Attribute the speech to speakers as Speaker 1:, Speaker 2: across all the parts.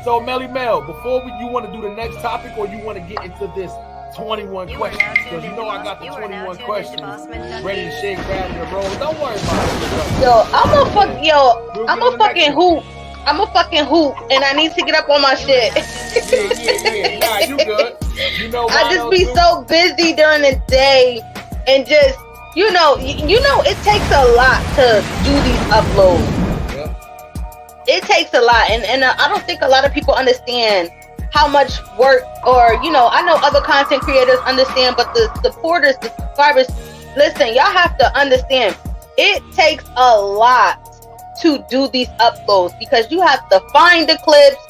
Speaker 1: So, Melly Mel, before you want to do the next topic, or you want to get into this 21 questions? Because you know I got the 21 questions ready to shake, rattle, and roll. Don't worry about it.
Speaker 2: I'm a fucking hoop. I'm a fucking hoop, and I need to get up on my shit.
Speaker 1: Yeah. Nah, you good. You know,
Speaker 2: I just be so busy during the day, and just you know, it takes a lot to do these uploads. It takes a lot, and I don't think a lot of people understand how much work, or I know other content creators understand, but the supporters, the subscribers, listen, y'all have to understand, it takes a lot to do these uploads, because you have to find the clips,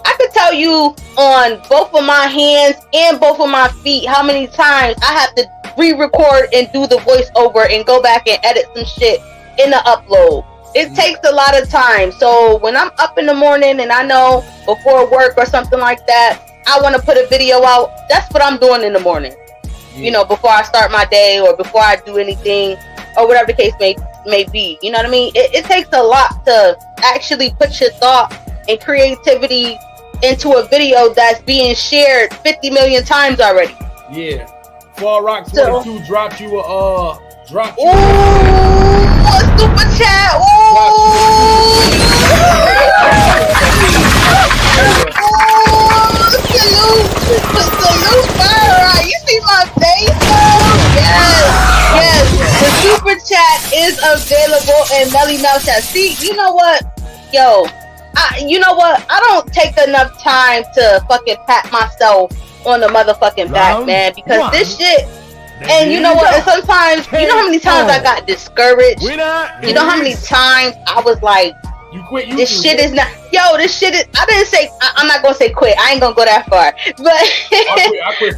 Speaker 2: I could tell you on both of my hands and both of my feet how many times I have to re-record and do the voiceover and go back and edit some shit in the upload. It takes a lot of time. So when I'm up in the morning and I know before work or something like that, I want to put a video out, that's what I'm doing in the morning. Before I start my day or before I do anything or whatever the case may be. You know what I mean? It takes a lot to actually put your thought and creativity into a video that's being shared 50 million times already.
Speaker 1: Yeah. Fall Rock 22 dropped you a
Speaker 2: super chat. Salute, fire. You see my face? Yes. The super chat is available in Melly Mel chat. See, you know what? I don't take enough time to fucking pat myself on the motherfucking back, man, because this shit. And you know what? And sometimes, you know how many times I got discouraged? You know how many times I was like,
Speaker 1: you quit.
Speaker 2: This shit is not. This shit is. I didn't say. I'm not gonna say quit. I ain't gonna go that far.
Speaker 1: I quit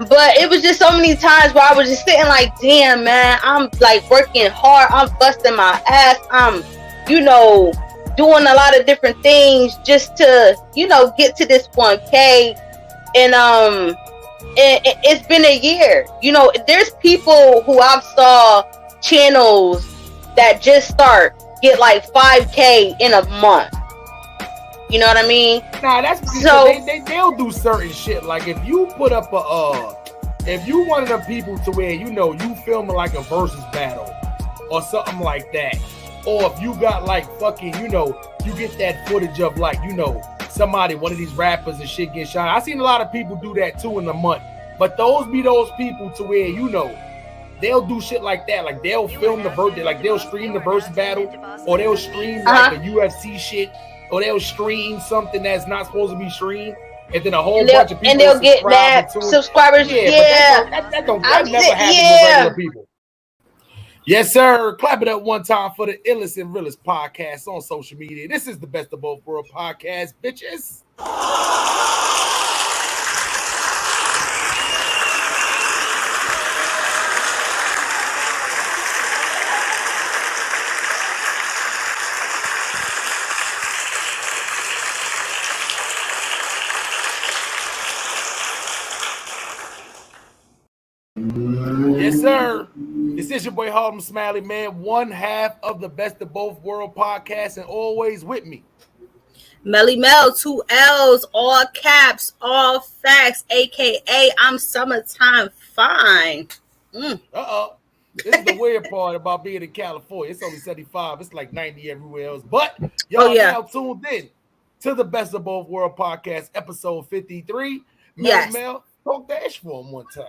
Speaker 2: but it was just so many times where I was just sitting like, damn, man, I'm like working hard. I'm busting my ass. I'm, doing a lot of different things just to, get to this 1K. And it's been a year. There's people who I've saw channels that just get like 5K in a month. You know what I mean?
Speaker 1: Nah, that's because they'll do certain shit. Like if you put up if you one of the people to where you filming like a versus battle or something like that, or if you got like fucking you get that footage of like somebody, one of these rappers and shit get shot. I seen a lot of people do that too in a month, but those people to where they'll do shit like that. Like they'll film the verse, like they'll stream the verse battle, or they'll stream like the UFC shit, or they'll stream something that's not supposed to be streamed, and then a whole bunch of people
Speaker 2: and they'll get mad subscribers.
Speaker 1: Yeah. That never happens with regular people. Yes, sir. Clap it up one time for the illest and realest podcast on social media. This is the Best of Both World podcast, bitches. Yes, sir. This is your boy Harlem Smiley, man. One half of the Best of Both World podcast, and always with me,
Speaker 2: Melly Mel, 2 L's, all caps, all facts, aka I'm summertime fine.
Speaker 1: This is the weird part about being in California. It's only 75. It's like 90 everywhere else. But y'all now tuned in to the Best of Both World podcast, episode 53. Melly Mel, talk that ish for him one time.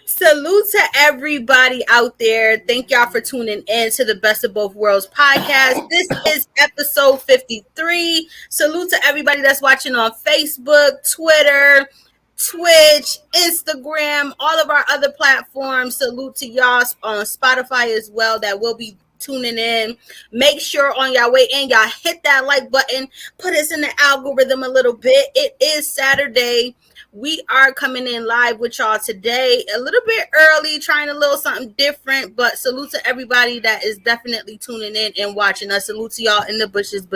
Speaker 2: Salute to everybody out there. Thank y'all for tuning in to the Best of Both Worlds podcast. This is episode 53. Salute to everybody that's watching on Facebook, Twitter, Twitch, Instagram, all of our other platforms. Salute to y'all on Spotify as well that will be tuning in. Make sure on y'all way in, y'all hit that like button. Put us in the algorithm a little bit. It is Saturday. We are coming in live with y'all today a little bit early, trying a little something different, but salute to everybody that is definitely tuning in and watching us. Salute to y'all in the bushes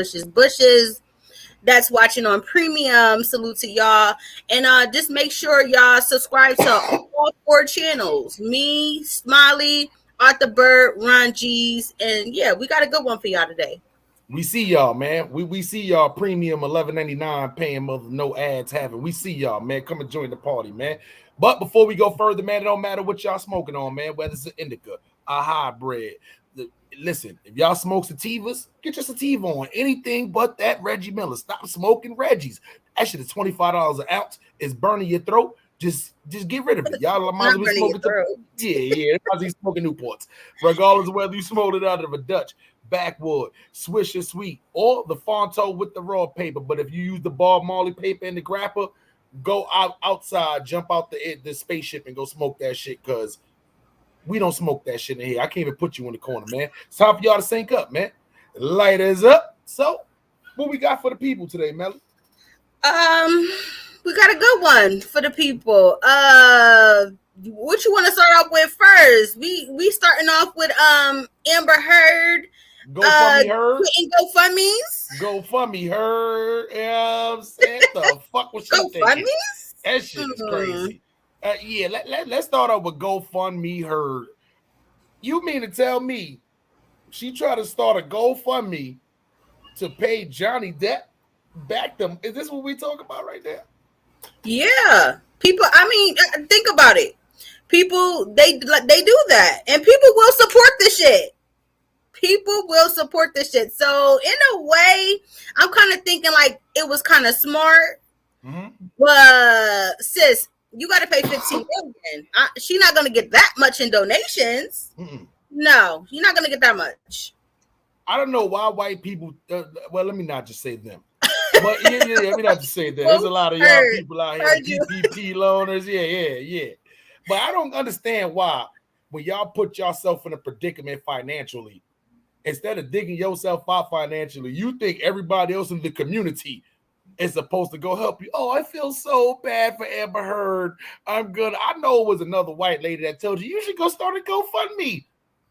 Speaker 2: that's watching on premium. Salute to y'all. And just make sure y'all subscribe to all 4 channels. Me, Smiley, Arthur Bird, Ron G's, and yeah, we got a good one for y'all today.
Speaker 1: We see y'all, man. We see y'all premium $11.99 paying mother no ads having. We see y'all, man. Come and join the party, man. But before we go further, man, it don't matter what y'all smoking on, man. Whether it's an indica, a hybrid. Listen, if y'all smoke sativas, get your sativa on. Anything but that Reggie Miller. Stop smoking Reggie's. That shit is $25 an ounce. It's burning your throat. Just get rid of it. Y'all might as well smoke it. Yeah. Might as well smoking Newports. Regardless of whether you smoked it out of a Dutch, backwood, Swisher Sweet, or the Fonto with the raw paper. But if you use the Bob Marley paper and the grapper, go outside, jump out the spaceship and go smoke that shit, because we don't smoke that shit in here. I can't even put you in the corner, man. It's time for y'all to sync up, man. Light is up. So, what we got for the people today, Melly?
Speaker 2: We got a good one for the people. What you want to start off with first? We starting off with Amber Heard.
Speaker 1: GoFundMe Heard.
Speaker 2: GoFundMes.
Speaker 1: GoFundMe Heard. You know what I'm saying? The fuck was she thinking? That shit is crazy. Yeah, let's start off with GoFundMe Heard. You mean to tell me she tried to start a GoFundMe to pay Johnny Depp back them? Is this what we talk about right there?
Speaker 2: Yeah, people. I mean, think about it. People, they do that, and people will support this shit. People will support this shit. So in a way, I'm kind of thinking like it was kind of smart. Mm-hmm. But sis, you got to pay $15 million. She's not going to get that much in donations. Mm-mm. No, you're not going to get that much.
Speaker 1: I don't know why white people. Well, let me not just say them. But yeah, let me not just say that. There's a lot of y'all people out here, PPP loaners. Yeah. But I don't understand why, when y'all put yourself in a predicament financially, instead of digging yourself out financially, you think everybody else in the community is supposed to go help you. Oh, I feel so bad for Amber Heard. I know it was another white lady that told you should go start a GoFundMe.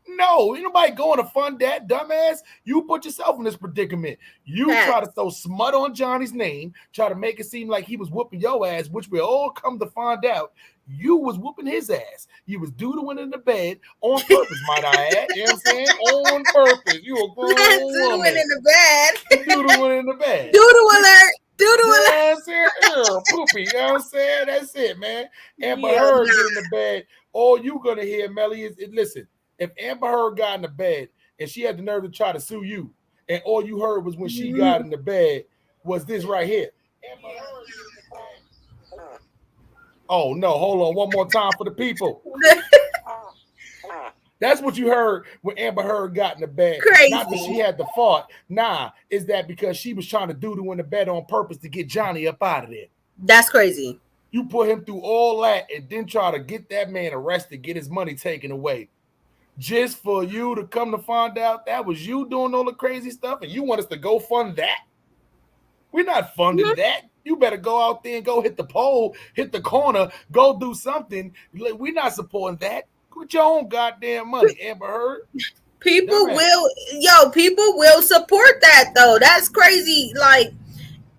Speaker 1: No, ain't nobody going to fund that, dumbass. You put yourself in this predicament. You try to throw smut on Johnny's name, try to make it seem like he was whooping your ass, which we all come to find out you was whooping his ass. You was doodling in the bed on purpose, might I add. You know what I'm saying? On purpose. You a grown woman.
Speaker 2: Doodling in the bed.
Speaker 1: Doodling in the bed.
Speaker 2: Doodle alert. Doodle alert.
Speaker 1: You know what I'm saying? Poopy. You know what I'm saying? That's it, man. Amber Heard get in the bed. All you gonna hear, Melly, is listen. If Amber Heard got in the bed and she had the nerve to try to sue you, and all you heard was when she got in the bed was this right here. Amber Heard in the bed. Oh no, hold on, one more time for the people. That's what you heard when Amber Heard got in the bed.
Speaker 2: Crazy.
Speaker 1: Not that she had the fault. Nah, is that because she was trying to doodle in the bed on purpose to get Johnny up out of there.
Speaker 2: That's crazy.
Speaker 1: You put him through all that and then try to get that man arrested, get his money taken away. Just for you to come to find out that was you doing all the crazy stuff, and you want us to go fund that? We're not funding that. You better go out there and go hit the pole, hit the corner, go do something. We're not supporting that. With your own goddamn money, Amber Heard.
Speaker 2: People will support that though. That's crazy. Like,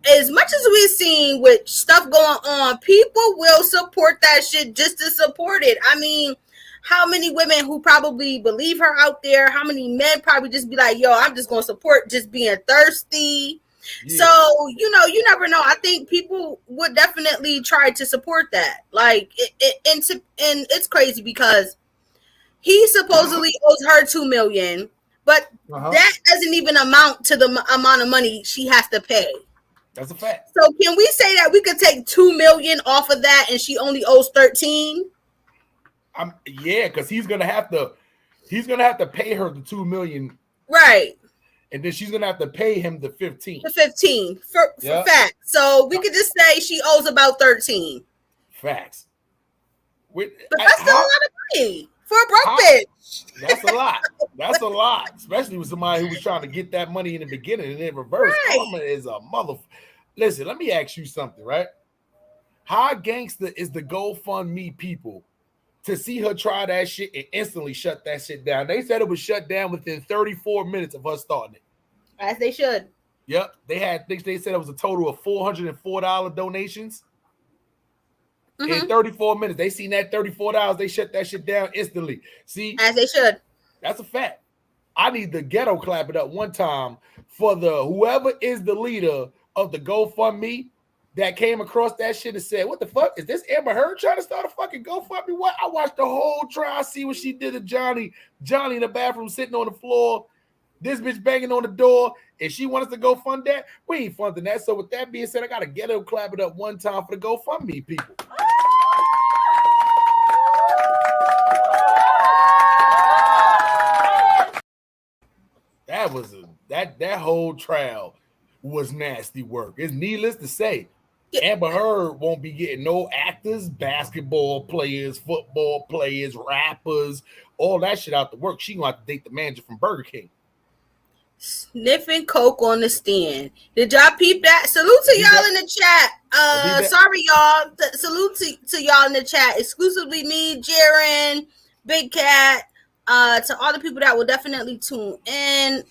Speaker 2: as much as we've seen with stuff going on, people will support that shit just to support it. I mean, how many women who probably believe her out there? How many men probably just be like, yo, I'm just going to support just being thirsty. Yeah. So, you never know. I think people would definitely try to support that. Like, and it's crazy because he supposedly owes her $2 million, but that doesn't even amount to the amount of money she has to pay.
Speaker 1: That's a fact.
Speaker 2: So can we say that we could take $2 million off of that and she only owes 13?
Speaker 1: Yeah, because he's gonna have to pay her the $2 million,
Speaker 2: right?
Speaker 1: And then she's gonna have to pay him the 15.
Speaker 2: The 15 for facts. So we could just say she owes about 13.
Speaker 1: Facts.
Speaker 2: But that's still a lot of money for a broke bitch.
Speaker 1: That's a lot. That's a lot, especially with somebody who was trying to get that money in the beginning and then reverse.
Speaker 2: Right.
Speaker 1: Karma is a mother. Listen, let me ask you something, right? How gangster is the GoFundMe people to see her try that shit and instantly shut that shit down? They said it was shut down within 34 minutes of her starting it.
Speaker 2: As they should.
Speaker 1: Yep. They said it was a total of $404 donations. In 34 minutes. They seen that $34. They shut that shit down instantly. See?
Speaker 2: As they should.
Speaker 1: That's a fact. I need the ghetto clap it up one time for the whoever is the leader of the GoFundMe that came across that shit and said, "What the fuck is this? Amber Heard trying to start a fucking GoFundMe?" What? I watched the whole trial, see what she did to Johnny. Johnny in the bathroom sitting on the floor. This bitch banging on the door, and she wants us to go fund that. We ain't funding that. So with that being said, I gotta get her clap it up one time for the GoFundMe people. That was that whole trial was nasty work. It's needless to say. Amber Heard won't be getting no actors, basketball players, football players, rappers, all that shit out to work. She gonna have to date the manager from Burger King.
Speaker 3: Sniffing coke on the stand. Did y'all peep that? Salute to y'all in the chat. Sorry, y'all. Salute to y'all in the chat. Exclusively me, Jaren, Big Cat. To all the people that will definitely tune in.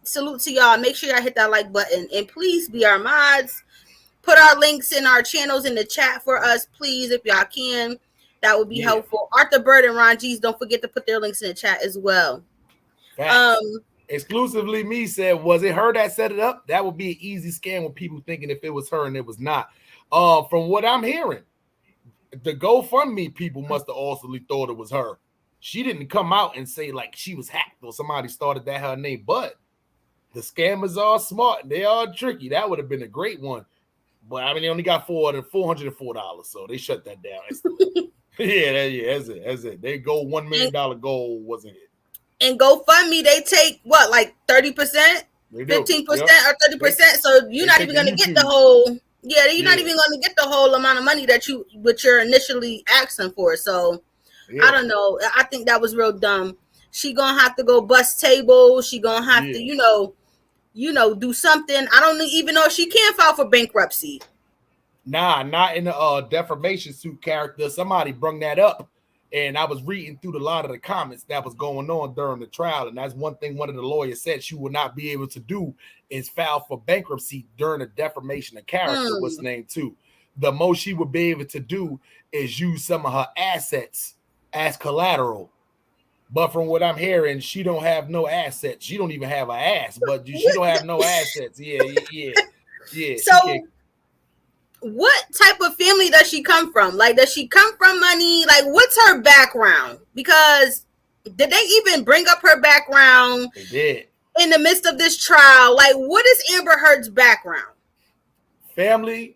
Speaker 3: Salute to y'all. Make sure y'all hit that like button. And please be our mods. Put our links in our channels in the chat for us, please, if y'all can. That would be helpful. Arthur Bird and Ron G's, don't forget to put their links in the chat as well.
Speaker 1: Exclusively me said, was it her that set it up? That would be an easy scam with people thinking if it was her and it was not. From what I'm hearing, the GoFundMe people must have also thought it was her. She didn't come out and say like she was hacked or somebody started that her name, but the scammers are smart. They are tricky. That would have been a great one. But I mean, they only got $404, so they shut that down. That's it. They go $1 million goal wasn't it?
Speaker 3: And GoFundMe, they take what, like 30%, 15% or 30%. So you're not even going to get the whole. You're not even going to get the whole amount of money that you're initially asking for. So I don't know. I think that was real dumb. She gonna have to go bust tables. She gonna have to, do something. I don't even know if she can file for bankruptcy.
Speaker 1: Nah, not in the defamation suit character. Somebody brung that up, and I was reading through a lot of the comments that was going on during the trial, and that's one thing one of the lawyers said she will not be able to do is file for bankruptcy during the defamation of character. What's named too. The most she would be able to do is use some of her assets as collateral. But from what I'm hearing, she don't have no assets. She don't even have an ass, but she don't have no assets. Yeah.
Speaker 3: So, what type of family does she come from? Like, does she come from money? Like, what's her background? Because did they even bring up her background?
Speaker 1: They did.
Speaker 3: In the midst of this trial, like, what is Amber Heard's background?
Speaker 1: Family,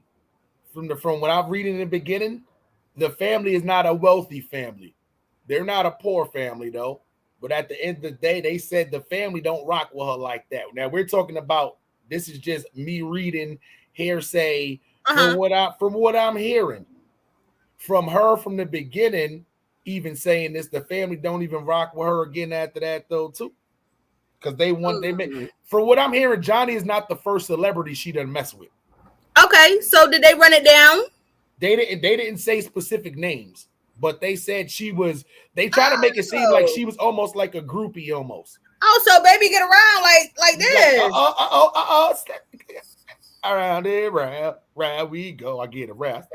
Speaker 1: from what I'm reading in the beginning, the family is not a wealthy family. They're not a poor family, though. But at the end of the day, they said the family don't rock with her like that. Now, we're talking about, this is just me reading hearsay from what I'm hearing. From her from the beginning, even saying this, the family don't even rock with her again after that, though, too. Because from what I'm hearing, Johnny is not the first celebrity she done mess with.
Speaker 3: Okay, so did they run it down?
Speaker 1: They didn't say specific names. But they said they try to make it seem like she was almost like a groupie almost.
Speaker 3: Oh, so baby get around like this.
Speaker 1: Around it, round we go. I get around.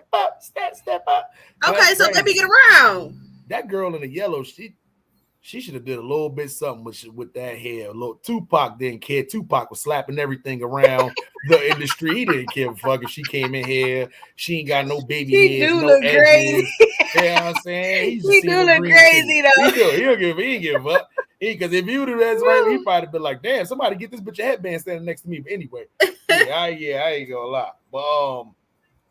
Speaker 1: Step up.
Speaker 3: Okay, so baby get around.
Speaker 1: That girl in the yellow, she should have did a little bit something with that hair. Tupac didn't care. Tupac was slapping everything around the industry. He didn't give a fuck if she came in here. She ain't got no baby hairs, no edges. Crazy. You know what I'm saying?
Speaker 3: He do look crazy though.
Speaker 1: He ain't give a fuck. Because if you do that right, he probably be like, damn, somebody get this bitch a headband standing next to me. But anyway, I ain't gonna lie. But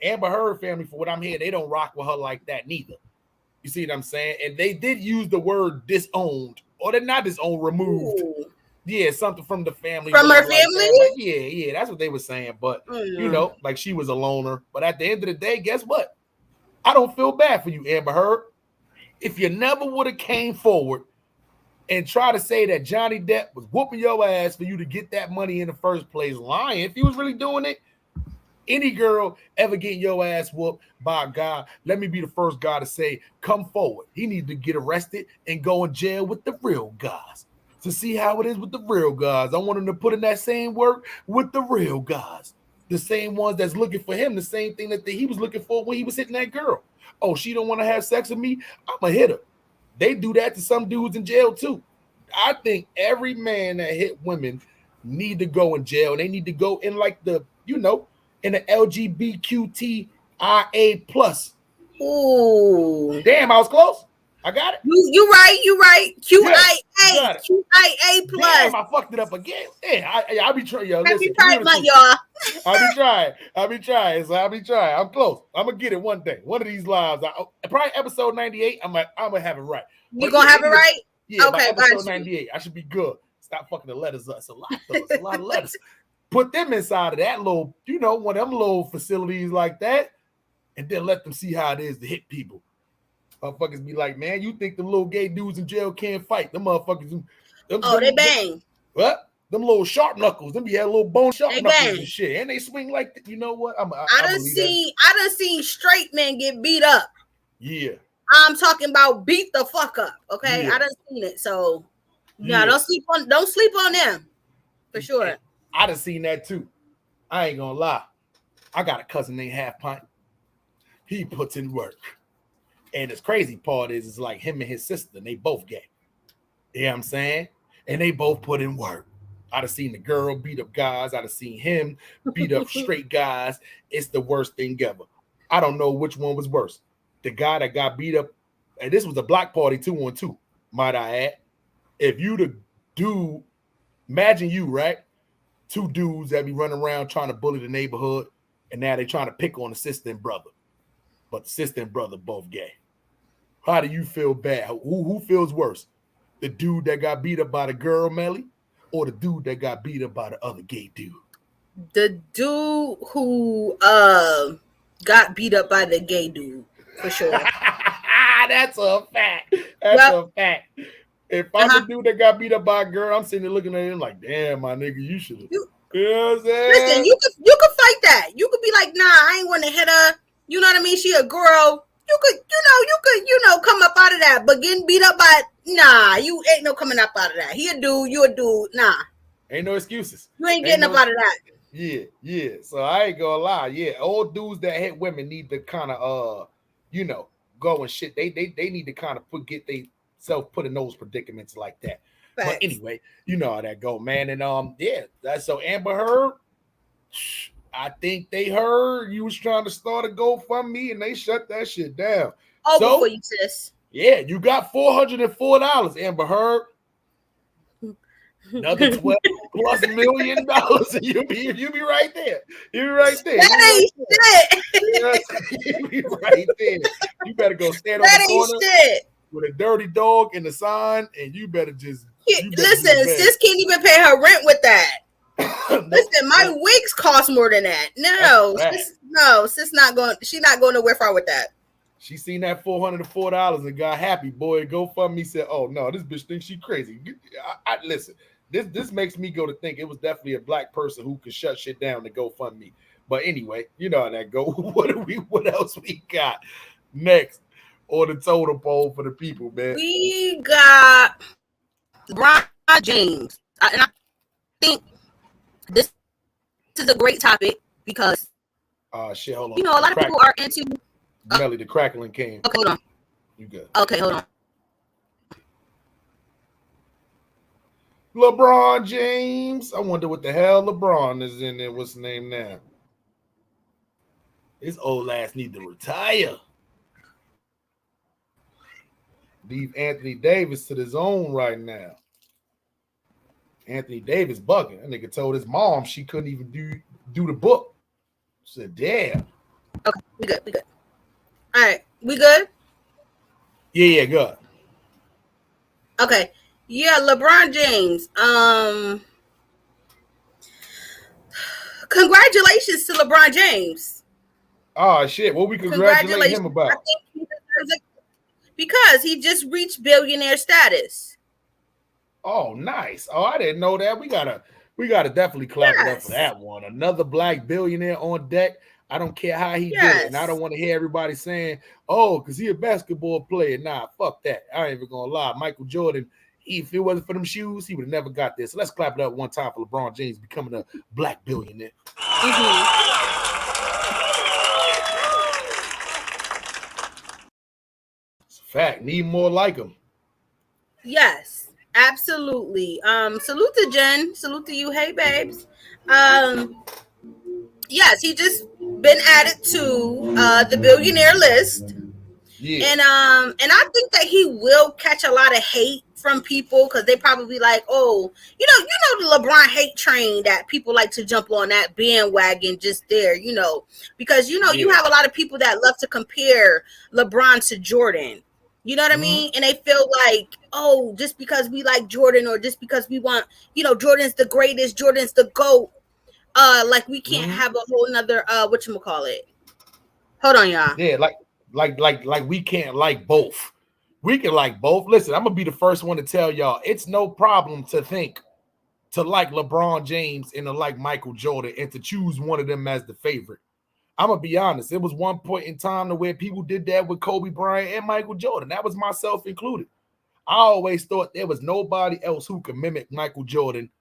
Speaker 1: Amber Heard family, for what I'm hearing, they don't rock with her like that neither. You see what I'm saying? And they did use the word disowned, or they're not disowned, removed. Ooh. Yeah, something from the family.
Speaker 3: From her family?
Speaker 1: Like, yeah, that's what they were saying. But, like she was a loner. But at the end of the day, guess what? I don't feel bad for you, Amber Heard. If you never would have came forward and try to say that Johnny Depp was whooping your ass for you to get that money in the first place, lying, if he was really doing it, any girl ever getting your ass whooped by a guy, let me be the first guy to say, come forward. He needs to get arrested and go in jail with the real guys to see how it is with the real guys. I want him to put in that same work with the real guys, the same ones that's looking for him, the same thing that he was looking for when he was hitting that girl. Oh, she don't want to have sex with me? I'm a hitter. They do that to some dudes in jail too. I think every man that hit women need to go in jail. They need to go in like the, in the LGBTQIA plus.
Speaker 3: Ooh.
Speaker 1: Damn, I was close. I got it.
Speaker 3: You right. QIA plus.
Speaker 1: Damn, I fucked it up again. Yeah, I'll be trying. Yo,
Speaker 3: Happy
Speaker 1: listen,
Speaker 3: Pride Month, y'all.
Speaker 1: I'll be trying. So I'll be trying. I'm close. I'm gonna get it one day. One of these lives. Probably episode 98. I'm gonna have it right.
Speaker 3: You gonna have it right?
Speaker 1: Yeah.
Speaker 3: Okay.
Speaker 1: By episode 98, I should be good. Stop fucking the letters up. It's a lot though. It's a lot of letters. Put them inside of that little, one of them little facilities like that, and then let them see how it is to hit people. Motherfuckers be like, man, you think the little gay dudes in jail can't fight? Them motherfuckers.
Speaker 3: They bang.
Speaker 1: What? Them little sharp knuckles. Them be had little bone sharp
Speaker 3: They
Speaker 1: knuckles
Speaker 3: bang.
Speaker 1: And shit. And they swing like, you know what?
Speaker 3: I done seen straight men get beat up.
Speaker 1: Yeah.
Speaker 3: I'm talking about beat the fuck up. Okay.
Speaker 1: Yeah.
Speaker 3: I done seen it. So don't sleep on them. For sure.
Speaker 1: I done seen that too. I ain't gonna lie. I got a cousin named Half Pint. He puts in work. And this crazy part is, it's like him and his sister, they both gay. You know what I'm saying? And they both put in work. I'd have seen the girl beat up guys. I'd have seen him beat up straight guys. It's the worst thing ever. I don't know which one was worse. The guy that got beat up, and this was a block party 2-on-2, might I add. If you the dude, imagine you, right? Two dudes that be running around trying to bully the neighborhood, and now they trying to pick on the sister and brother. But the sister and brother both gay. How do you feel bad? Who feels worse? The dude that got beat up by the girl, Melly, or the dude that got beat up by the other gay dude?
Speaker 3: The dude who got beat up by the gay dude, for sure.
Speaker 1: That's a fact. That's a fact. If I'm the dude that got beat up by a girl, I'm sitting there looking at him like, damn, my nigga, you should have. You know what I'm saying?
Speaker 3: Listen, you could fight that. You could be like, nah, I ain't want to hit her. You know what I mean? She a girl. You could come up out of that. But getting beat up by, nah, you ain't no coming up out of that. He a dude, you a dude. Nah.
Speaker 1: Ain't no excuses.
Speaker 3: You ain't getting up out of that.
Speaker 1: Yeah. So I ain't gonna lie. Yeah, old dudes that hit women need to kind of go and shit. They need to kind of get themselves put in those predicaments like that.
Speaker 3: Facts.
Speaker 1: But anyway, you know how that go, man. And that's so Amber Heard. I think they heard you was trying to start a GoFundMe and they shut that shit down.
Speaker 3: Oh, for you, sis.
Speaker 1: Yeah, you got $404, Amber Heard. Another $12+ million, and you be right there. You be right there.
Speaker 3: That ain't
Speaker 1: shit. You be right there. You better go stand on the corner with a dirty dog and a sign, and you better just
Speaker 3: listen. Sis can't even pay her rent with that. Listen, my wigs cost more than that. Sis not going. She's not going nowhere far with that.
Speaker 1: She seen that $404 and got happy. Boy, GoFundMe said, "Oh no, this bitch thinks she crazy." I listen. This makes me go to think it was definitely a black person who could shut shit down to GoFundMe. But anyway, you know how that go. What else we got next on the totem pole for the people, man?
Speaker 3: We got LeBron James, and I think this is a great topic because
Speaker 1: shit, hold on.
Speaker 3: You know, a lot of people are into
Speaker 1: Melly, the crackling came.
Speaker 3: Okay, hold on.
Speaker 1: You good.
Speaker 3: Okay, hold on.
Speaker 1: LeBron James. I wonder what the hell LeBron is in there. What's the name now? His old ass need to retire. Leave Anthony Davis to his own right now. Anthony Davis bugging. That nigga told his mom she couldn't even do the book. Said, damn.
Speaker 3: Okay, we good. All right, we good?
Speaker 1: Yeah, good.
Speaker 3: Okay. Yeah, LeBron James. Congratulations to LeBron James.
Speaker 1: Oh shit! What we congratulate him about?
Speaker 3: I think he deserves it because he just reached billionaire status.
Speaker 1: Oh, nice. Oh, I didn't know that. We gotta definitely clap it up for that one. Another black billionaire on deck. I don't care how he did it, and I don't want to hear everybody saying, "Oh, because he a basketball player." Nah, fuck that. I ain't even gonna lie. Michael Jordan. If it wasn't for them shoes, he would have never got this. So let's clap it up one time for LeBron James becoming a black billionaire. It's a fact. Need more like him.
Speaker 3: Yes, Absolutely. Salute to Jen. Salute to you. Hey, babes. Yes, he just been added to the billionaire list.
Speaker 1: Yeah.
Speaker 3: And I think that he will catch a lot of hate from people because they probably like, oh, the LeBron hate train that people like to jump on that bandwagon just there, because you have a lot of people that love to compare LeBron to Jordan. You know what I mean? And they feel like, oh, just because we like Jordan or just because we want, Jordan's the greatest, Jordan's the GOAT, like we can't have a whole nother whatchamacallit. Hold on, y'all.
Speaker 1: Yeah, like we can't like both. We can like both. Listen, I'm gonna be the first one to tell y'all it's no problem to think to like LeBron James and to like Michael Jordan and to choose one of them as the favorite. I'm gonna be honest. It was one point in time to where people did that with Kobe Bryant and Michael Jordan. That was myself included. I always thought there was nobody else who could mimic Michael Jordan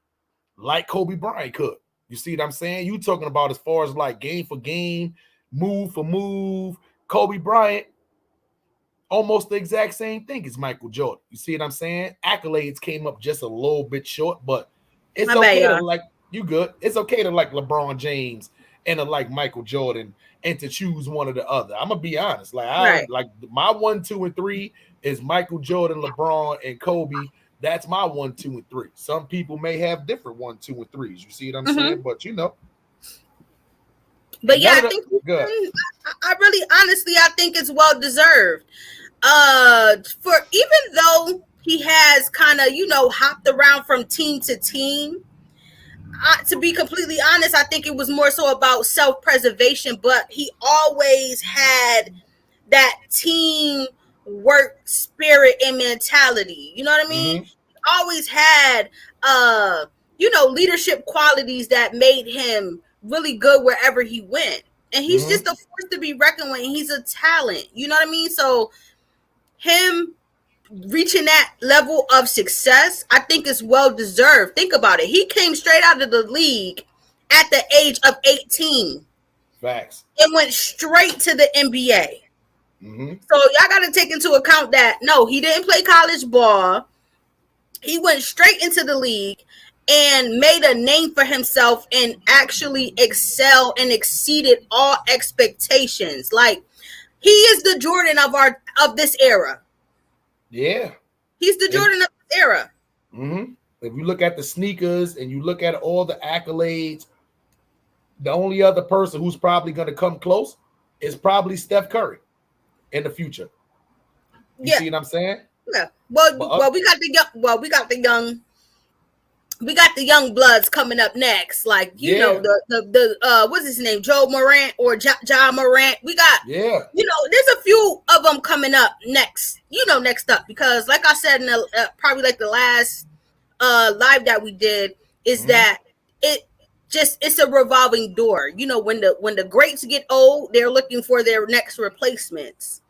Speaker 1: like Kobe Bryant could. You see what I'm saying? You talking about as far as like game for game, move for move. Kobe Bryant, almost the exact same thing as Michael Jordan. You see what I'm saying? Accolades came up just a little bit short, but it's okay to like you good. It's okay to like LeBron James and to like Michael Jordan and to choose one or the other. I'm gonna be honest. Like like my 1, 2, and 3 is Michael Jordan, LeBron, and Kobe. That's my 1, 2, and 3. Some people may have different 1, 2, and 3s. You see what I'm saying? But
Speaker 3: But yeah, I think I really honestly I think it's well deserved. For even though he has kind of hopped around from team to team, to be completely honest, I think it was more so about self-preservation, but he always had that team work spirit and mentality. You know what I mean? He always had leadership qualities that made him really good wherever he went. And he's just a force to be reckoned with. He's a talent. You know what I mean? So him reaching that level of success, I think is well deserved. Think about it. He came straight out of the league at the age of 18.
Speaker 1: Facts.
Speaker 3: And went straight to the NBA. So y'all got to take into account that no, he didn't play college ball. He went straight into the league and made a name for himself and actually excelled and exceeded all expectations. Like, he is the Jordan of this era.
Speaker 1: Yeah.
Speaker 3: He's the Jordan of this era.
Speaker 1: If you look at the sneakers and you look at all the accolades, the only other person who's probably going to come close is probably Steph Curry in the future. You see what I'm saying?
Speaker 3: Yeah. Well, we got the young bloods coming up next. Like, the what's his name? Joe Morant or Ja Morant. We got, there's a few of them coming up next, next up, because like I said in probably like the last live that we did is that it's a revolving door. When the greats get old, they're looking for their next replacements.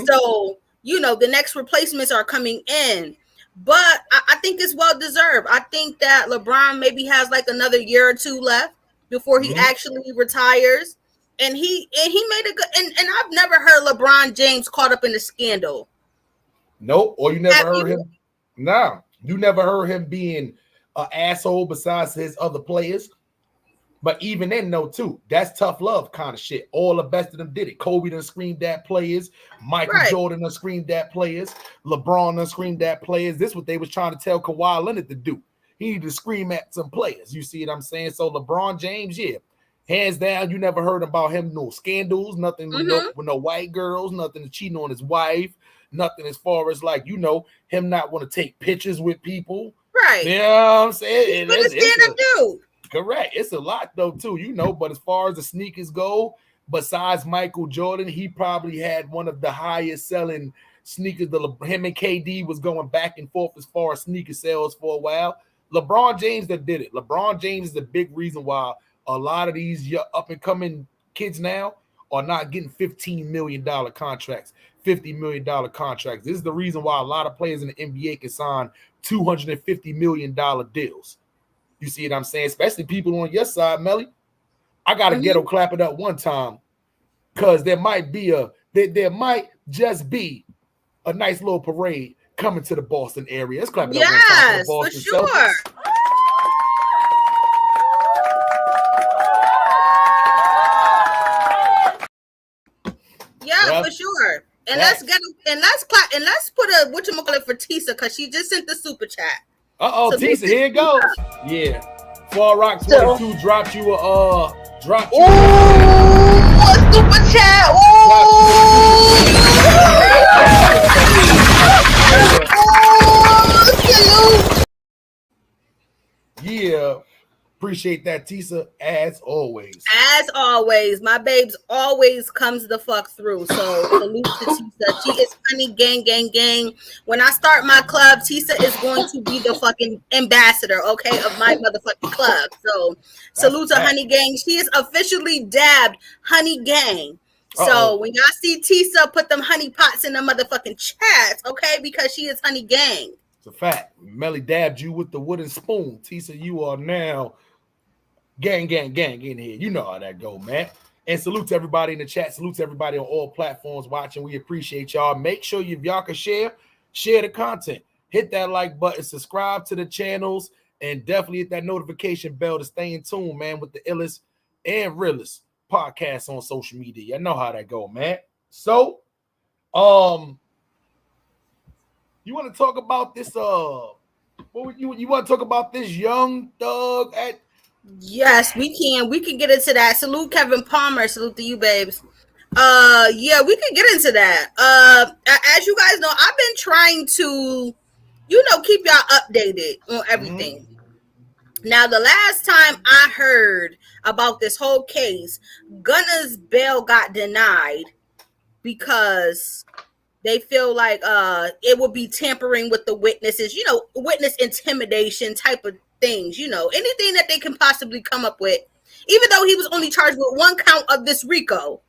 Speaker 3: So, the next replacements are coming in. But I think it's well deserved. I think that LeBron maybe has like another year or two left before he actually retires. And he made a good and I've never heard LeBron James caught up in a scandal.
Speaker 1: Nope. Or you never heard him. No, you never heard him being an asshole besides his other players. But even then, no, too, that's tough love kind of shit. All the best of them did it. Kobe done screamed at players. Michael Jordan done screamed at players. LeBron done screamed at players. This is what they was trying to tell Kawhi Leonard to do. He needed to scream at some players. You see what I'm saying? So LeBron James, hands down, you never heard about him, no scandals, nothing with no white girls, nothing cheating on his wife, nothing as far as like, him not want to take pictures with people.
Speaker 3: Right.
Speaker 1: You know what I'm saying?
Speaker 3: Dude.
Speaker 1: Correct. It's a lot though too, but as far as the sneakers go, besides Michael Jordan, he probably had one of the highest selling sneakers. Him and KD was going back and forth as far as sneaker sales for a while. LeBron James that did it. LeBron James is the big reason why a lot of these up and coming kids now are not getting $15 million contracts, $50 million contracts. This is the reason why a lot of players in the NBA can sign $250 million deals. You see what I'm saying? Especially people on your side, Melly. I got to ghetto clap it up one time because there might just be a nice little parade coming to the Boston area. Let's clap it up
Speaker 3: Yes,
Speaker 1: for
Speaker 3: for
Speaker 1: Boston
Speaker 3: sure.
Speaker 1: Celtics.
Speaker 3: Yeah, for sure. And let's clap and let's put a whatchamacallit for Tisa because she just sent the super chat.
Speaker 1: So Tisa, here it goes. Yeah. Fall Rock 22 dropped you a
Speaker 2: super chat. Salute.
Speaker 1: Yeah. Appreciate that, Tisa, as always.
Speaker 3: As always, my babes always comes the fuck through. So salute to Tisa. She is honey gang, gang, gang. When I start my club, Tisa is going to be the fucking ambassador, okay, of my motherfucking club. So salute to honey gang. She is officially dabbed honey gang. So when y'all see Tisa, put them honey pots in the motherfucking chats, okay, because she is honey gang.
Speaker 1: It's a fact. Melly dabbed you with the wooden spoon. Tisa, you are now gang in here. You know how that go, man. And salute to everybody in the chat. Salute to everybody on all platforms watching. We appreciate y'all. Make sure if y'all can share the content. Hit that like button, subscribe to the channels, and definitely hit that notification bell to stay in tune, man, with the illest and realest podcasts on social media. Y'all know how that go, man. So, you want to talk about this? You want to talk about this young thug at?
Speaker 3: Yes, we can. We can get into that. Salute Kevin Palmer. Salute to you, babes. Yeah, we can get into that. As you guys know, I've been trying to, keep y'all updated on everything. Mm-hmm. Now, the last time I heard about this whole case, Gunna's bail got denied because they feel like it would be tampering with the witnesses, witness intimidation type of things, anything that they can possibly come up with, even though he was only charged with one count of this RICO,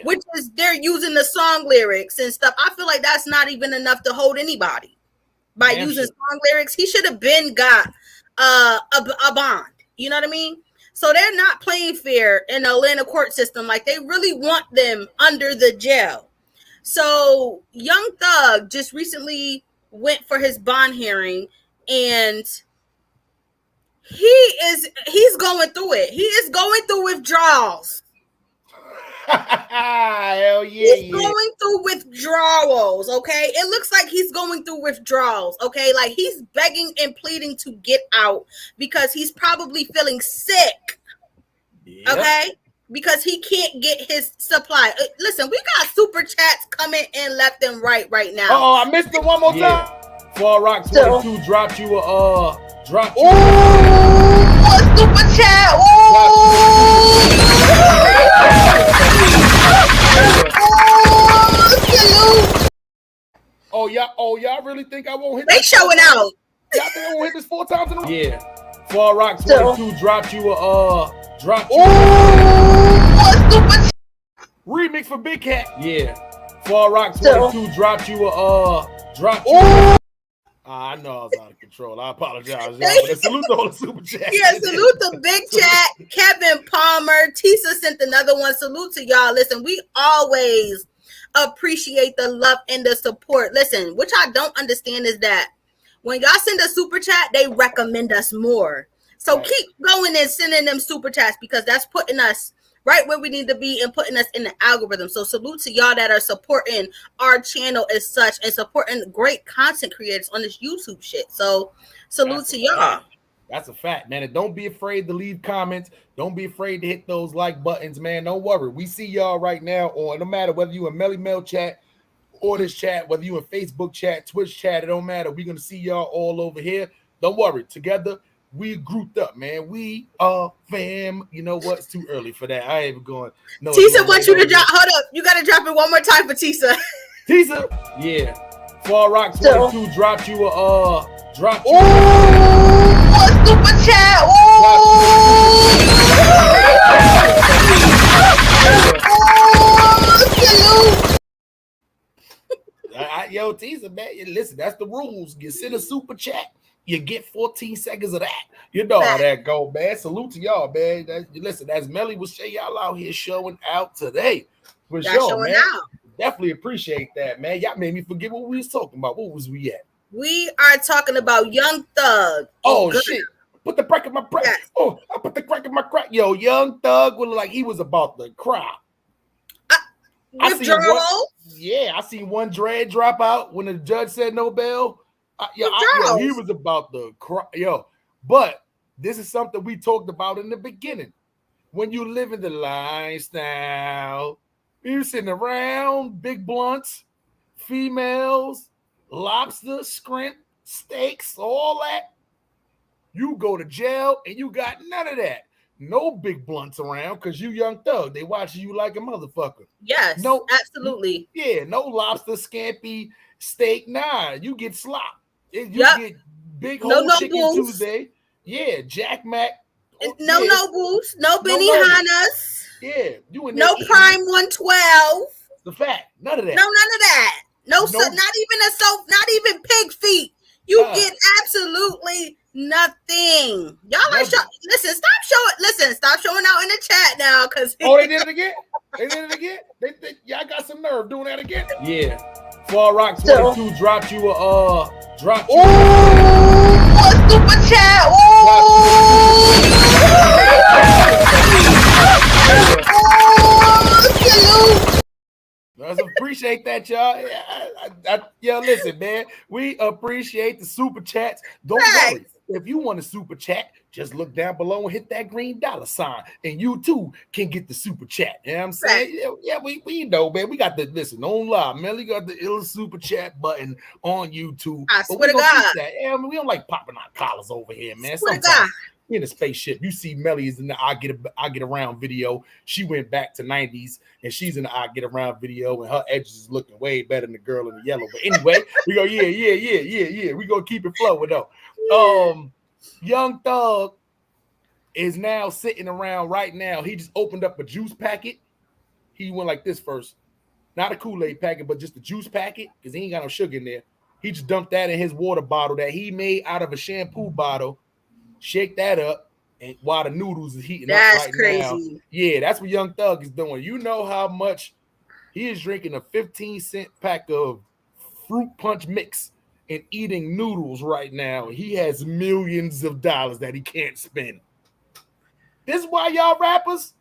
Speaker 3: which is they're using the song lyrics and stuff. I feel like that's not even enough to hold anybody by using song lyrics. He should have been got a bond. You know what I mean? So they're not playing fair in the Atlanta court system. Like they really want them under the jail. So Young Thug just recently went for his bond hearing and he's going through it. He is going through withdrawals.
Speaker 1: Hell yeah.
Speaker 3: He's going through withdrawals, okay? It looks like he's going through withdrawals, okay? Like he's begging and pleading to get out because he's probably feeling sick, okay? Because he can't get his supply. Listen, we got super chats coming in left and right now.
Speaker 1: I missed it one more time. Fall Rock 22 dropped you a
Speaker 2: super chat.
Speaker 1: Y'all really think I won't hit
Speaker 3: this? They showing out.
Speaker 1: Y'all think I won't hit this 4 times in a row? Yeah. Fall Rock 22 dropped you a remix for Big Cat. Yeah. Fall Rock 22 dropped you a I know I was out of control. I apologize. But salute to all the super chat.
Speaker 3: Yeah, salute to Big Chat, Kevin Palmer. Tisa sent another one. Salute to y'all. Listen, we always appreciate the love and the support. Listen, which I don't understand is that when y'all send a super chat, they recommend us more. So keep going and sending them super chats because that's putting us right where we need to be and putting us in the algorithm. So salute to y'all that are supporting our channel as such and supporting great content creators on this YouTube shit. So salute to y'all.
Speaker 1: That's a fact, man. And don't be afraid to leave comments. Don't be afraid to hit those like buttons, man. Don't worry. We see y'all right now on, no matter whether you in Melly Mel chat or this chat, whether you in Facebook chat, Twitch chat, it don't matter. We're going to see y'all all over here. Don't worry. Together, we grouped up, man. We are fam. You know what? It's too early for that. I ain't even going. No,
Speaker 3: Tisa wants you to drop. Hold up. You got to drop it one more time for Tisa.
Speaker 1: Tisa? Yeah. Fall Rock 22 dropped you a
Speaker 2: super chat.
Speaker 1: Yo, Tisa, man. Listen, that's the rules. You send a super chat. You get 14 seconds of that. You know how that go, man. Salute to y'all, man. Listen, as Melly will say, y'all out here showing out today. For sure, man. Definitely appreciate that, man. Y'all made me forget what we was talking about. What was we at?
Speaker 3: We are talking about Young Thug.
Speaker 1: Oh shit! Put the crack in my crack. Yes. Oh, I put the crack in my crack. Yo, Young Thug looked like he was about to cry.
Speaker 3: Withdrawal.
Speaker 1: I seen one dread drop out when the judge said no bail. He was about to cry. Yo, but this is something we talked about in the beginning. When you live in the lifestyle, you sitting around, big blunts, females, lobster, shrimp, steaks, all that. You go to jail and you got none of that. No big blunts around because you Young Thug. They watching you like a motherfucker.
Speaker 3: Yes, no, absolutely.
Speaker 1: Yeah, no lobster, scampi, steak. Nah, you get slop. You get big whole chicken boost. Tuesday. Yeah, Jack Mac.
Speaker 3: No boost. No Benihanas.
Speaker 1: Yeah, you in
Speaker 3: no Prime 112.
Speaker 1: The fact, none of that.
Speaker 3: No, none of that. No, not even a soap, not even pig feet. You get absolutely nothing. Y'all are stop showing out in the chat now, cause
Speaker 1: they did it again. Y'all got some nerve doing that again. Yeah. Fall Rock 22 dropped you a
Speaker 2: super chat.
Speaker 1: Let's appreciate that, y'all. Listen, man. We appreciate the super chats. Don't worry. If you want a super chat, just look down below and hit that green $sign, and you too can get the super chat. You know what I'm saying? Right. Yeah, we know, man. We got don't lie, man. We got the illest super chat button on YouTube.
Speaker 3: I swear to God.
Speaker 1: Yeah, we don't like popping our collars over here, man. Sometimes in a spaceship, you see Melly is in the I get around video. She went back to 90s, and she's in the I get around video, and her edges is looking way better than the girl in the yellow. But anyway, we go, yeah. We gonna keep it flowing though. Young Thug is now sitting around right now. He just opened up a juice packet. He went like this first. Not a Kool-Aid packet, but just a juice packet, because he ain't got no sugar in there. He just dumped that in his water bottle that he made out of a shampoo bottle. Shake that up, and while the noodles is heating up right crazy. Now. Yeah, that's what Young Thug is doing. You know how much he is drinking a 15-cent pack of fruit punch mix and eating noodles right now. He has millions of dollars that he can't spend. This is why y'all rappers.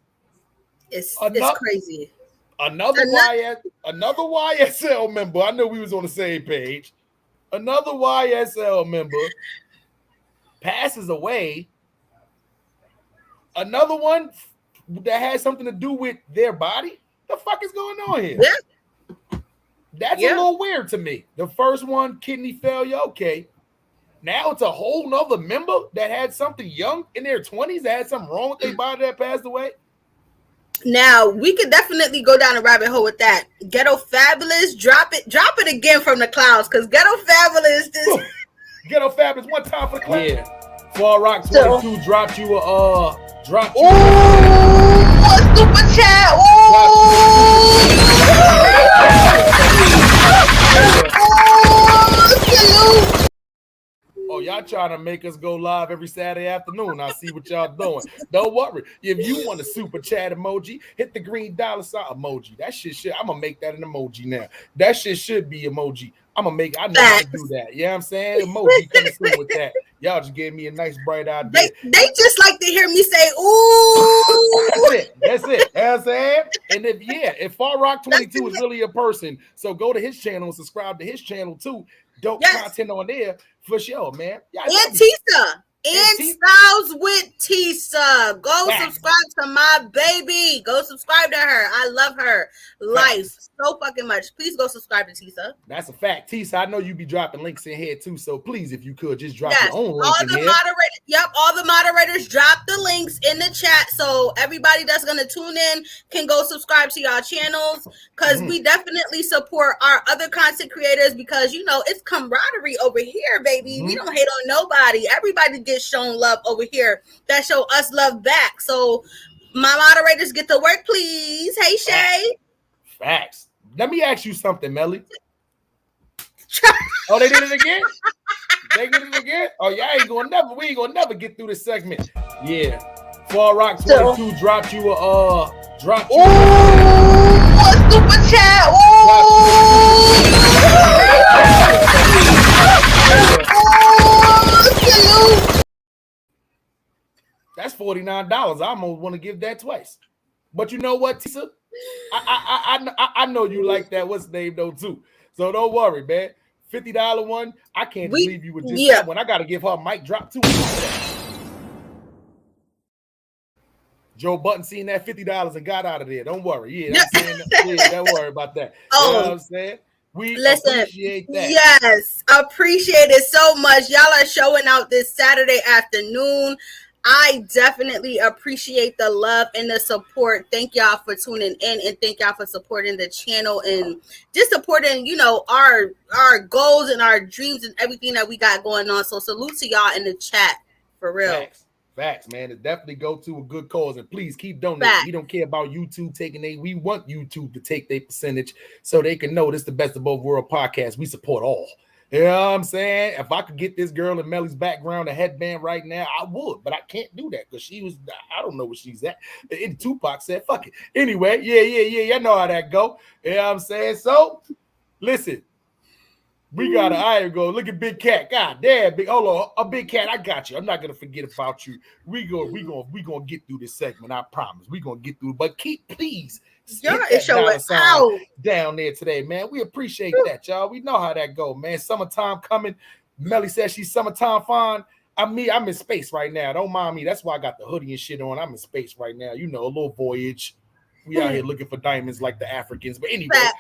Speaker 3: It's crazy.
Speaker 1: Another YSL member. I know we was on the same page. Another YSL member passes away. Another one that has something to do with their body. The fuck is going on here?
Speaker 3: Yeah.
Speaker 1: That's a little weird to me. The first one, kidney failure, okay. Now it's a whole nother member that had something young in their 20s that had something wrong with their body that passed away.
Speaker 3: Now we could definitely go down a rabbit hole with that. Ghetto Fabulous, drop it again from the clouds, because Ghetto Fabulous
Speaker 1: Ghetto Fabulous one time for the clouds. Yeah. Fall Rock 22 dropped you a super
Speaker 2: chat.
Speaker 1: Oh, y'all trying to make us go live every Saturday afternoon. I see what y'all doing. Don't worry. If you want a super chat emoji, hit the green $sign emoji. That shit should. I'm gonna make that an emoji now. That shit should be emoji. I know how to do that. You know what I'm saying? Emoji coming through with that. Y'all just gave me a nice bright idea.
Speaker 3: They just like to hear me say, ooh.
Speaker 1: That's it. You know what I'm saying? And if Fall Rock 22 is really a person, so go to his channel and subscribe to his channel too. Dope content on there for sure, man.
Speaker 3: And Tisa. And Styles with Tisa. Go subscribe to my baby. Go subscribe to her. I love her life so fucking much. Please go subscribe to Tisa.
Speaker 1: That's a fact. Tisa, I know you be dropping links in here too. So please, if you could, just drop your own link in here.
Speaker 3: All the moderators drop the links in the chat. So everybody that's going to tune in can go subscribe to y'all channels. Because we definitely support our other content creators. Because, it's camaraderie over here, baby. We don't hate on nobody. Everybody gets shown love over here that show us love back. So my moderators get to work, please. Hey Shay.
Speaker 1: Facts. Let me ask you something, Melly. Oh, they did it again? They did it again? Oh, we ain't gonna never get through this segment. Yeah. Fall Rock 22 dropped you a
Speaker 2: a super chat. Salute.
Speaker 1: That's $49. I almost want to give that twice. But you know what, Tisa? I know you like that. What's the name though too? So don't worry, man. $50 one. I can't just leave you with just that one. I got to give her a mic drop too. Joe Button seen that $50 and got out of there. Don't worry. Yeah, don't worry about that. You know what I'm saying? We appreciate that.
Speaker 3: Yes, appreciate it so much. Y'all are showing out this Saturday afternoon. I definitely appreciate the love and the support. Thank y'all for tuning in, and thank y'all for supporting the channel and just supporting, our goals and our dreams and everything that we got going on. So salute to y'all in the chat, for real.
Speaker 1: Facts, man. It definitely go to a good cause, and please keep donating. We don't care about YouTube taking we want YouTube to take their percentage so they can know this is the Best of Both World podcast. We support all. You know what I'm saying? If I could get this girl in Melly's background a headband right now, I would, but I can't do that because I don't know where she's at. And Tupac said, fuck it. Anyway, yeah. I know how that go. You know what I'm saying? So, listen, we got an iron go. Look at Big Cat. God damn, hold on. A Big Cat, I got you. I'm not going to forget about you. We gonna get through this segment. I promise. We going to get through. But please,
Speaker 3: y'all is showing out
Speaker 1: down there today, man. We appreciate that, y'all. We know how that go, man. Summertime coming. Melly says she's summertime fine. I'm in space right now. Don't mind me. That's why I got the hoodie and shit on. I'm in space right now. A little voyage. We out here looking for diamonds like the Africans. But anyway, yeah.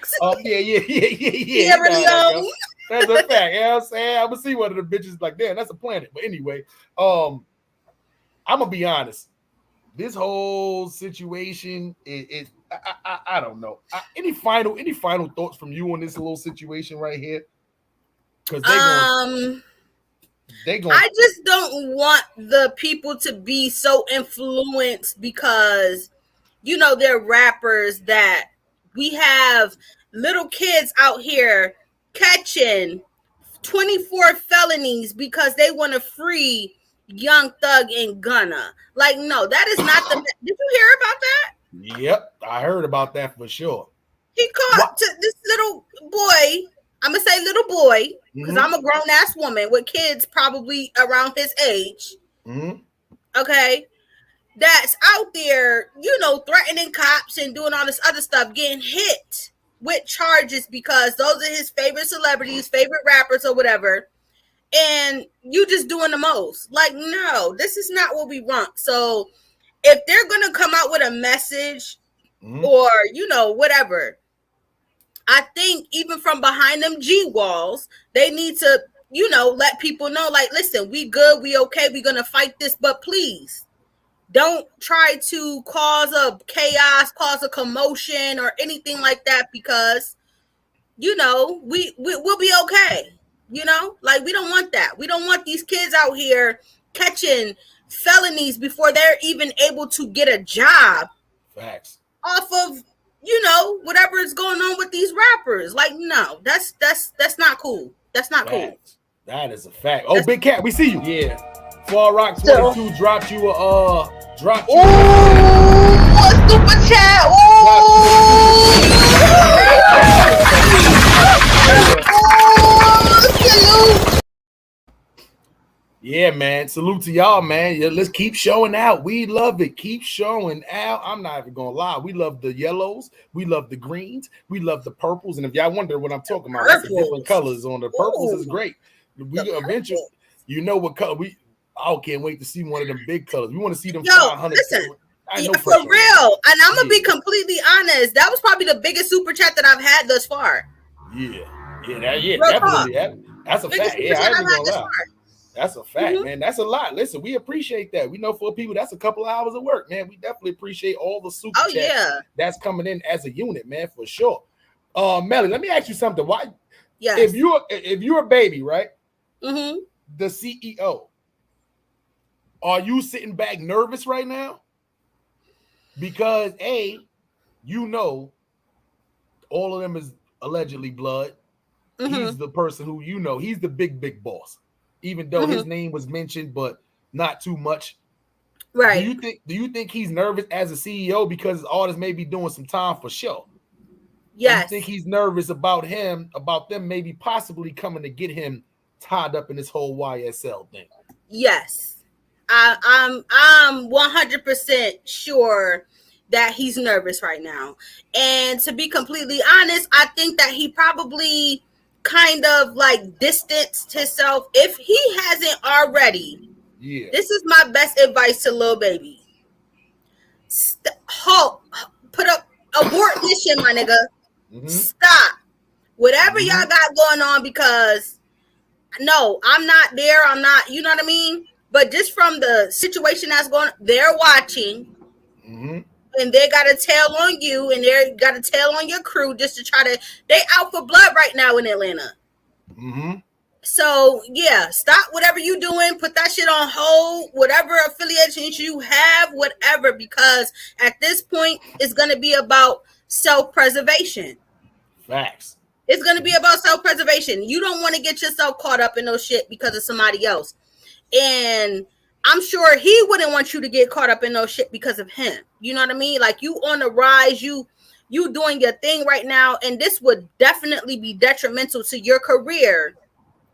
Speaker 1: That's a fact. You know what I'm saying? I'm gonna see one of the bitches like, damn, that's a planet. But anyway, I'm gonna be honest. This whole situation is I don't know. Any final thoughts from you on this little situation right here? Because I
Speaker 3: just don't want the people to be so influenced because they're rappers, that we have little kids out here catching 24 felonies because they want to free Young Thug in Gunna. Like, no, that is not the. Did you hear about that?
Speaker 1: Yep, I heard about that for sure.
Speaker 3: He caught this little boy. I'm gonna say little boy because I'm a grown ass woman with kids probably around his age. Okay, that's out there, threatening cops and doing all this other stuff, getting hit with charges because those are his favorite celebrities, favorite rappers, or whatever. And you just doing the most. Like, no, this is not what we want. So if they're going to come out with a message or, whatever, I think even from behind them G walls, they need to, let people know, like, listen, we good, we okay, we're going to fight this, but please don't try to cause a chaos, cause a commotion or anything like that because, we'll be okay. Like, we don't want that. We don't want these kids out here catching felonies before they're even able to get a job.
Speaker 1: Facts.
Speaker 3: Off of, whatever is going on with these rappers. Like, no, that's not cool. That's not cool.
Speaker 1: That is a fact. Oh, Big Cat, we see you. Yeah. Fall Rock 22 dropped you a
Speaker 2: super chat. Salute.
Speaker 1: Yeah, man. Salute to y'all, man. Yeah, let's keep showing out. We love it. Keep showing out. I'm not even gonna lie. We love the yellows. We love the greens. We love the purples. And if y'all wonder what I'm talking about, that's the different colors on the purples. Is great. We eventually, what color I can't wait to see one of them big colors. We want to see them 500.
Speaker 3: Listen, for real. And I'm gonna be completely honest. That was probably the biggest super chat that I've had thus far.
Speaker 1: Definitely. That's a fact. Yeah, I ain't gonna lie. That's a fact, man. That's a lot. Listen, we appreciate that. We know for people that's a couple of hours of work, man. We definitely appreciate all the super chats that's coming in as a unit, man, for sure. Melly, let me ask you something. Why? Yeah. If you're a baby, right? The CEO. Are you sitting back nervous right now? Because all of them is allegedly blood. He's the person who he's the big boss. Even though his name was mentioned, but not too much. Right. Do you think he's nervous as a CEO because artists may be doing some time for sure? Or you think
Speaker 3: Yes.
Speaker 1: he's nervous about them maybe possibly coming to get him tied up in this whole YSL thing?
Speaker 3: Yes. I'm 100% sure that he's nervous right now. And to be completely honest, I think that he probably kind of like distanced himself if he hasn't already.
Speaker 1: Yeah.
Speaker 3: This is my best advice to Lil Baby. Halt. Put up abort this shit, my nigga.
Speaker 1: Mm-hmm.
Speaker 3: Stop. Whatever y'all got going on, because no, I'm not there. I'm not, you know what I mean? But just from the situation that's going, they're watching, and they got a tail on you, and they got a tail on your crew just to try to. They out for blood right now in Atlanta. So yeah, stop whatever you doing. Put that shit on hold. Whatever affiliations you have, whatever, because at this point, it's gonna be about self-preservation.
Speaker 1: Facts.
Speaker 3: It's gonna be about self-preservation. You don't want to get yourself caught up in no shit because of somebody else. And I'm sure he wouldn't want you to get caught up in no shit because of him. You know what I mean? Like, you on the rise, you doing your thing right now, and this would definitely be detrimental to your career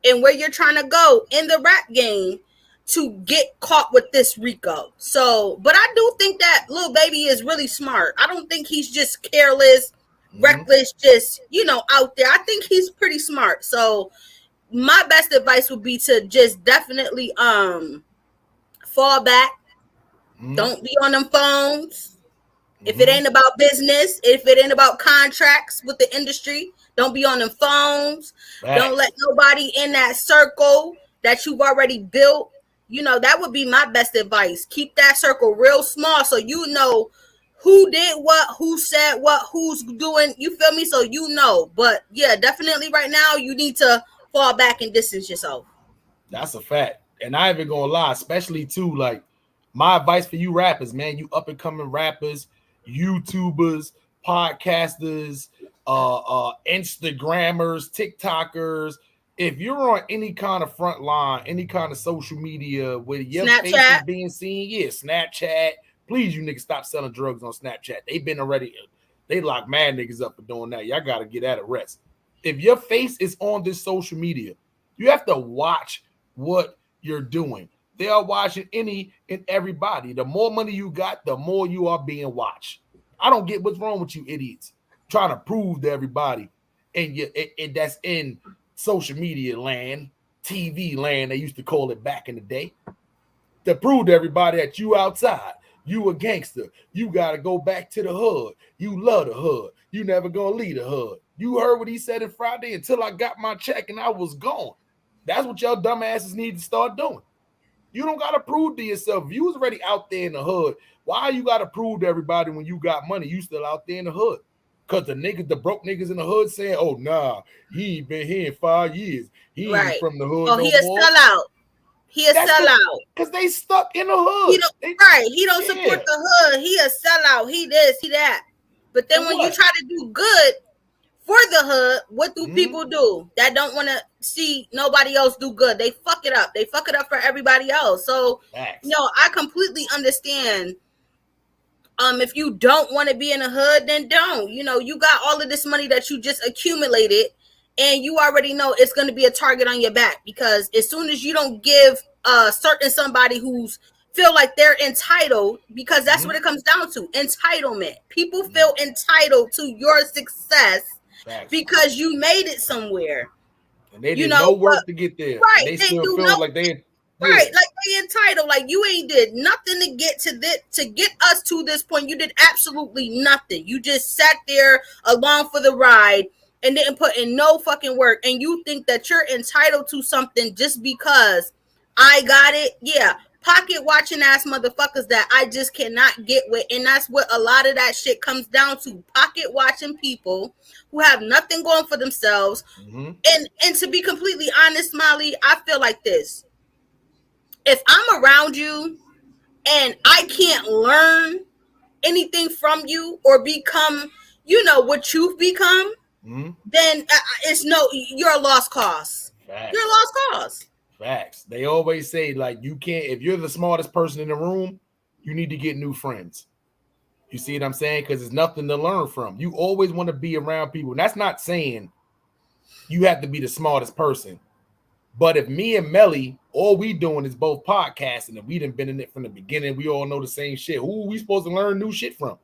Speaker 3: and where you're trying to go in the rap game to get caught with this Rico. So, but I do think that Lil Baby is really smart. I don't think he's just careless, reckless, just, out there. I think he's pretty smart. So my best advice would be to just definitely fall back. Don't be on them phones. If it ain't about business, if it ain't about contracts with the industry, don't be on them phones. Right. Don't let nobody in that circle that you've already built. That would be my best advice. Keep that circle real small so you know who did what, who said what, who's doing, you feel me? So But yeah, definitely right now you need to fall back and distance yourself.
Speaker 1: That's a fact. And I ain't even gonna lie, especially too, like, my advice for you rappers, man, you up and coming rappers, YouTubers, podcasters, Instagrammers, TikTokers. If you're on any kind of front line, any kind of social media where your face is being seen, Snapchat. Please, you niggas, stop selling drugs on Snapchat. They lock mad niggas up for doing that. Y'all gotta get at arrest. If your face is on this social media, you have to watch what you're doing. They are watching any and everybody. The more money you got, the more you are being watched. I don't get what's wrong with you idiots trying to prove to everybody, and that's in social media land, TV land, they used to call it back in the day, to prove to everybody that you outside, you a gangster, you got to go back to the hood, you love the hood, you never gonna leave the hood. You heard what he said in Friday, until I got my check and I was gone. That's what y'all dumbasses need to start doing. You don't got to prove to yourself. If you was already out there in the hood, why you got to prove to everybody when you got money you still out there in the hood? Because the broke niggas in the hood saying, oh, nah, he ain't been here in 5 years. He ain't from the hood no more.
Speaker 3: He a sellout. He a sellout.
Speaker 1: Because they stuck in the hood.
Speaker 3: He don't support the hood. He a sellout. He this, he that. But then when you try to do good for the hood, what do people do that don't want to see nobody else do good? They fuck it up. They fuck it up for everybody else. So, I completely understand. If you don't want to be in the hood, then don't. You got all of this money that you just accumulated, and you already know it's going to be a target on your back, because as soon as you don't give certain somebody who's feel like they're entitled, because that's what it comes down to, entitlement. People feel entitled to your success. Facts. Because you made it somewhere,
Speaker 1: and they did no work to get there.
Speaker 3: Right?
Speaker 1: They still feel like they
Speaker 3: right, like they entitled. Like, you ain't did nothing to get to this, to get us to this point. You did absolutely nothing. You just sat there along for the ride and didn't put in no fucking work. And you think that you're entitled to something just because I got it? Yeah. Pocket watching ass motherfuckers that I just cannot get with. And that's what a lot of that shit comes down to. Pocket watching people who have nothing going for themselves. And to be completely honest, Molly, I feel like this. If I'm around you and I can't learn anything from you or become, what you've become, then you're a lost cause. Facts. You're a lost cause.
Speaker 1: Facts. They always say, like, you can't, if you're the smartest person in the room, you need to get new friends. You see what I'm saying? Because there's nothing to learn from. You always want to be around people. And that's not saying you have to be the smartest person. But if me and Melly, all we doing is both podcasting, and we done been in it from the beginning, we all know the same shit. Who are we supposed to learn new shit from?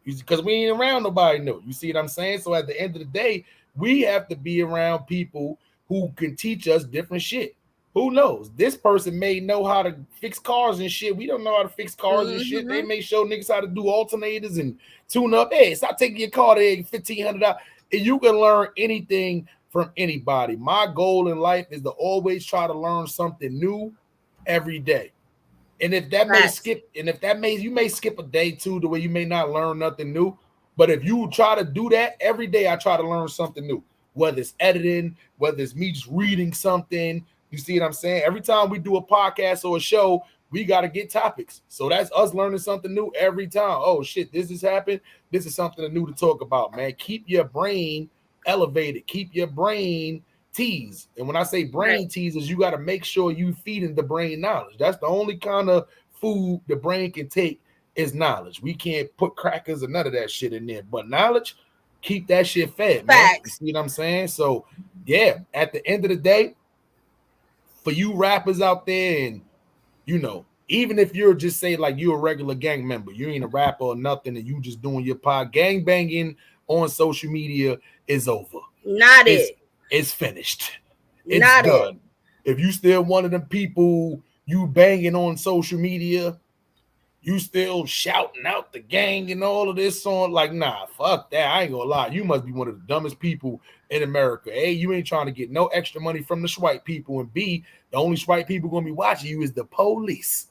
Speaker 1: Because we ain't around nobody new. You see what I'm saying? So at the end of the day, we have to be around people who can teach us different shit. Who knows? This person may know how to fix cars and shit. We don't know how to fix cars and shit. They may show niggas how to do alternators and tune up. Hey, stop taking your car to $1,500. And you can learn anything from anybody. My goal in life is to always try to learn something new every day. And if that may skip, and if that may, you may skip a day too, the way you may not learn nothing new. But if you try to do that every day, I try to learn something new, whether it's editing, whether it's me just reading something. You see what I'm saying? Every time we do a podcast or a show, we got to get topics. So that's us learning something new every time. Oh shit, this has happened. This is something new to talk about, man. Keep your brain elevated. Keep your brain teased. And when I say brain teasers, you got to make sure you feeding the brain knowledge. That's the only kind of food the brain can take is knowledge. We can't put crackers or none of that shit in there. But knowledge, keep that shit fed, man. You see what I'm saying? So yeah, at the end of the day, for you rappers out there, and you know, even if you're just say like you're a regular gang member, you ain't a rapper or nothing, and you just doing your pod, gang banging on social media is over. It's finished. It's done. If you still one of them people you banging on social media, you still shouting out the gang and all of this on, like, nah, fuck that. I ain't gonna lie. You must be one of the dumbest people in America. A, you ain't trying to get no extra money from the white people. And B, the only white people gonna be watching you is the police.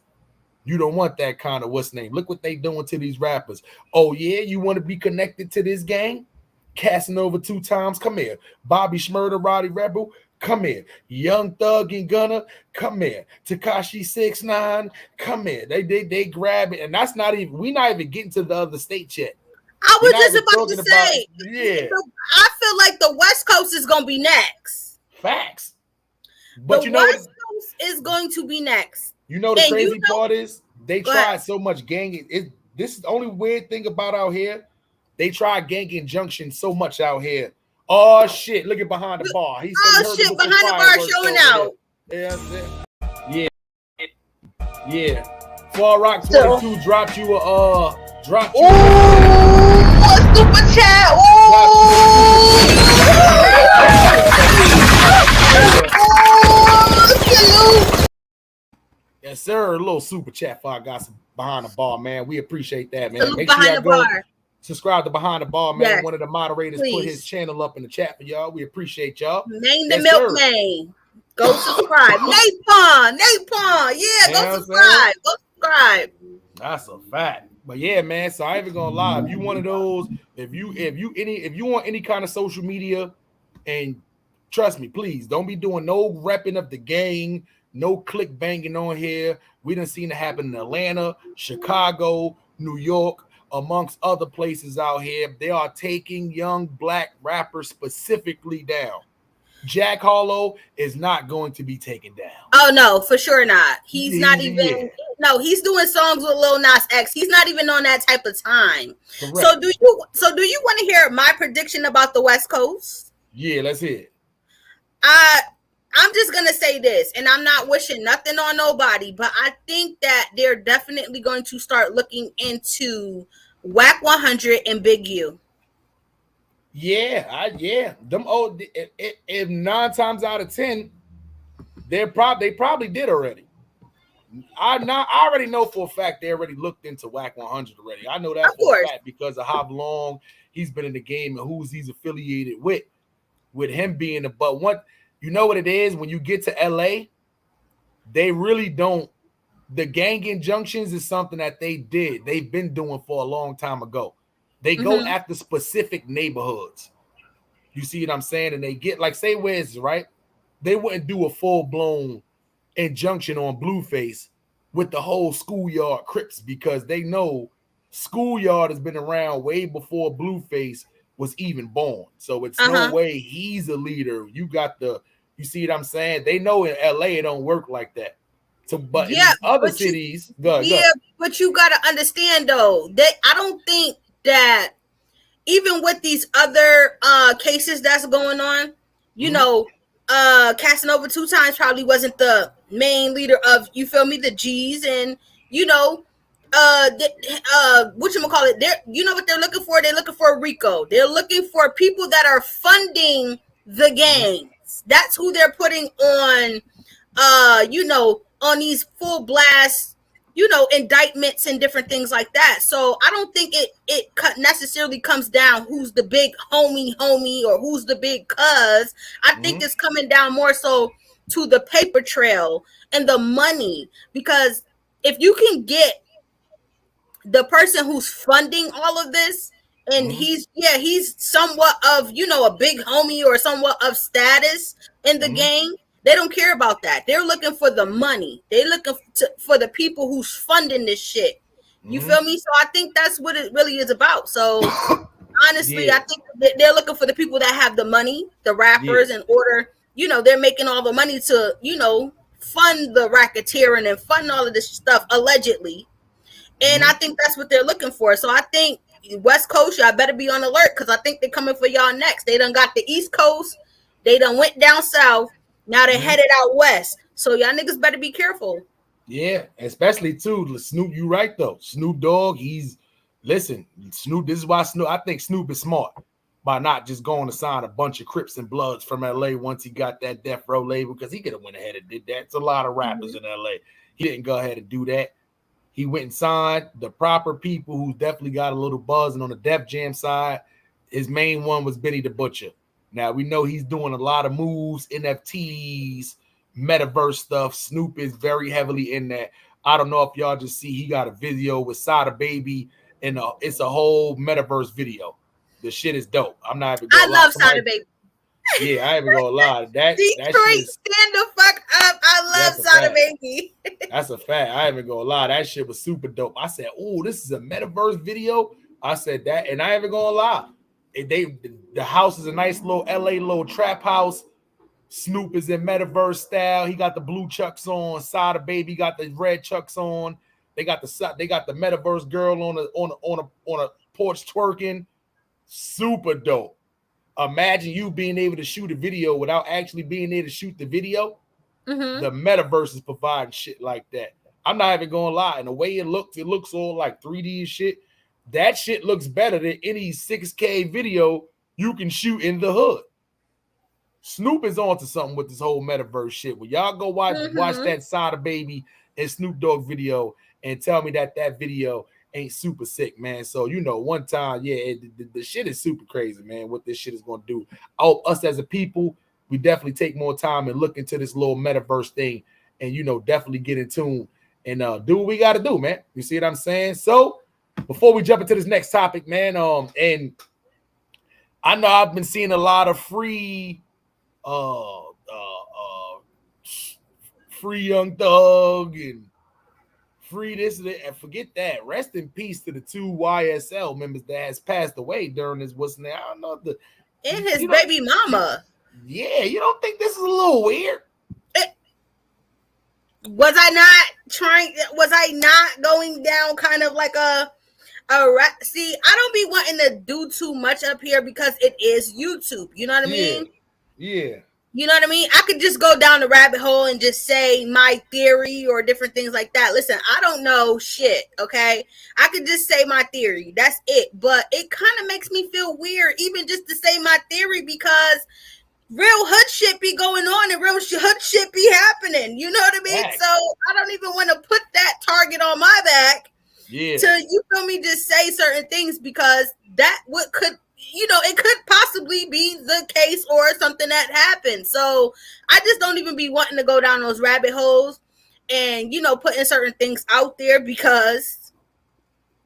Speaker 1: You don't want that kind of what's name. Look what they doing to these rappers. Oh, yeah, you want to be connected to this gang? Casting over 2 times, come here. Bobby Shmurda, Roddy Rebel, come here. Young Thug and Gunna, come here. Tekashi 6ix9ine, come here. They grab it, and that's not even. We not even getting to the other states yet.
Speaker 3: I was just about to say, I feel like the West Coast is gonna be next.
Speaker 1: Facts. But
Speaker 3: the West Coast is going to be next.
Speaker 1: You know the crazy part is they tried so much gang. This is the only weird thing about out here. They tried gang injunction so much out here. Oh shit! Look at behind the bar. He said
Speaker 3: oh shit! Behind the bar showing out.
Speaker 1: Yeah, yeah. Far Rock 22 dropped you a dropped you.
Speaker 2: A super chat. Salute.
Speaker 1: Yes, sir. A little super chat for I got some behind the bar, man. We appreciate that, man.
Speaker 3: Salute. Make sure behind the bar.
Speaker 1: Subscribe to Behind the Bar, man. Yes, one of the moderators put his channel up in the chat for y'all. We appreciate y'all.
Speaker 3: Name the milkman. Go subscribe. Napon. Yeah, go subscribe. Go subscribe.
Speaker 1: That's a fact. But yeah, man. So I ain't even gonna lie. If you one of those, if you want any kind of social media, and trust me, please don't be doing no repping of the gang, no click banging on here. We done seen it happen in Atlanta, Chicago, New York, amongst other places out here. They are taking young black rappers specifically down. Jack Harlow is not going to be taken down.
Speaker 3: Oh no, for sure not. He's not even. Yeah. No, he's doing songs with Lil Nas X. He's not even on that type of time. Correct. So do you want to hear my prediction about the West Coast?
Speaker 1: Yeah, let's hear it.
Speaker 3: I'm just gonna say this, and I'm not wishing nothing on nobody, but I think that they're definitely going to start looking into Whack 100 and Big U.
Speaker 1: Yeah, them old. If 9 times out of 10, they probably did already. I already know for a fact they already looked into Whack 100 already. I know that for a fact because of how long he's been in the game and who's he's affiliated with him being but what you know what it is when you get to LA, they really don't. The gang injunctions is something that they've been doing for a long time ago. They go after specific neighborhoods. You see what I'm saying? And they get like, say Wiz, right? They wouldn't do a full-blown injunction on Blueface with the whole Schoolyard Crips because they know Schoolyard has been around way before Blueface was even born. So it's no way he's a leader. You see what I'm saying? They know in LA it don't work like that. So, but in these other cities, go.
Speaker 3: But you gotta understand though that I don't think that even with these other cases that's going on, you know, Casanova 2 times probably wasn't the main leader of, you feel me, the G's, and you know, whatchamacallit, they're, you know what they're looking for? They're looking for RICO. They're looking for people that are funding the gangs. That's who they're putting on you know, on these full blast, you know, indictments and different things like that. So I don't think it necessarily comes down who's the big homie or who's the big cuz. I think it's coming down more so to the paper trail and the money, because if you can get the person who's funding all of this, and he's somewhat of, you know, a big homie or somewhat of status in the gang, they don't care about that. They're looking for the money. They're looking for the people who's funding this shit. You feel me? So I think that's what it really is about. So honestly, I think they're looking for the people that have the money, the rappers, in order, you know, they're making all the money to, you know, fund the racketeering and fund all of this stuff allegedly. And I think that's what they're looking for. So I think West Coast, y'all better be on alert, because I think they're coming for y'all next. They done got the East Coast. They done went down south. Now they're headed out west. So y'all niggas better be careful.
Speaker 1: Yeah, especially too, Snoop, you right though. Snoop Dogg, Snoop, this is why I think Snoop is smart by not just going to sign a bunch of Crips and Bloods from LA once he got that Death Row label, because he could have went ahead and did that. It's a lot of rappers in LA. He didn't go ahead and do that. He went and signed the proper people who definitely got a little buzz. And on the Def Jam side, his main one was Benny the Butcher. Now, we know he's doing a lot of moves, NFTs, metaverse stuff. Snoop is very heavily in that. I don't know if y'all just see he got a video with Sada Baby, and it's a whole metaverse video. The shit is dope. I'm not even gonna lie.
Speaker 3: I love Sada Baby.
Speaker 1: Yeah, I ain't even gonna lie. That
Speaker 3: Detroit, stand the fuck up. I love Sada Baby.
Speaker 1: That's a fact. I ain't even gonna lie. That shit was super dope. I said, "Oh, this is a metaverse video." I said that, and I ain't even gonna lie. The house is a nice little LA little trap house. Snoop is in metaverse style. He got the blue chucks on. Sada Baby got the red chucks on. They got the metaverse girl on a porch twerking. Super dope. Imagine you being able to shoot a video without actually being able to shoot the video. The metaverse is providing shit like that. I'm not even gonna lie. And the way it looks all like 3D and shit. That shit looks better than any 6K video you can shoot in the hood. Snoop is onto something with this whole metaverse shit. When y'all go watch that Sada Baby and Snoop Dogg video and tell me that video ain't super sick, man. So, you know, one time, the shit is super crazy, man, what this shit is going to do. Us as a people, we definitely take more time and look into this little metaverse thing and, you know, definitely get in tune and do what we got to do, man. You see what I'm saying? So, before we jump into this next topic, man, and I know I've been seeing a lot of free Young Thug and free this and that, and forget that. Rest in peace to the 2 YSL members that has passed away during this. I don't know,
Speaker 3: and his baby mama.
Speaker 1: Yeah, you don't think this is a little weird?
Speaker 3: Was I not going down kind of like see, I don't be wanting to do too much up here because it is YouTube. You know what I mean?
Speaker 1: Yeah.
Speaker 3: You know what I mean? I could just go down the rabbit hole and just say my theory or different things like that. Listen, I don't know shit, okay? I could just say my theory. That's it. But it kind of makes me feel weird even just to say my theory, because real hood shit be going on and real hood shit be happening. You know what I mean? Right. So I don't even want to put that target on my back.
Speaker 1: Yeah.
Speaker 3: To, you feel me, just say certain things, because that could, you know, it could possibly be the case or something that happened. So I just don't even be wanting to go down those rabbit holes and, you know, putting certain things out there because,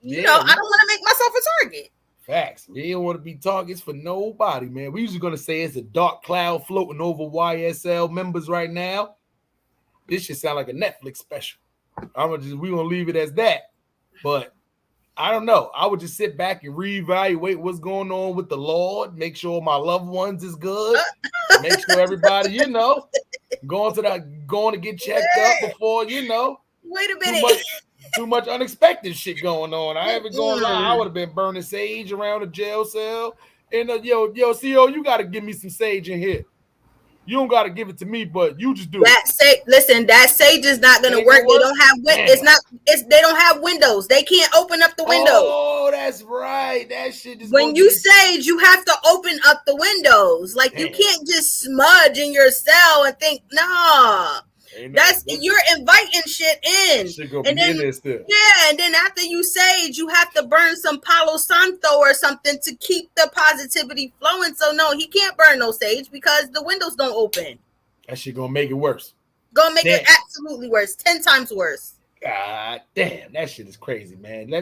Speaker 3: you know, I don't want to make myself a target.
Speaker 1: Facts. We don't want to be targets for nobody, man. We usually gonna say it's a dark cloud floating over YSL members right now. This should sound like a Netflix special. We gonna leave it as that. But I don't know. I would just sit back and reevaluate what's going on with the Lord, make sure my loved ones is good, make sure everybody, you know, going to get checked up before, you know.
Speaker 3: Wait a minute.
Speaker 1: Too much unexpected shit going on. I ain't even gonna lie. I would have been burning sage around the jail cell. And yo, CO, you got to give me some sage in here. You don't got to give it to me, but you just do
Speaker 3: it. Listen, that sage is not going to work. They don't have they don't have windows. They can't open up the windows.
Speaker 1: Oh, that's right. That shit is
Speaker 3: when you sage, you have to open up the windows. Like you can't just smudge in your cell and think, nah. You're inviting shit in.
Speaker 1: And then,
Speaker 3: and then after you sage, you have to burn some Palo Santo or something to keep the positivity flowing. So no, he can't burn no sage because the windows don't open.
Speaker 1: That shit gonna make it worse.
Speaker 3: Gonna make it absolutely worse, 10 times worse.
Speaker 1: God damn, that shit is crazy, man.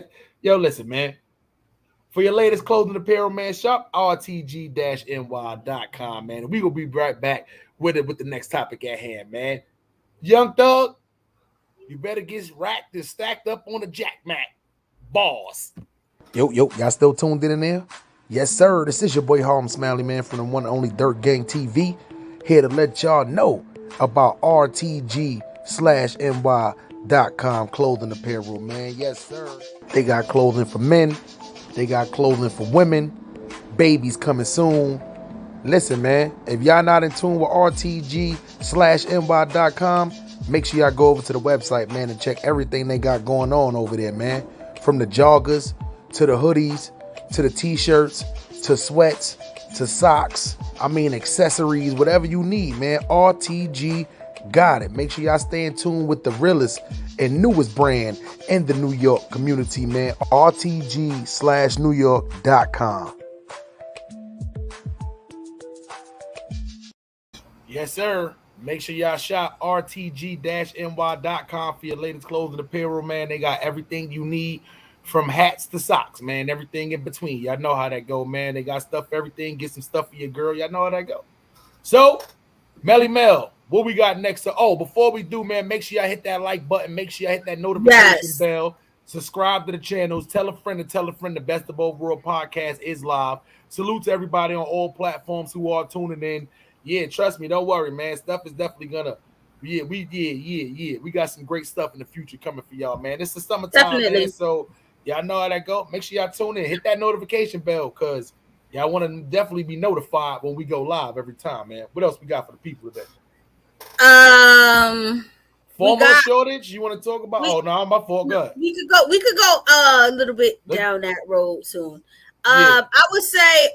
Speaker 1: Listen, man. For your latest clothing apparel, man, shop rtg-ny.com, man. We gonna be right back with the next topic at hand, man. Young Thug, you better get racked and stacked up on the Jack Mac. Boss.
Speaker 4: Yo, y'all still tuned in there? Yes, sir. This is your boy Harlem Smiley, man, from the one and only Dirt Gang TV. Here to let y'all know about rtg-ny.com clothing apparel, man. Yes, sir. They got clothing for men. They got clothing for women. Babies coming soon. Listen, man, if y'all not in tune with rtg-ny.com, make sure y'all go over to the website, man, and check everything they got going on over there, man. From the joggers to the hoodies to the t-shirts to sweats to socks. Accessories, whatever you need, man. RTG got it. Make sure y'all stay in tune with the realest and newest brand in the New York community, man. rtg-newyork.com.
Speaker 1: Yes, sir. Make sure y'all shop rtg-ny.com for your latest clothing apparel, man. They got everything you need from hats to socks, man. Everything in between. Y'all know how that go, man. They got stuff for everything. Get some stuff for your girl. Y'all know how that go. So, Melly Mel, what we got next? Before we do, man, make sure y'all hit that like button. Make sure y'all hit that notification bell. Subscribe to the channels. Tell a friend to tell a friend. The Best of Both World podcast is live. Salute to everybody on all platforms who are tuning in. Yeah, trust me, don't worry, man. Stuff is definitely gonna. We got some great stuff in the future coming for y'all, man. It's the summertime, man, so y'all know how that go. Make sure y'all tune in, hit that notification bell, cause y'all want to definitely be notified when we go live every time, man. What else we got for the people today? Formula shortage. You want to talk about? My fault. Go ahead.
Speaker 3: We could go a little bit down that road soon. I would say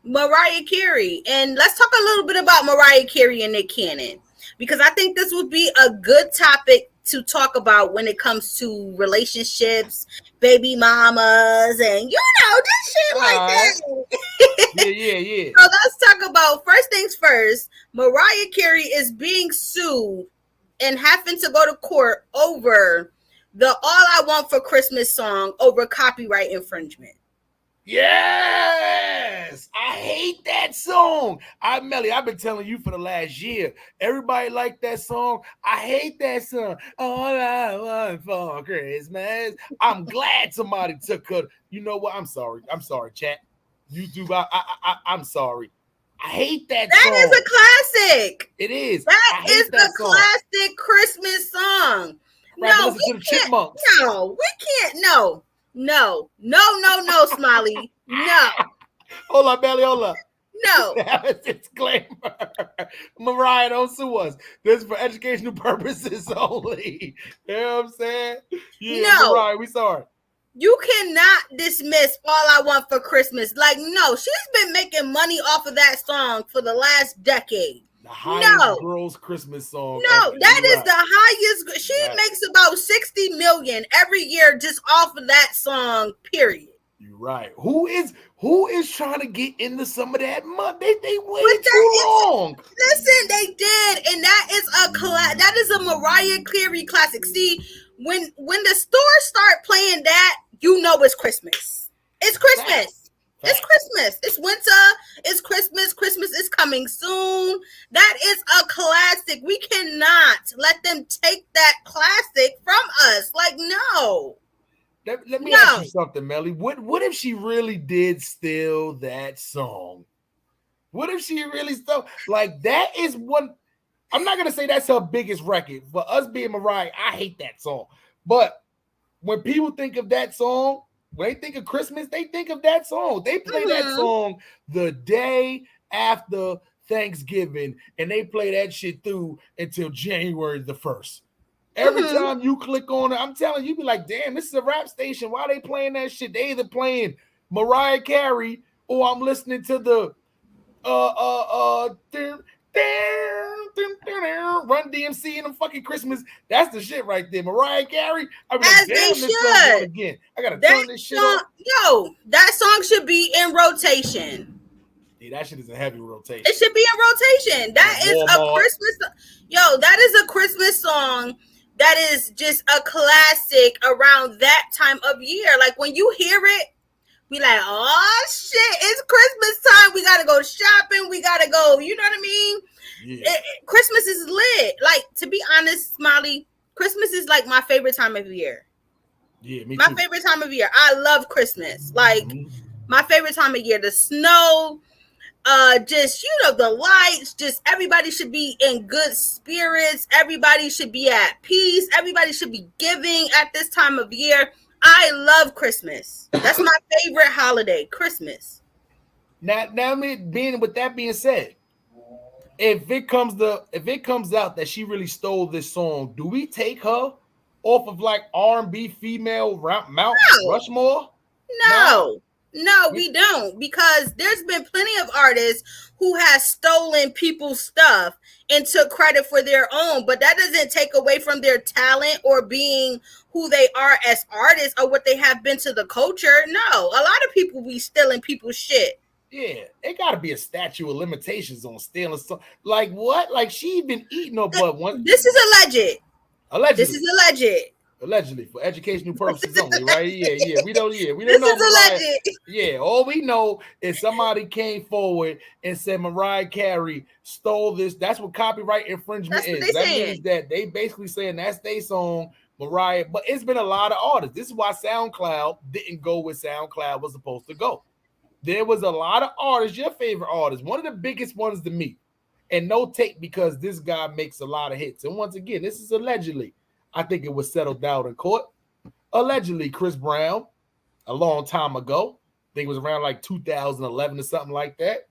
Speaker 3: Mariah Carey, and let's talk a little bit about Mariah Carey and Nick Cannon, because I think this would be a good topic to talk about when it comes to relationships, baby mamas, and just shit like that.
Speaker 1: Yeah.
Speaker 3: So let's talk about, first things first, Mariah Carey is being sued and having to go to court over the All I Want for Christmas song over copyright infringement.
Speaker 1: Yes, I hate that song. Melly, I've been telling you for the last year. Everybody like that song. I hate that song. All I want for Christmas. I'm glad somebody took her. You know what? I'm sorry, chat. YouTube. I'm sorry. I hate that song.
Speaker 3: That is a classic.
Speaker 1: It is.
Speaker 3: That is a classic Christmas song.
Speaker 1: Right, no, we can't.
Speaker 3: No, we can't. No, Smiley. No.
Speaker 1: Hold up, Belly. Hold up.
Speaker 3: No.
Speaker 1: Disclaimer. Mariah, don't sue us. This is for educational purposes only. You know what I'm saying? Yeah, no. Mariah, we sorry.
Speaker 3: You cannot dismiss All I Want for Christmas. Like, no, she's been making money off of that song for the last decade.
Speaker 1: The highest girls' Christmas song.
Speaker 3: No, ever. That is the highest. She makes about 60 million every year just off of that song, period.
Speaker 1: You're right. Who is trying to get into some of that money? They waited too long.
Speaker 3: Listen, they did, and that is a Mariah Carey classic. See, when the stores start playing that, you know it's Christmas. It's Christmas. It's Christmas. It's winter. It's Christmas. Christmas is coming soon. That is a classic. We cannot let them take that classic from us. Like, no.
Speaker 1: Let me ask you something, Melly. What if she really did steal that song? What if she really stole? Like, that is one. I'm not gonna say that's her biggest record. For us being Mariah, I hate that song. But when people think of that song, when they think of Christmas, they think of that song. They play that song the day after Thanksgiving, and they play that shit through until January the 1st. Every time you click on it, I'm telling you, be like, damn, this is a rap station. Why are they playing that shit? They either playing Mariah Carey or I'm listening to the Run DMC and them fucking Christmas. That's the shit right there. Mariah Carey. I mean,
Speaker 3: as
Speaker 1: damn,
Speaker 3: they
Speaker 1: this song
Speaker 3: should.
Speaker 1: on again. I gotta turn this shit on.
Speaker 3: Yo, that song should be in rotation.
Speaker 1: Yeah, that shit is a heavy rotation.
Speaker 3: It should be in rotation. That is a Christmas. Yo, that is a Christmas song. That is just a classic around that time of year. Like when you hear it, be like, oh shit, it's Christmas time. We gotta go shopping. We gotta go. You know what I mean? Yeah. Christmas is lit. Like, to be honest, Smiley, Christmas is like my favorite time of year.
Speaker 1: Yeah, me too.
Speaker 3: My favorite time of year. I love Christmas. Like my favorite time of year. The snow. Just, you know, the lights, just everybody should be in good spirits. Everybody should be at peace. Everybody should be giving at this time of year. I love Christmas. That's my favorite holiday, Christmas.
Speaker 1: Now, with that being said, if it comes out that she really stole this song, do we take her off of like R&B female Mount Rushmore?
Speaker 3: No, we don't, because there's been plenty of artists who has stolen people's stuff and took credit for their own, but that doesn't take away from their talent or being who they are as artists or what they have been to the culture. No, a lot of people be stealing people's shit.
Speaker 1: Yeah, it got to be a statute of limitations on stealing stuff. Like what? Like she been eating her butt once.
Speaker 3: This is alleged.
Speaker 1: Allegedly.
Speaker 3: This is alleged.
Speaker 1: Allegedly, for educational purposes only, right? Yeah. We don't know.
Speaker 3: This is alleged.
Speaker 1: Yeah, all we know is somebody came forward and said Mariah Carey stole this. That's what copyright infringement is. That means that they basically saying that's their song, Mariah. But it's been a lot of artists. This is why SoundCloud didn't go where SoundCloud was supposed to go. There was a lot of artists, your favorite artist, one of the biggest ones to me, and no take because this guy makes a lot of hits. And once again, this is allegedly. I think it was settled down in court. Allegedly, Chris Brown, a long time ago, I think it was around like 2011 or something like that,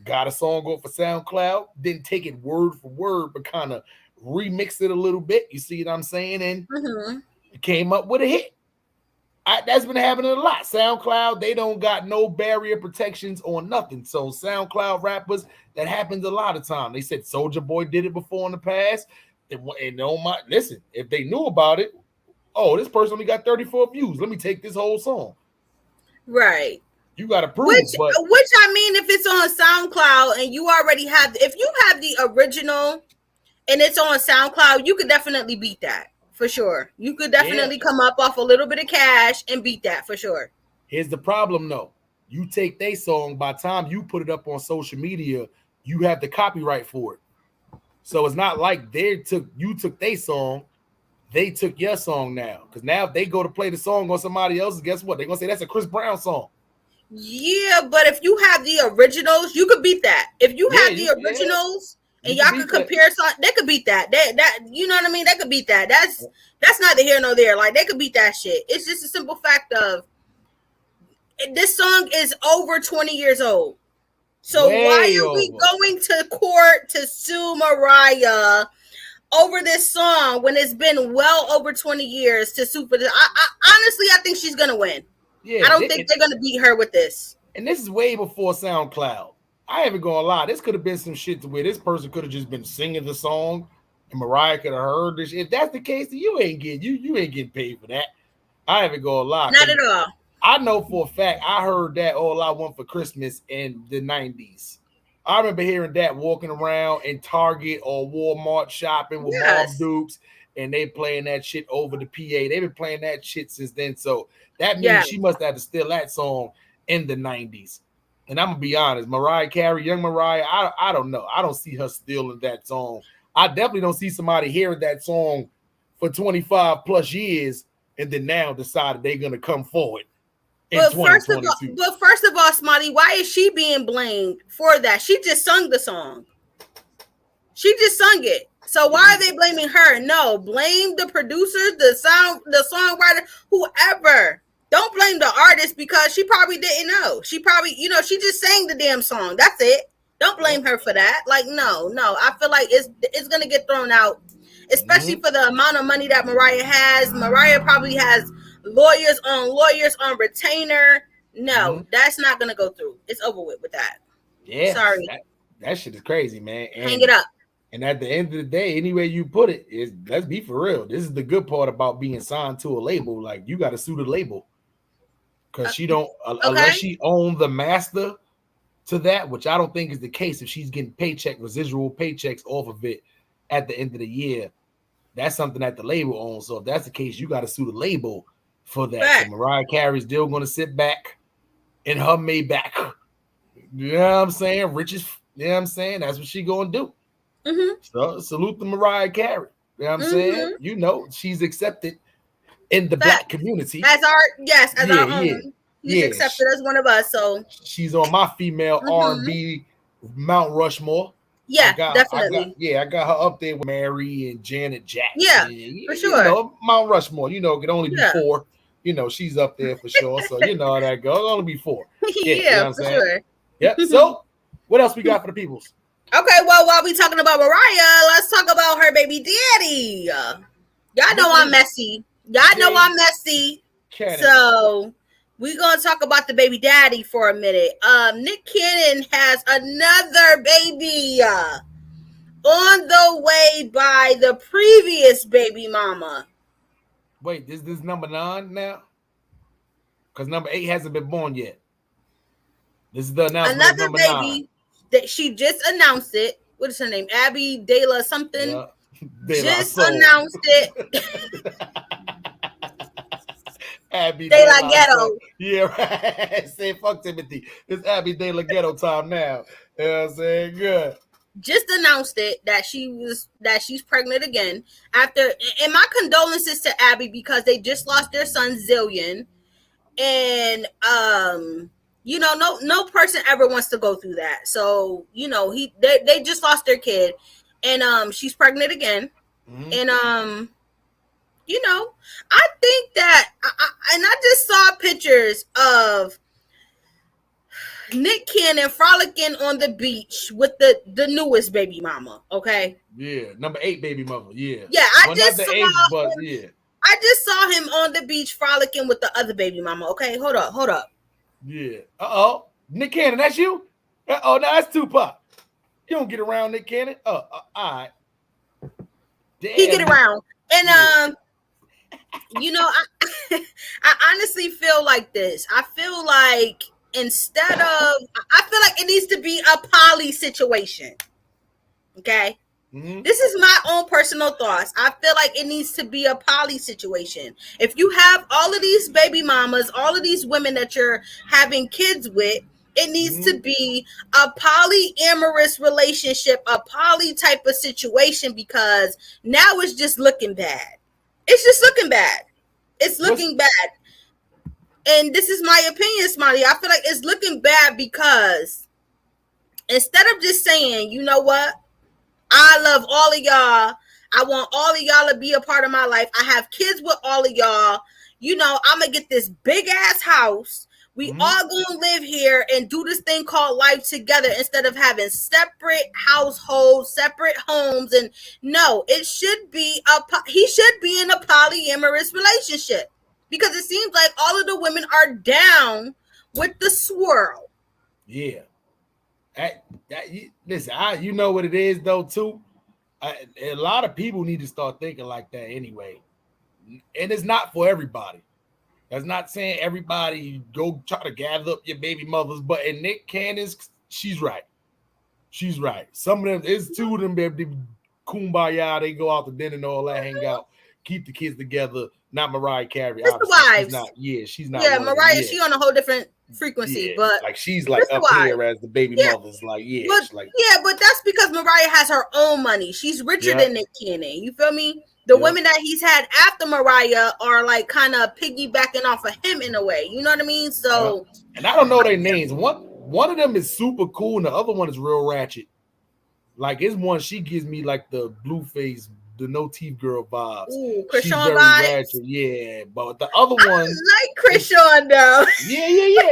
Speaker 1: got a song off for SoundCloud, didn't take it word for word, but kind of remixed it a little bit. You see what I'm saying? And it came up with a hit. That's been happening a lot. SoundCloud, they don't got no barrier protections on nothing. So SoundCloud rappers, that happens a lot of time. They said Soulja Boy did it before in the past. And listen, if they knew about it, oh, this person only got 34 views. Let me take this whole song.
Speaker 3: Right.
Speaker 1: You got to prove
Speaker 3: which I mean, if it's on SoundCloud and you already have, if you have the original and it's on SoundCloud, you could definitely beat that for sure. You could definitely come up off a little bit of cash and beat that for sure.
Speaker 1: Here's the problem though. You take their song, by the time you put it up on social media, you have the copyright for it. So it's not like you took their song, they took your song now. Because now if they go to play the song on somebody else's, guess what? They're gonna say that's a Chris Brown song.
Speaker 3: Yeah, but if you have the originals, you could beat that. If you have the originals and y'all could compare something, they could beat that. That you know what I mean? They could beat that. That's neither here nor there. Like they could beat that shit. It's just a simple fact of this song is over 20 years old. So why are we going to court to sue Mariah over this song when it's been well over 20 years to sue for this? Honestly, I think she's gonna win. Yeah, I don't think they're gonna beat her with this.
Speaker 1: And this is way before SoundCloud. I ain't gonna lie. This could have been some shit to where this person could have just been singing the song, and Mariah could have heard this. If that's the case, then you ain't getting paid for that. I ain't gonna lie.
Speaker 3: Not at all.
Speaker 1: I know for a fact I heard that All I Want for Christmas in the 90s. I remember hearing that walking around in Target or Walmart shopping with Bob Dukes, and they playing that shit over the PA. They've been playing that shit since then. So that means she must have to steal that song in the 90s. And I'm going to be honest, Mariah Carey, young Mariah, I don't know. I don't see her stealing that song. I definitely don't see somebody hearing that song for 25 plus years and then now decided they're going to come forward.
Speaker 3: But first of all, Smiley, why is she being blamed for that? She just sung the song. She just sung it. So why are they blaming her? No, blame the producers, the songwriter, whoever. Don't blame the artist because she probably didn't know. She probably, she just sang the damn song. That's it. Don't blame her for that. Like, no. I feel like it's gonna get thrown out, especially for the amount of money that Mariah has. Mariah probably has lawyers on retainer. No, that's not gonna go through. It's over with that.
Speaker 1: Yeah,
Speaker 3: sorry.
Speaker 1: That shit is crazy, man.
Speaker 3: Hang it up.
Speaker 1: And at the end of the day, any way you put it, is let's be for real. This is the good part about being signed to a label. Like, you got to sue the label because she don't unless she owned the master to that, which I don't think is the case. If she's getting residual paychecks off of it at the end of the year, that's something that the label owns. So if that's the case, you got to sue the label for that.
Speaker 3: Right.
Speaker 1: So Mariah Carey's still going to sit back in her Maybach. You know what I'm saying? Riches. You know what I'm saying? That's what she going to do. So salute to Mariah Carey. You know what I'm saying? You know, she's accepted in the black community.
Speaker 3: As our own. She's accepted as one of us. So
Speaker 1: she's on my female R&B Mount Rushmore.
Speaker 3: Yeah, definitely.
Speaker 1: I got her up there with Mary and Janet Jackson.
Speaker 3: Yeah, for sure.
Speaker 1: You know, Mount Rushmore, could only be 4. She's up there for sure. So you know how that goes. It'll only be 4.
Speaker 3: Yeah, for sure.
Speaker 1: Yeah. So what else we got for the peoples?
Speaker 3: Okay, well, while we talking about Mariah, let's talk about her baby daddy. Y'all know I'm messy. So we're gonna talk about the baby daddy for a minute. Nick Cannon has another baby on the way by the previous baby mama.
Speaker 1: Wait, this number 9 now? Because number 8 hasn't been born yet. This is the announcement.
Speaker 3: Another baby 9. That she just announced it. What is her name? Abby De La something. Yeah. Just announced it.
Speaker 1: Abby
Speaker 3: De La Ghetto.
Speaker 1: Yeah, right. Say fuck Timothy. It's Abby De La Ghetto time now. You know what I'm saying? Good.
Speaker 3: Just announced it that she's pregnant again. And my condolences to Abby because they just lost their son Zillion. And no person ever wants to go through that. So, they just lost their kid and she's pregnant again. And I think that I just saw pictures of Nick Cannon frolicking on the beach with the newest baby mama. Okay.
Speaker 1: Yeah, number 8 baby mama. Yeah.
Speaker 3: Yeah, I just saw him on the beach frolicking with the other baby mama. Okay, hold up.
Speaker 1: Yeah. Nick Cannon, that's you? No, that's Tupac. You don't get around Nick Cannon. All right. Damn.
Speaker 3: He get around, and I honestly feel like this. I feel like it needs to be a poly situation. Okay. This is my own personal thoughts. I feel like it needs to be a poly situation. If you have all of these baby mamas, all of these women that you're having kids with, it needs to be a polyamorous relationship, a poly type of situation, because now it's just looking bad. It's looking bad. And this is my opinion, Smiley. I feel like it's looking bad because instead of just saying, you know what? I love all of y'all. I want all of y'all to be a part of my life. I have kids with all of y'all. I'm going to get this big ass house. We all going to live here and do this thing called life together instead of having separate households, separate homes. And no, it should be he should be in a polyamorous relationship because it seems like all of the women are down with the swirl.
Speaker 1: Yeah. Listen, you know what it is though too. A lot of people need to start thinking like that anyway, and it's not for everybody. That's not saying everybody go try to gather up your baby mothers, but in Nick Cannon's, she's right. Some of them, it's 2 of them, baby, kumbaya. They go out to dinner and all that, hang out, keep the kids together. Not Mariah Carey.
Speaker 3: It's the wives.
Speaker 1: She's not.
Speaker 3: Yeah, Mariah, she on a whole different frequency, but
Speaker 1: like she's like up here as the baby mothers. Like,
Speaker 3: but that's because Mariah has her own money. She's richer than Nick Cannon. You feel me? The women that he's had after Mariah are like kind of piggybacking off of him in a way. You know what I mean? So,
Speaker 1: and I don't know their names. One of them is super cool, and the other one is real ratchet. Like it's one, she gives me like the blue face, the no teeth girl vibes.
Speaker 3: Ooh,
Speaker 1: She's
Speaker 3: Krishan
Speaker 1: very
Speaker 3: vibes.
Speaker 1: ratchet, yeah. But the other
Speaker 3: I
Speaker 1: one,
Speaker 3: like Krishan though.
Speaker 1: yeah.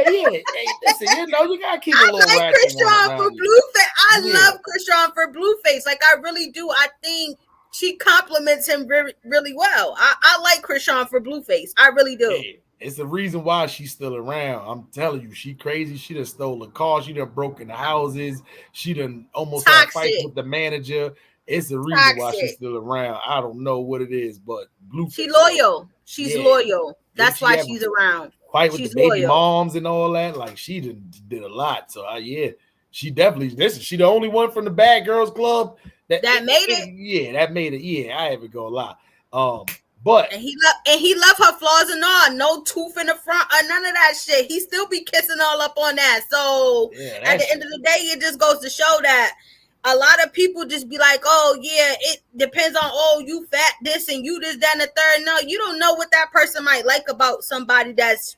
Speaker 1: Hey, listen, you gotta keep a
Speaker 3: I
Speaker 1: little
Speaker 3: like
Speaker 1: ratchet one
Speaker 3: Krishan for
Speaker 1: around you.
Speaker 3: Blueface. I
Speaker 1: Yeah.
Speaker 3: love Krishan for Blueface. Like I really do. I think she compliments him really, really well. I like Krishan for Blueface. I really do.
Speaker 1: Hey, it's the reason why she's still around. I'm telling you, she crazy. She done stole a car. She done broken the houses. She done almost had fights
Speaker 3: Toxic.
Speaker 1: with the manager. It's the reason why she's
Speaker 3: Toxic.
Speaker 1: still around. I don't know what it is, but Blueface.
Speaker 3: She loyal. She's
Speaker 1: Yeah.
Speaker 3: loyal.
Speaker 1: Didn't
Speaker 3: That's
Speaker 1: she
Speaker 3: why
Speaker 1: have
Speaker 3: she's
Speaker 1: a
Speaker 3: around.
Speaker 1: fight with the
Speaker 3: She's
Speaker 1: baby
Speaker 3: loyal.
Speaker 1: moms and all that? Like she did a lot. So yeah, she definitely. She the only one from the Bad Girls Club that
Speaker 3: made it.
Speaker 1: Yeah, that made it. Yeah, I haven't gonna lie. But
Speaker 3: he love her flaws and all. No tooth in the front or none of that shit. He still be kissing all up on that. So at the end of the day, it just goes to show that a lot of people just be like, oh yeah, it depends on, oh, you fat this and you this, that, and the third. No, you don't know what that person might like about somebody that's,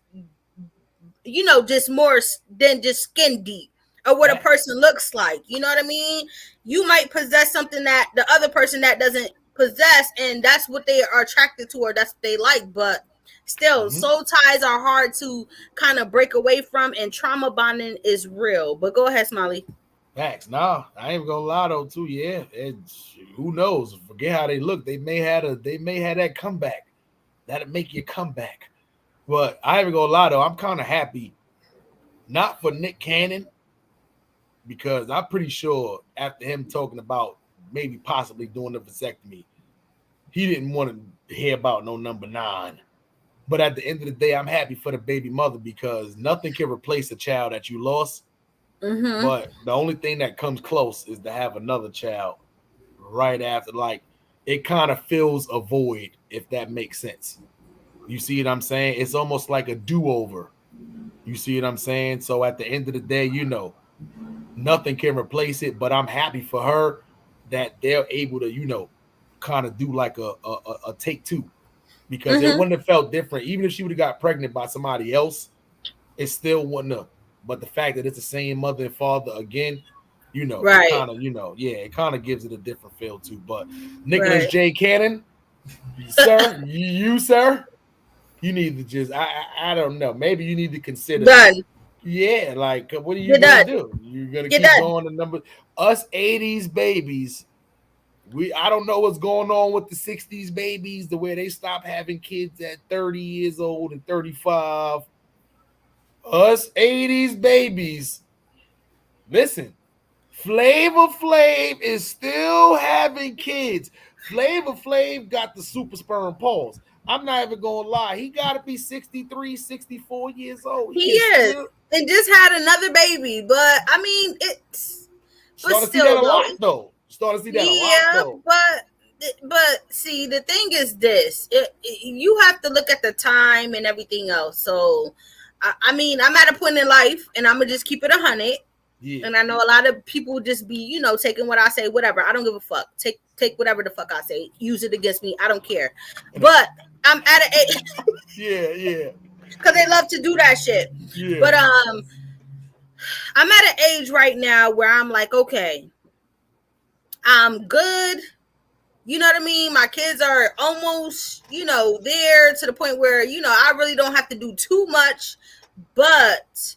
Speaker 3: just more than just skin deep or what a person looks like. You know what I mean? You might possess something that the other person that doesn't possess, and that's what they are attracted to or that's what they like. But still, soul ties are hard to kind of break away from, and trauma bonding is real. But go ahead, Smiley.
Speaker 1: Facts. Nah, I ain't gonna lie though, too. Yeah, who knows? Forget how they look. They may have that comeback. That'll make you come back. But I ain't gonna lie though, I'm kind of happy, not for Nick Cannon, because I'm pretty sure after him talking about maybe possibly doing the vasectomy, he didn't want to hear about no number 9. But at the end of the day, I'm happy for the baby mother because nothing can replace a child that you lost.
Speaker 3: Mm-hmm.
Speaker 1: But the only thing that comes close is to have another child right after. Like it kind of fills a void, if that makes sense. You see what I'm saying? It's almost like a do-over. You see what I'm saying? So at the end of the day, nothing can replace it. But I'm happy for her that they're able to, kind of do like a take 2. Because it wouldn't have felt different. Even if she would have got pregnant by somebody else, it still wouldn't have. But the fact that it's the same mother and father again,
Speaker 3: right.
Speaker 1: It kind of, it kind of gives it a different feel too. But Nicholas J. Cannon, sir, sir, you need to just, I don't know. Maybe you need to consider.
Speaker 3: Done.
Speaker 1: Yeah, like, what are you going to do? You're going to keep going to number, us 80s babies. I don't know what's going on with the 60s babies, the way they stop having kids at 30 years old and 35. Us 80s babies. Listen, Flavor Flav is still having kids. Flavor Flav got the super sperm pause. I'm not even going to lie. He got to be 63, 64 years old.
Speaker 3: He is. And just had another baby. But, I mean, it's...
Speaker 1: Starting to see that a lot, though. Starting to see that a lot, though.
Speaker 3: But see, the thing is this. You have to look at the time and everything else. So... I mean, I'm at a point in life, and I'm gonna just keep it 100. Yeah. And I know a lot of people just be, taking what I say, whatever. I don't give a fuck. Take whatever the fuck I say. Use it against me. I don't care. But I'm at an age.
Speaker 1: yeah.
Speaker 3: Because they love to do that shit. Yeah. But I'm at an age right now where I'm like, okay, I'm good. You know what I mean? My kids are almost, there to the point where, I really don't have to do too much, but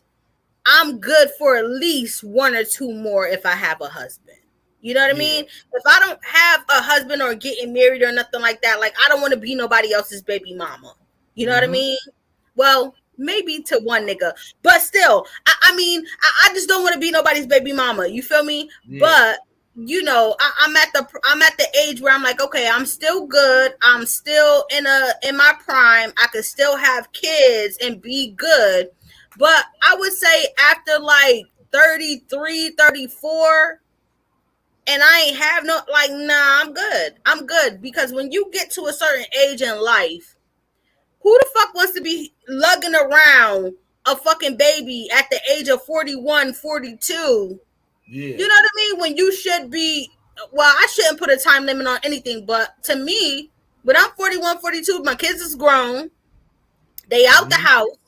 Speaker 3: I'm good for at least 1 or 2 more if I have a husband. You know what I mean? If I don't have a husband or getting married or nothing like that, like I don't want to be nobody else's baby mama. You know what I mean? Well, maybe to one nigga, but still, I mean, I just don't want to be nobody's baby mama. You feel me? Yeah. But I'm at the age where I'm like, okay, I'm still good. I'm still in my prime. I could still have kids and be good. But I would say after like 33, 34, and I ain't have no, like, nah, I'm good. I'm good. Because when you get to a certain age in life, who the fuck wants to be lugging around a fucking baby at the age of 41, 42? Yeah. You know what I mean? When you should be, well, I shouldn't put a time limit on anything, but to me, when I'm 41, 42, my kids is grown. They out the house.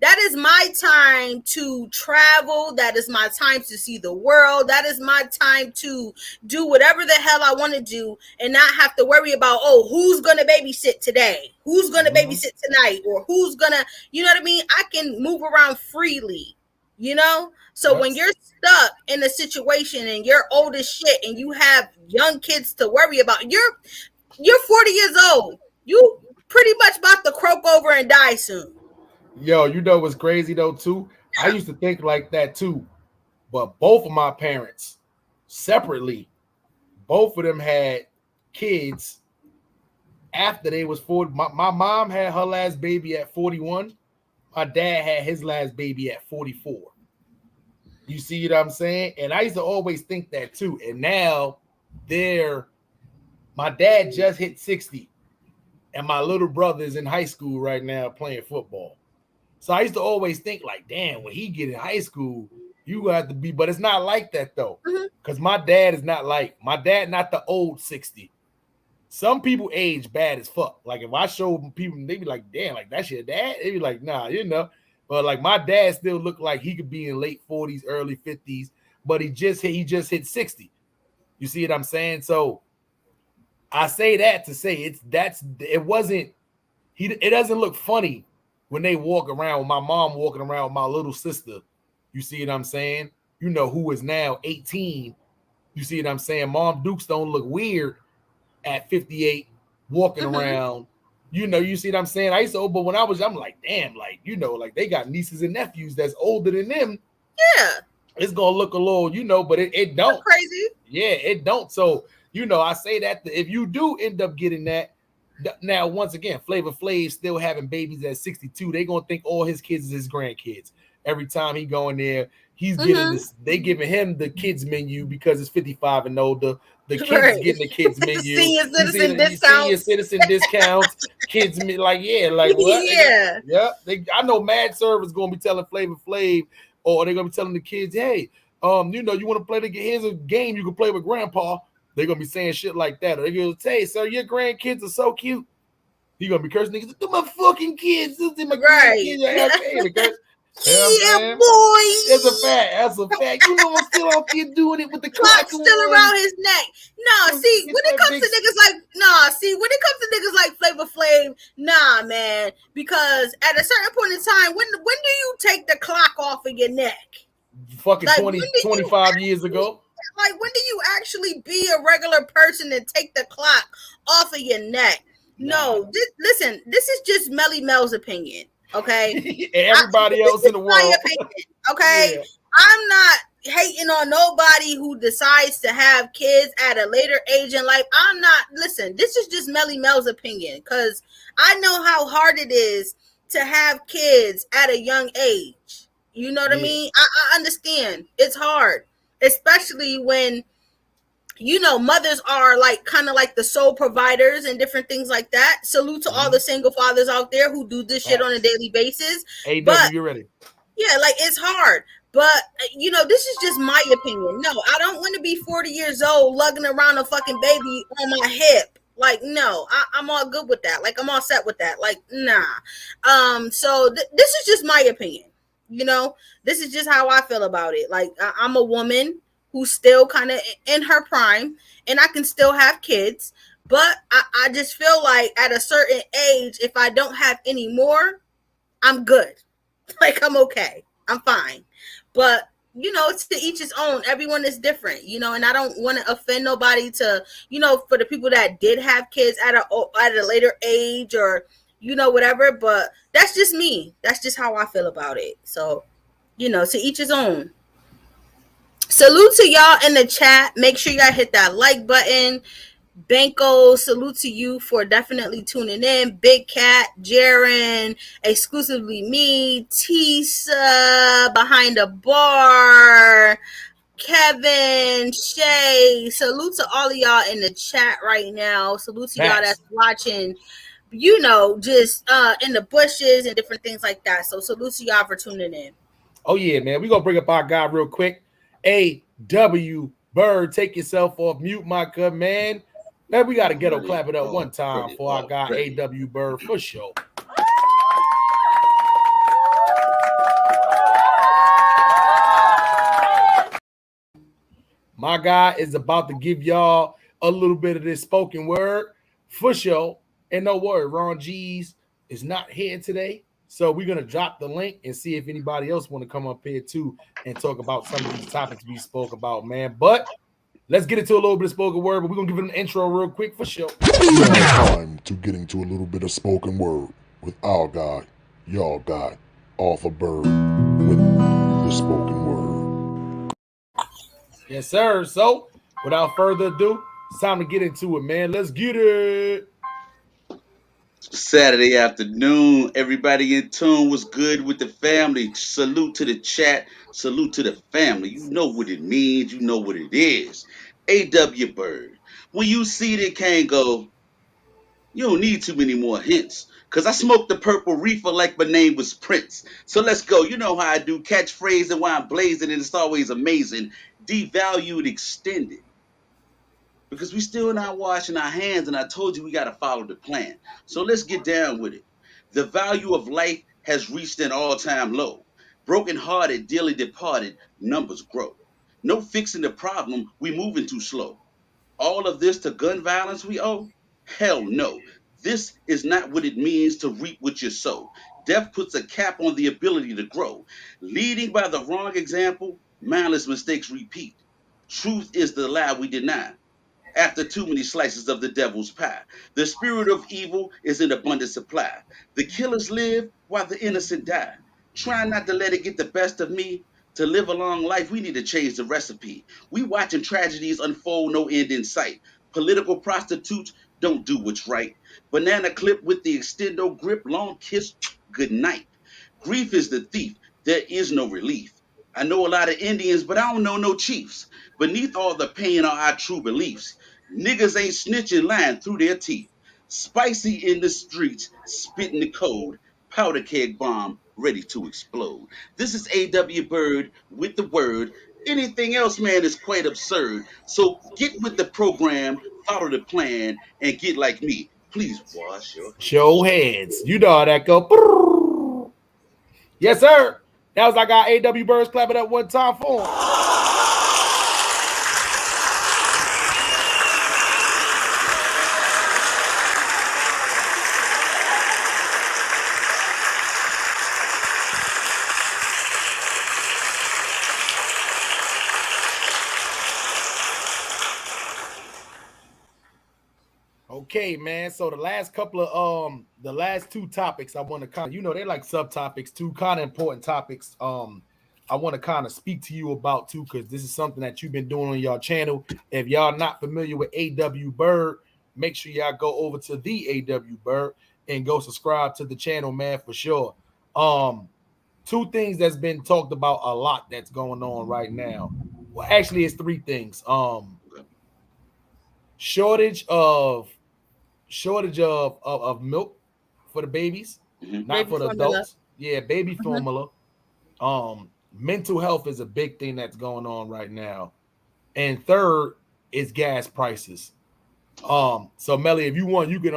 Speaker 3: That is my time to travel. That is my time to see the world. That is my time to do whatever the hell I want to do and not have to worry about, oh, who's going to babysit today? Who's going to babysit tonight? Or who's going to, you know what I mean? I can move around freely, you know? So when you're stuck in a situation and you're old as shit and you have young kids to worry about, you're 40 years old. You pretty much about to croak over and die soon.
Speaker 1: Yo, you know what's crazy though too? I used to think like that too, but both of my parents separately, both of them had kids after they was 40. My mom had her last baby at 41. My dad had his last baby at 44. You see what I'm saying? And I used to always think that too. And now my dad just hit 60, and my little brother is in high school right now playing football. So I used to always think like, damn, when he get in high school, you have to be, but it's not like that though. Because my dad is not the old 60. Some people age bad as fuck. Like if I show people, they be like, damn, like that's your dad? They be like, nah, you know. But like my dad still looked like he could be in late 40s, early 50s, but he just hit 60. You see what I'm saying? So I say that to say it doesn't look funny when they walk around with my mom walking around with my little sister. You see what I'm saying? You know, who is now 18. You see what I'm saying? Mom Dukes don't look weird at 58 walking around. You know, you see what I'm saying? But when I'm like, damn, like, you know, like they got nieces and nephews that's older than them.
Speaker 3: Yeah.
Speaker 1: It's gonna look a little, you know, but it don't.
Speaker 3: That's crazy.
Speaker 1: Yeah, it don't. So, you know, I say that if you do end up getting that, now, once again, Flavor Flav still having babies at 62. They gonna think all his kids is his grandkids. Every time he go in there, he's getting this. They giving him the kids menu because it's 55 and older. The kids getting the kids menu.
Speaker 3: Senior citizen discounts.
Speaker 1: Senior citizen discounts. Kids like like what?
Speaker 3: Yeah.
Speaker 1: I know Mad Server's gonna be telling Flavor Flav, or they're gonna be telling the kids, hey, you know, you want to play here's a game you can play with Grandpa. They're gonna be saying shit like that. Or they're gonna say, sir, your grandkids are so cute. He gonna be cursing niggas. They're my fucking kids. This is my grandkids.
Speaker 3: Yeah, boy.
Speaker 1: It's a fact. That's a fact. You know I'm still out here doing it with the clock
Speaker 3: still around his neck. No, see, when it comes to niggas like Flavor Flav, nah, man. Because at a certain point in time, when do you take the clock off of your neck?
Speaker 1: Fucking like, 25 years ago.
Speaker 3: Like, when do you actually be a regular person and take the clock off of your neck? No, listen, this is just Melly Mel's opinion, okay?
Speaker 1: Everybody else in the world.
Speaker 3: My opinion, okay? Yeah. I'm not hating on nobody who decides to have kids at a later age in life. Listen, this is just Melly Mel's opinion, because I know how hard it is to have kids at a young age. You know what I mean? I understand. It's hard. Especially when, you know, mothers are like kind of like the sole providers and different things like that. Salute to all the single fathers out there who do this shit on a daily basis.
Speaker 1: AW, you ready?
Speaker 3: Yeah, like it's hard. But, you know, this is just my opinion. No, I don't want to be 40 years old lugging around a fucking baby on my hip. Like, no, I'm all good with that. Like, I'm all set with that. Like, nah. So this is just my opinion. You know, this is just how I feel about it. Like, I'm a woman who's still kind of in her prime, and I can still have kids, but I just feel like at a certain age, if I don't have any more, I'm good. Like, I'm okay. I'm fine. But, you know, it's to each his own. Everyone is different, you know, and I don't want to offend nobody to, you know, for the people that did have kids at a later age or, you know, whatever, but that's just me. That's just how I feel about it. So, you know, to each his own. Salute to y'all in the chat. Make sure y'all hit that like button. Banco, salute to you for definitely tuning in. Big Cat, Jaren, exclusively me, Tisa, behind the bar, Kevin, Shay. Salute to all of y'all in the chat right now. Salute to y'all that's watching, you know, just in the bushes and different things like that. So salute to y'all for tuning in.
Speaker 1: Oh yeah, man. We're gonna bring up our guy real quick. A.W. Bird, take yourself off mute, my good man. Man, we gotta ghetto clap it up one time for our guy A.W. Bird for sure. my guy is about to give y'all a little bit of this spoken word for sure. And no worry, Ron G's is not here today. So we're gonna drop the link and see if anybody else want to come up here too and talk about some of these topics we spoke about, man. But let's get into a little bit of spoken word, but we're gonna give it an intro real quick for sure.
Speaker 5: Now time to get into a little bit of spoken word with our guy, y'all guy, Arthur Bird, with the spoken word.
Speaker 1: Yes, sir. So without further ado, it's time to get into it, man. Let's get it.
Speaker 6: Saturday afternoon. Everybody in tune was good with the family. Salute to the chat. Salute to the family. You know what it means. You know what it is. A.W. Bird. When you see the Kango, you don't need too many more hints. Cause I smoked the purple reefer like my name was Prince. So let's go. You know how I do. Catchphrase and why I'm blazing, and it's always amazing. Devalued extended because we still not washing our hands, and I told you we got to follow the plan. So let's get down with it. The value of life has reached an all-time low. Broken hearted, dearly departed, numbers grow. No fixing the problem, we moving too slow. All of this to gun violence we owe? Hell no. This is not what it means to reap what you sow. Death puts a cap on the ability to grow. Leading by the wrong example, mindless mistakes repeat. Truth is the lie we deny after too many slices of the devil's pie. The spirit of evil is in abundant supply. The killers live while the innocent die. Trying not to let it get the best of me. To live a long life, we need to change the recipe. We watching tragedies unfold, no end in sight. Political prostitutes don't do what's right. Banana clip with the extendo grip, long kiss, good night. Grief is the thief. There is no relief. I know a lot of Indians, but I don't know no chiefs. Beneath all the pain are our true beliefs. Niggas ain't snitching, lying through their teeth. Spicy in the streets, spitting the code. Powder keg bomb ready to explode. This is A.W. Bird with the word. Anything else, man, is quite absurd. So get with the program, follow the plan, and get like me. Please wash your
Speaker 1: Show
Speaker 6: hands.
Speaker 1: heads. You know how that go. Yes, sir. That was like our AW Birds clapping up one time for him. Okay, man. So the last two topics I want to kind of, they're like subtopics, two kind of important topics. I want to kind of speak to you about too, because this is something that you've been doing on your channel. If y'all not familiar with AW Bird, make sure y'all go over to the AW Bird and go subscribe to the channel, man, for sure. Two things that's been talked about a lot that's going on right now. Well, actually, it's three things. Shortage of milk for the babies,
Speaker 6: Mhm.
Speaker 1: not
Speaker 3: Baby
Speaker 1: for the
Speaker 3: formula.
Speaker 1: adults. Yeah, baby
Speaker 3: Mhm.
Speaker 1: formula. Mental health is a big thing that's going on right now. And third is gas prices. So Melly, if you want, you can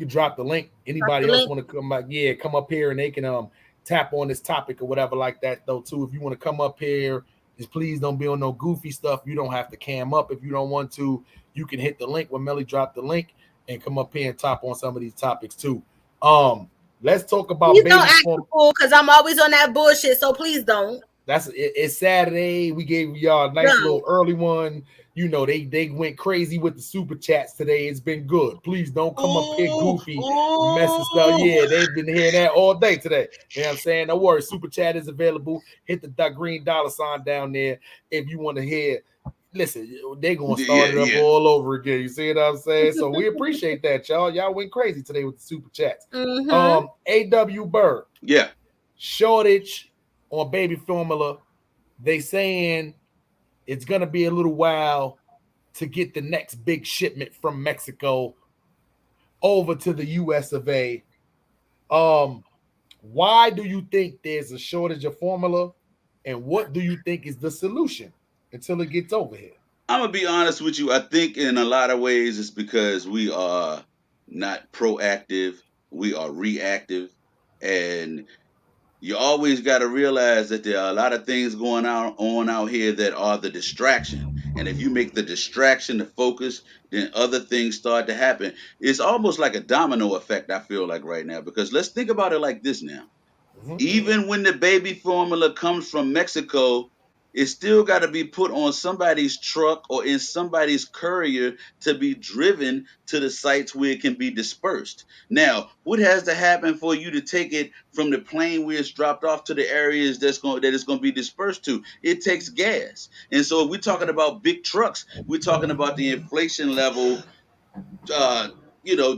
Speaker 1: drop the link.
Speaker 3: Drop the
Speaker 1: Anybody else
Speaker 3: link.
Speaker 1: want to come back? Yeah, come up here and they can tap on this topic or whatever like that though too. If you want to come up here, just please don't be on no goofy stuff. You don't have to cam up if you don't want to. You can hit the link when Melly dropped the link and come up here and tap on some of these topics too. Let's talk about
Speaker 3: Please don't
Speaker 1: baby
Speaker 3: act
Speaker 1: form.
Speaker 3: a fool because I'm always on that bullshit. So please don't.
Speaker 1: It's Saturday. We gave y'all a nice
Speaker 3: No.
Speaker 1: little early one. They went crazy with the super chats today. It's been good. Please don't come up here
Speaker 6: Ooh,
Speaker 1: goofy, messing stuff.
Speaker 6: ooh.
Speaker 1: Yeah, they've been hearing that all day today. You know what I'm saying? Don't worry, super chat is available. Hit the green dollar sign down there if you want to hear. Listen, they're gonna start
Speaker 6: Yeah,
Speaker 1: it up
Speaker 6: yeah.
Speaker 1: all over again. You see what I'm saying? So we appreciate that, y'all. Y'all went crazy today with the super chats.
Speaker 3: Mm-hmm.
Speaker 1: AW Bird
Speaker 6: Yeah.
Speaker 1: shortage on baby formula. They saying it's gonna be a little while to get the next big shipment from Mexico over to the US of A. Um, why do you think there's a shortage of formula, and what do you think is the solution until it gets over here?
Speaker 6: I'm gonna be honest with you. I think in a lot of ways it's because we are not proactive. We are reactive, and you always got to realize that there are a lot of things going on out here that are the distraction. And if you make the distraction the focus, then other things start to happen. It's almost like a domino effect, I feel like right now, because let's think about it like this now. Even when the baby formula comes from Mexico, it still got to be put on somebody's truck or in somebody's courier to be driven to the sites where it can be dispersed. Now, what has to happen for you to take it from the plane where it's dropped off to the areas that it's going to be dispersed to? It takes gas. And so if we're talking about big trucks, we're talking about the inflation level uh,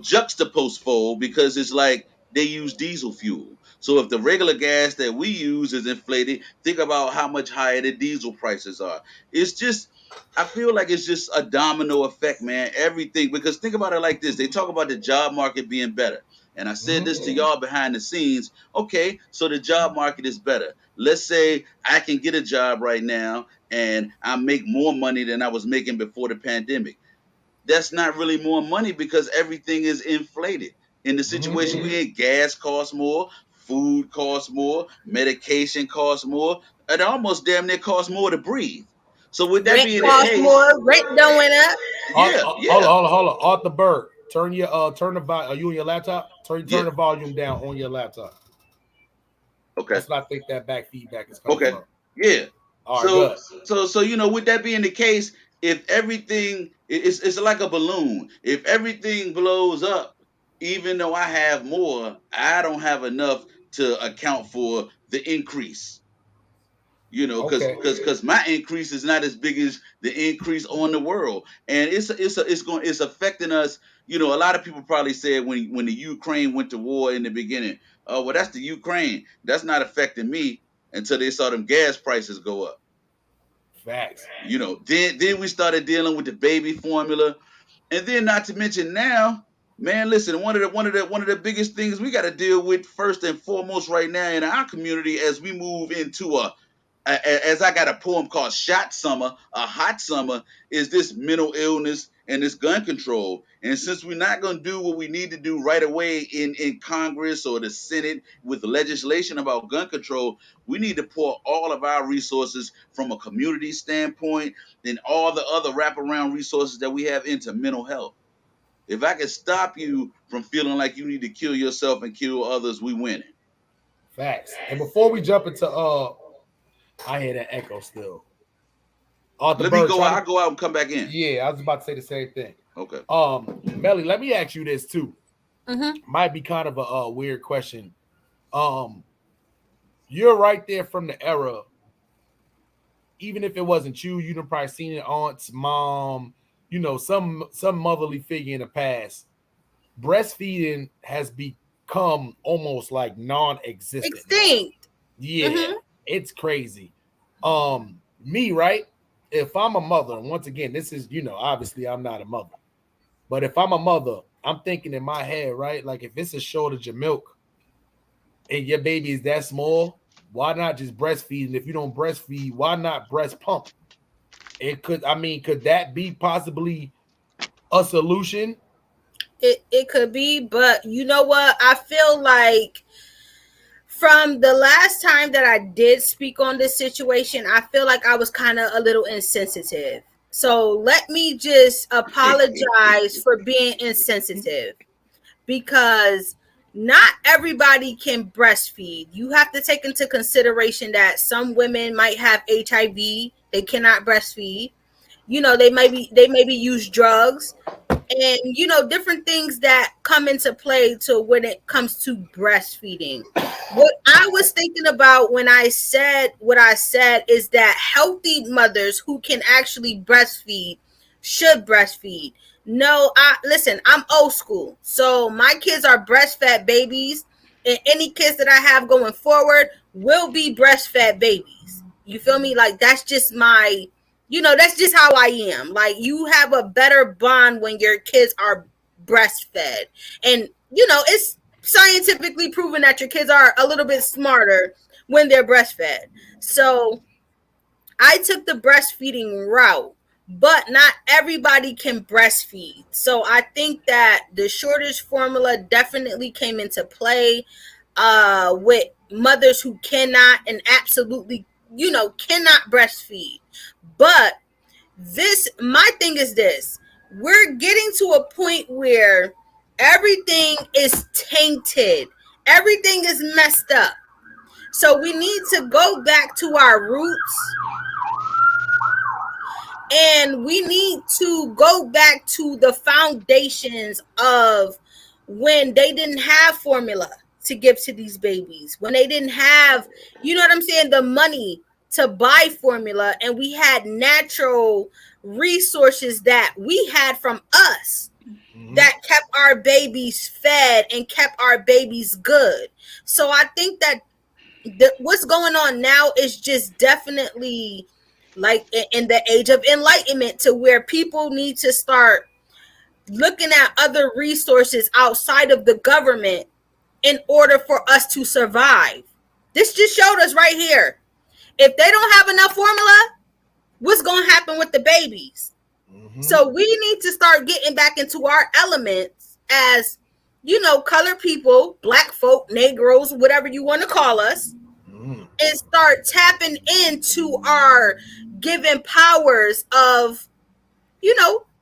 Speaker 6: juxtaposed fold, because it's like they use diesel fuel. So if the regular gas that we use is inflated, think about how much higher the diesel prices are. It's just, I feel like it's just a domino effect, man. Everything, because think about it like this: they talk about the job market being better. And I said this to y'all behind the scenes. Okay, so the job market is better. Let's say I can get a job right now and I make more money than I was making before the pandemic. That's not really more money because everything is inflated. In the situation we're in, gas costs more, food costs more, medication costs more. It almost damn near costs more to breathe. So with that
Speaker 3: Rent
Speaker 6: being the
Speaker 3: costs
Speaker 6: case,
Speaker 3: more. Rent done went up.
Speaker 6: yeah,
Speaker 1: Hold on,
Speaker 6: yeah,
Speaker 1: hold on. Arthur Berg, turn the volume. Are you on your laptop?
Speaker 6: yeah,
Speaker 1: Turn the volume down on your laptop.
Speaker 6: okay.
Speaker 1: That's what I think that back feedback is coming
Speaker 6: Okay.
Speaker 1: from.
Speaker 6: Yeah.
Speaker 1: All right,
Speaker 6: So
Speaker 1: good.
Speaker 6: with that being the case, if everything it's like a balloon. If everything blows up, even though I have more, I don't have enough to account for the increase.
Speaker 1: Okay.
Speaker 6: Because my increase is not as big as the increase on the world, and it's affecting us. A lot of people probably said when the Ukraine went to war in the beginning, oh well, that's the Ukraine. That's not affecting me until they saw them gas prices go up.
Speaker 1: Facts.
Speaker 6: Then we started dealing with the baby formula, and then not to mention now, man, listen, one of the biggest things we got to deal with first and foremost right now in our community as we move into as I got a poem called Shot Summer, a hot summer, is this mental illness and this gun control. And since we're not going to do what we need to do right away in Congress or the Senate with legislation about gun control, we need to pour all of our resources from a community standpoint and all the other wraparound resources that we have into mental health. If I can stop you from feeling like you need to kill yourself and kill others, we winning.
Speaker 1: Facts. And before we jump into I hear that echo still. Arthur
Speaker 6: Let me
Speaker 1: Berg,
Speaker 6: go
Speaker 1: try
Speaker 6: out.
Speaker 1: to
Speaker 6: I go out and come back in.
Speaker 1: yeah, I was about to say the same thing.
Speaker 6: Okay.
Speaker 1: Melly, let me ask you this too.
Speaker 3: Mm-hmm.
Speaker 1: Might be kind of a weird question. Um, you're right there from the era. Even if it wasn't you, you'd have probably seen it, aunts, mom, some motherly figure in the past. Breastfeeding has become almost like non-existent now.
Speaker 3: Extinct.
Speaker 1: Yeah,
Speaker 3: Mm-hmm.
Speaker 1: it's crazy. Me, right? If I'm a mother, and once again, this is, obviously I'm not a mother, but if I'm a mother, I'm thinking in my head, right? Like if it's a shortage of milk and your baby is that small, why not just breastfeed? And if you don't breastfeed, why not breast pump? Could that be possibly a solution?
Speaker 3: It could be, but you know what? I feel like from the last time that I did speak on this situation, I feel like I was kind of a little insensitive. So let me just apologize for being insensitive, because not everybody can breastfeed. You have to take into consideration that some women might have HIV, they cannot breastfeed. They maybe use drugs, and different things that come into play to when it comes to breastfeeding. What I was thinking about when I said what I said is that healthy mothers who can actually breastfeed should breastfeed. No, I listen, I'm old school, so my kids are breastfed babies, and any kids that I have going forward will be breastfed babies. You feel me? Like that's just how I am. Like, you have a better bond when your kids are breastfed. And it's scientifically proven that your kids are a little bit smarter when they're breastfed. So I took the breastfeeding route, but not everybody can breastfeed. So I think that the shortage formula definitely came into play with mothers who cannot and absolutely cannot breastfeed. But My thing is this: we're getting to a point where everything is tainted, everything is messed up. So we need to go back to our roots, and we need to go back to the foundations of when they didn't have formula to give to these babies, when they didn't have, you know what I'm saying, the money to buy formula, and we had natural resources that we had from us that kept our babies fed and kept our babies good. So I think that what's going on now is just definitely like in the age of enlightenment, to where people need to start looking at other resources outside of the government in order for us to survive. This just showed us right here. If they don't have enough formula, what's going to happen with the babies? So we need to start getting back into our elements as, colored people, black folk, Negroes, whatever you want to call us, and start tapping into our given powers of,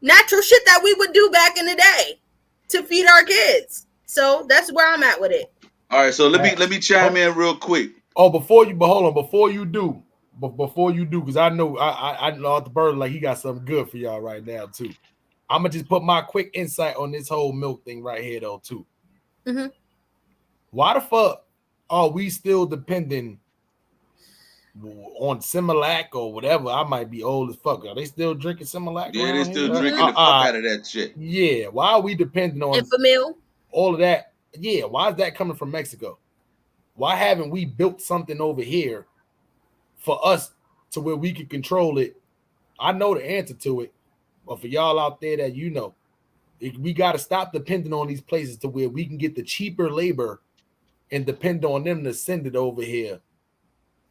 Speaker 3: natural shit that we would do back in the day to feed our kids. So that's where I'm at with it.
Speaker 6: All right, so let me chime in real quick.
Speaker 1: Oh, but hold on, before you do, because I know I know the bird like he got something good for y'all right now too. I'm gonna just put my quick insight on this whole milk thing right here though too.
Speaker 3: Mm-hmm.
Speaker 1: Why the fuck are we still depending on Similac or whatever? I might be old as fuck. Are they still drinking Similac
Speaker 6: Yeah, they
Speaker 1: around
Speaker 6: still
Speaker 1: here?
Speaker 6: drinking the fuck out of that shit.
Speaker 1: Yeah, why are we depending on
Speaker 3: Infamil?
Speaker 1: all of that? Yeah, why is that coming from Mexico? Why haven't we built something over here for us to where we can control it? I know the answer to it, but for y'all out there that we got to stop depending on these places to where we can get the cheaper labor and depend on them to send it over here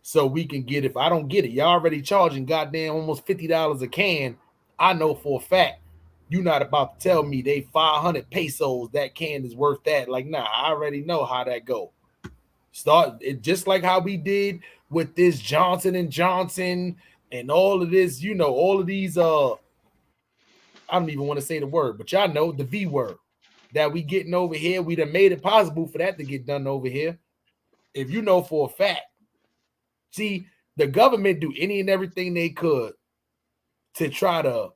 Speaker 1: so we can get. If I don't get it, y'all already charging goddamn almost $50 a can. I know for a fact you're not about to tell me they 500 pesos that can is worth that. Like, nah, I already know how that go. Start it just like how we did with this Johnson and Johnson and all of this, all of these I don't even want to say the word, but y'all know the V word that we getting over here. We done made it possible for that to get done over here. If you know for a fact, see, the government do any and everything they could to try to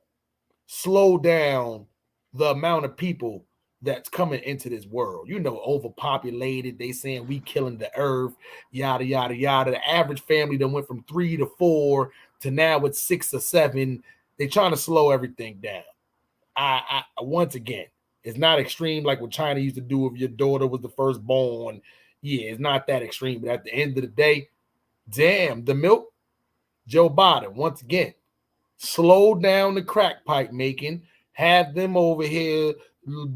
Speaker 1: slow down the amount of people that's coming into this world. Overpopulated. They saying we killing the earth, yada yada yada. The average family that went from 3 to 4 to now it's 6 or 7. They trying to slow everything down. I once again, it's not extreme like what China used to do if your daughter was the firstborn. Yeah, it's not that extreme. But at the end of the day, damn, the milk, Joe Biden, once again, slow down the crack pipe making, have them over here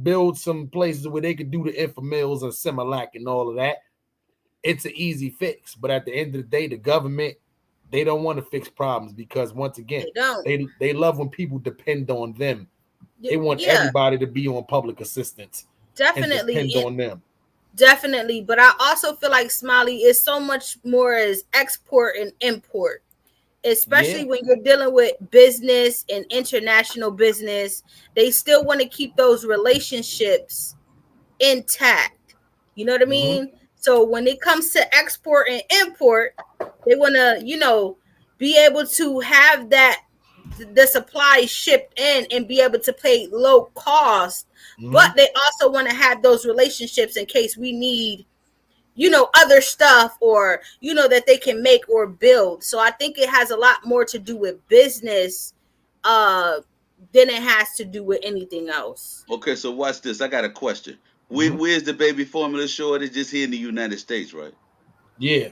Speaker 1: build some places where they could do the Infamils and Similac and all of that. It's an easy fix. But at the end of the day, the government, they don't want to fix problems because once again, they love when people depend on them. They want everybody to be on public assistance.
Speaker 3: Definitely.
Speaker 1: And depend on them.
Speaker 3: Definitely. But I also feel like Smiley is so much more as export and import. Especially when you're dealing with business and international business, they still want to keep those relationships intact. You know what I mean? So when it comes to export and import, they want to, be able to have the supply shipped in and be able to pay low cost. But they also want to have those relationships in case we need other stuff, or that they can make or build. So I think it has a lot more to do with business than it has to do with anything else.
Speaker 6: Okay, so watch this. I got a question. Where's the baby formula shortage? Just here in the United States, right?
Speaker 1: Yeah.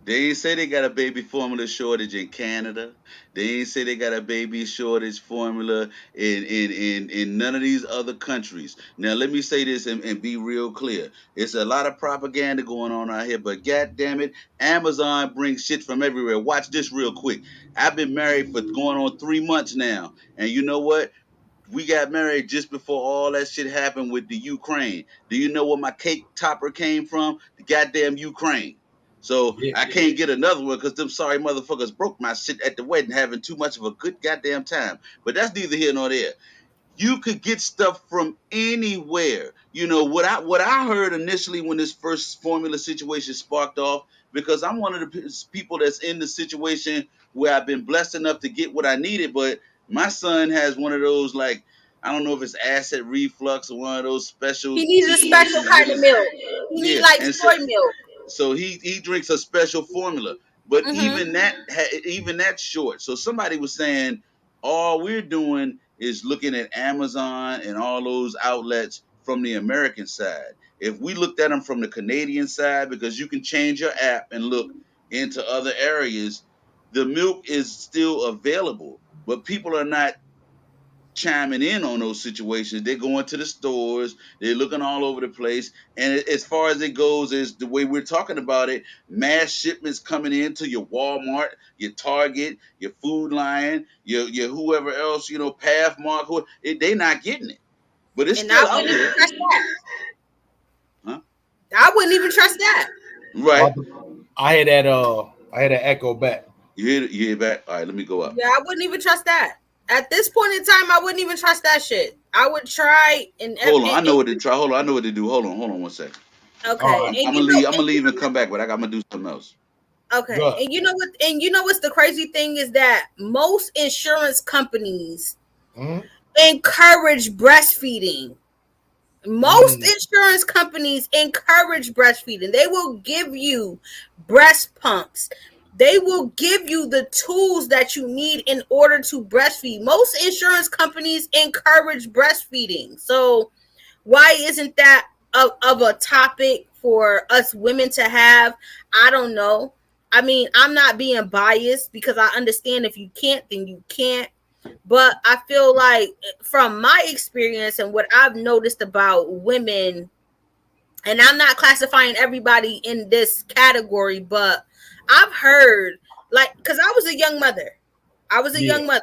Speaker 6: They ain't say they got a baby formula shortage in Canada. They ain't say they got a baby shortage formula in none of these other countries. Now let me say this and be real clear. It's a lot of propaganda going on out here, but god damn it, Amazon brings shit from everywhere. Watch this real quick. I've been married for going on 3 months now, and you know what? We got married just before all that shit happened with the Ukraine. Do you know where my cake topper came from? The goddamn Ukraine. So
Speaker 1: Yeah.
Speaker 6: I can't get another one because them sorry motherfuckers broke my shit at the wedding, having too much of a good goddamn time. But that's neither here nor there. You could get stuff from anywhere. You know what I heard initially when this first formula situation sparked off, because I'm one of the people that's in the situation where I've been blessed enough to get what I needed, but my son has one of those, like, I don't know if it's acid reflux or one of those special
Speaker 3: He needs a special
Speaker 6: situations with
Speaker 3: kind of
Speaker 6: his,
Speaker 3: milk. He need
Speaker 6: yeah,
Speaker 3: like
Speaker 6: and
Speaker 3: soy milk.
Speaker 6: so he drinks a special formula, but
Speaker 3: Mm-hmm.
Speaker 6: even that's short. So somebody was saying all we're doing is looking at Amazon and all those outlets from the American side. If we looked at them from the Canadian side, because you can change your app and look into other areas, the milk is still available, but people are not chiming in on those situations. They're going to the stores, they're looking all over the place. And as far as it goes, is the way we're talking about it, mass shipments coming into your Walmart, your Target, your Food Lion, your whoever else, Pathmark, they're not getting it. But it's
Speaker 3: And I
Speaker 6: still out
Speaker 3: wouldn't even
Speaker 6: there.
Speaker 3: trust that.
Speaker 6: Huh?
Speaker 3: I wouldn't even trust that.
Speaker 6: Right.
Speaker 1: I had that echo back.
Speaker 6: You hear back? All right, let me go up.
Speaker 3: Yeah, I wouldn't even trust that. At this point in time, I wouldn't even trust that shit. I would try
Speaker 6: Hold on, I know what to try. Hold on, I know what to do. Hold on one second.
Speaker 1: All
Speaker 3: okay,
Speaker 1: right,
Speaker 3: and
Speaker 6: I'm gonna leave. I'm gonna leave and come back, but I'm gonna do something else.
Speaker 3: okay,
Speaker 1: good.
Speaker 3: and you know what? And you know what's the crazy thing is that most insurance companies
Speaker 1: Mm-hmm.
Speaker 3: encourage breastfeeding. Most insurance companies encourage breastfeeding. They will give you breast pumps. They will give you the tools that you need in order to breastfeed. Most insurance companies encourage breastfeeding. So why isn't that of a topic for us women to have? I don't know. I mean, I'm not being biased because I understand if you can't, then you can't. But I feel like from my experience and what I've noticed about women, and I'm not classifying everybody in this category, but I've heard, like, because I was a young mother. I was a
Speaker 1: Yeah.
Speaker 3: young mother.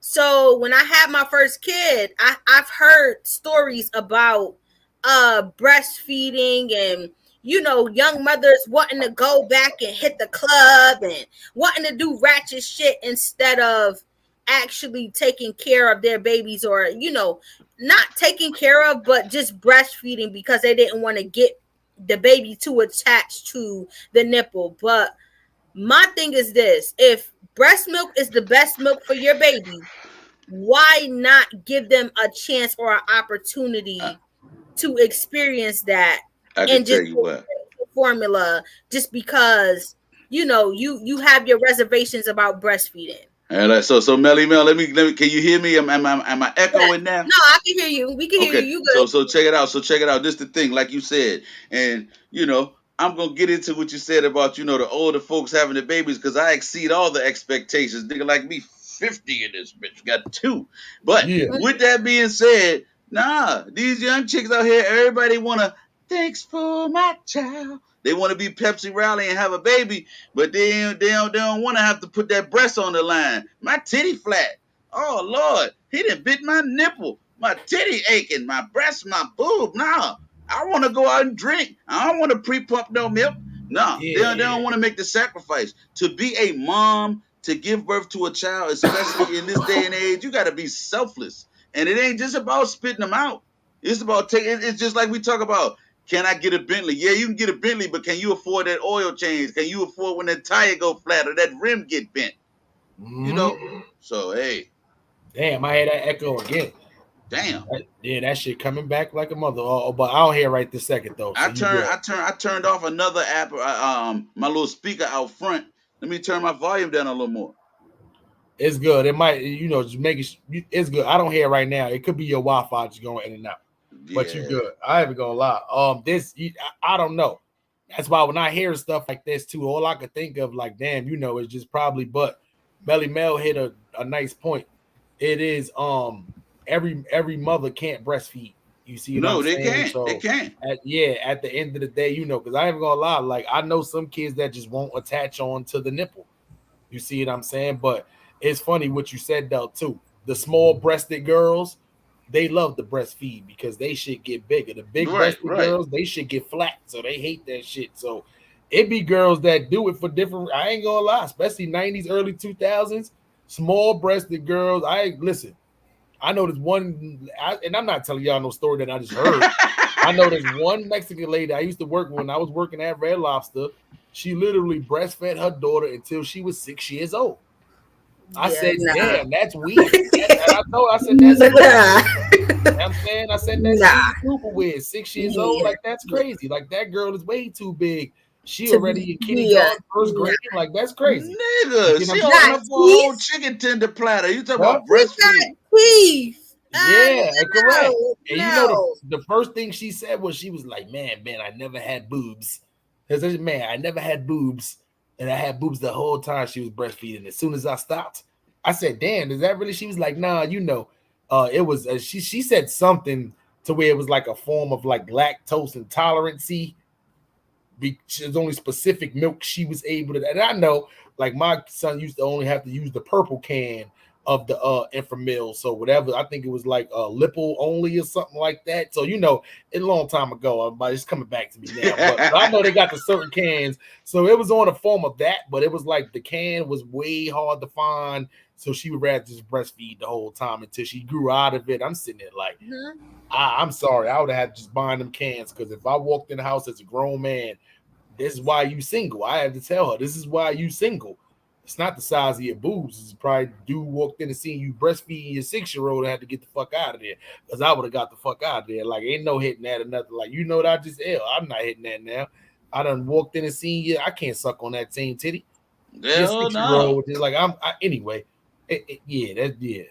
Speaker 3: So when I had my first kid, I've heard stories about breastfeeding and young mothers wanting to go back and hit the club and wanting to do ratchet shit instead of actually taking care of their babies, or not taking care of, but just breastfeeding because they didn't want to get the baby too attached to the nipple. But my thing is this: if breast milk is the best milk for your baby, why not give them a chance or an
Speaker 6: I,
Speaker 3: opportunity to experience that
Speaker 6: I can
Speaker 3: and
Speaker 6: tell
Speaker 3: just
Speaker 6: you what.
Speaker 3: formula just because you have your reservations about breastfeeding?
Speaker 6: And so Melly Mel, let me. Can you hear me? Am I
Speaker 3: Yeah.
Speaker 6: echoing now?
Speaker 3: No, I can hear you. We can hear you.
Speaker 6: Okay,
Speaker 3: You
Speaker 6: so
Speaker 3: good.
Speaker 6: check it out. So check it out. This is the thing, like you said, and I'm gonna get into what you said about the older folks having the babies, because I exceed all the expectations. Nigga like me, 50 in this bitch got two. But
Speaker 1: Yeah.
Speaker 6: with that being said, nah, these young chicks out here, everybody wanna thanks for my child. They want to be Pepsi Rally and have a baby, but they don't want to have to put that breast on the line. My titty flat. Oh Lord, he done bit my nipple, my titty aching, my breast, my boob. Nah, I want to go out and drink. I don't want to pre-pump no milk. Nah, they don't want to make the sacrifice to be a mom, to give birth to a child, especially in this day and age. You got to be selfless, and it ain't just about spitting them out. It's about taking. It's just like we talk about. Can I get a Bentley? Yeah, you can get a Bentley, but can you afford that oil change? Can you afford when that tire go flat or that rim get bent? You know. So hey,
Speaker 1: Damn, I had that echo again.
Speaker 6: damn.
Speaker 1: Yeah, that shit coming back like a mother. But I don't hear right this second though. So
Speaker 6: I
Speaker 1: you
Speaker 6: turned
Speaker 1: good?
Speaker 6: I turned off another app, my little speaker out front. Let me turn my volume down a little more.
Speaker 1: It's good. It might, just make it. It's good. I don't hear it right now. It could be your Wi-Fi just going in and out. But you
Speaker 6: Yeah.
Speaker 1: good. I ain't gonna lie. I don't know. That's why when I hear stuff like this too, all I could think of, like, damn, is just probably. But Melly Mel hit a nice point. It is every mother can't breastfeed. You see what I'm
Speaker 6: No, they
Speaker 1: saying?
Speaker 6: can't. They
Speaker 1: So
Speaker 6: can't.
Speaker 1: at the end of the day, because I ain't gonna lie, like I know some kids that just won't attach on to the nipple. You see what I'm saying? But it's funny what you said though too. The small breasted girls, they love the breastfeed because they should get bigger. The big
Speaker 6: Right,
Speaker 1: breasted
Speaker 6: right.
Speaker 1: girls, they should get flat. So they hate that shit. So It be girls that do it for different. I ain't gonna lie, especially 90s, early 2000s, small breasted girls. Listen. I know this one, and I'm not telling y'all no story that I just heard. I know this one Mexican lady I used to work with when I was working at Red Lobster. She literally breastfed her daughter until she was 6 years old. I
Speaker 3: Yeah,
Speaker 1: said,
Speaker 3: nah.
Speaker 1: damn, that's weird. I said, that's
Speaker 3: Nah.
Speaker 1: super weird. I'm saying, I said, that shit
Speaker 3: Nah.
Speaker 1: is super weird. 6 years old,
Speaker 3: Yeah.
Speaker 1: like, that's crazy. Like, that girl is way too big. She
Speaker 3: To be
Speaker 1: already in
Speaker 3: yeah.
Speaker 1: kindergarten, first
Speaker 3: Nah.
Speaker 1: grade. Like, that's crazy. You
Speaker 6: Nigga,
Speaker 1: see what I'm
Speaker 6: she
Speaker 1: saying?
Speaker 6: opened
Speaker 3: Got
Speaker 6: up for a whole
Speaker 3: teeth.
Speaker 6: chicken tender platter. You talking
Speaker 1: Huh?
Speaker 6: about
Speaker 3: She got
Speaker 6: breastfeed?
Speaker 3: teeth.
Speaker 1: Yeah, correct.
Speaker 3: No.
Speaker 1: And you know
Speaker 3: No.
Speaker 1: the first thing she said was she was like, man, I never had boobs. I said, man, I never had boobs, and I had boobs the whole time she was breastfeeding. As soon as I stopped, I said, damn, is that really? She was like, nah, it was. She said something to where it was like a form of like lactose intolerancy. There's only specific milk she was able to. And I know, like my son used to only have to use the purple can of the Inframil. So whatever, I think it was like Lipple only or something like that. So a long time ago, but it's coming back to me now. But I know they got the certain cans. So it was on a form of that, but it was like the can was way hard to find. So she would rather just breastfeed the whole time until she grew out of it. I'm sitting there like, I'm sorry, I would have had to just buying them cans because if I walked in the house as a grown man, this is why you single. I had to tell her, this is why you single. It's not the size of your boobs. It's probably dude walked in and seen you breastfeeding your 6-year-old and had to get the fuck out of there. Because I would have got the fuck out of there. Like, ain't no hitting that or nothing. Like, what I just I'm not hitting that now. I done walked in and seen you. I can't suck on that same titty. Your
Speaker 6: Hell
Speaker 1: 6-year-old
Speaker 6: no.
Speaker 1: is like, anyway. Yeah.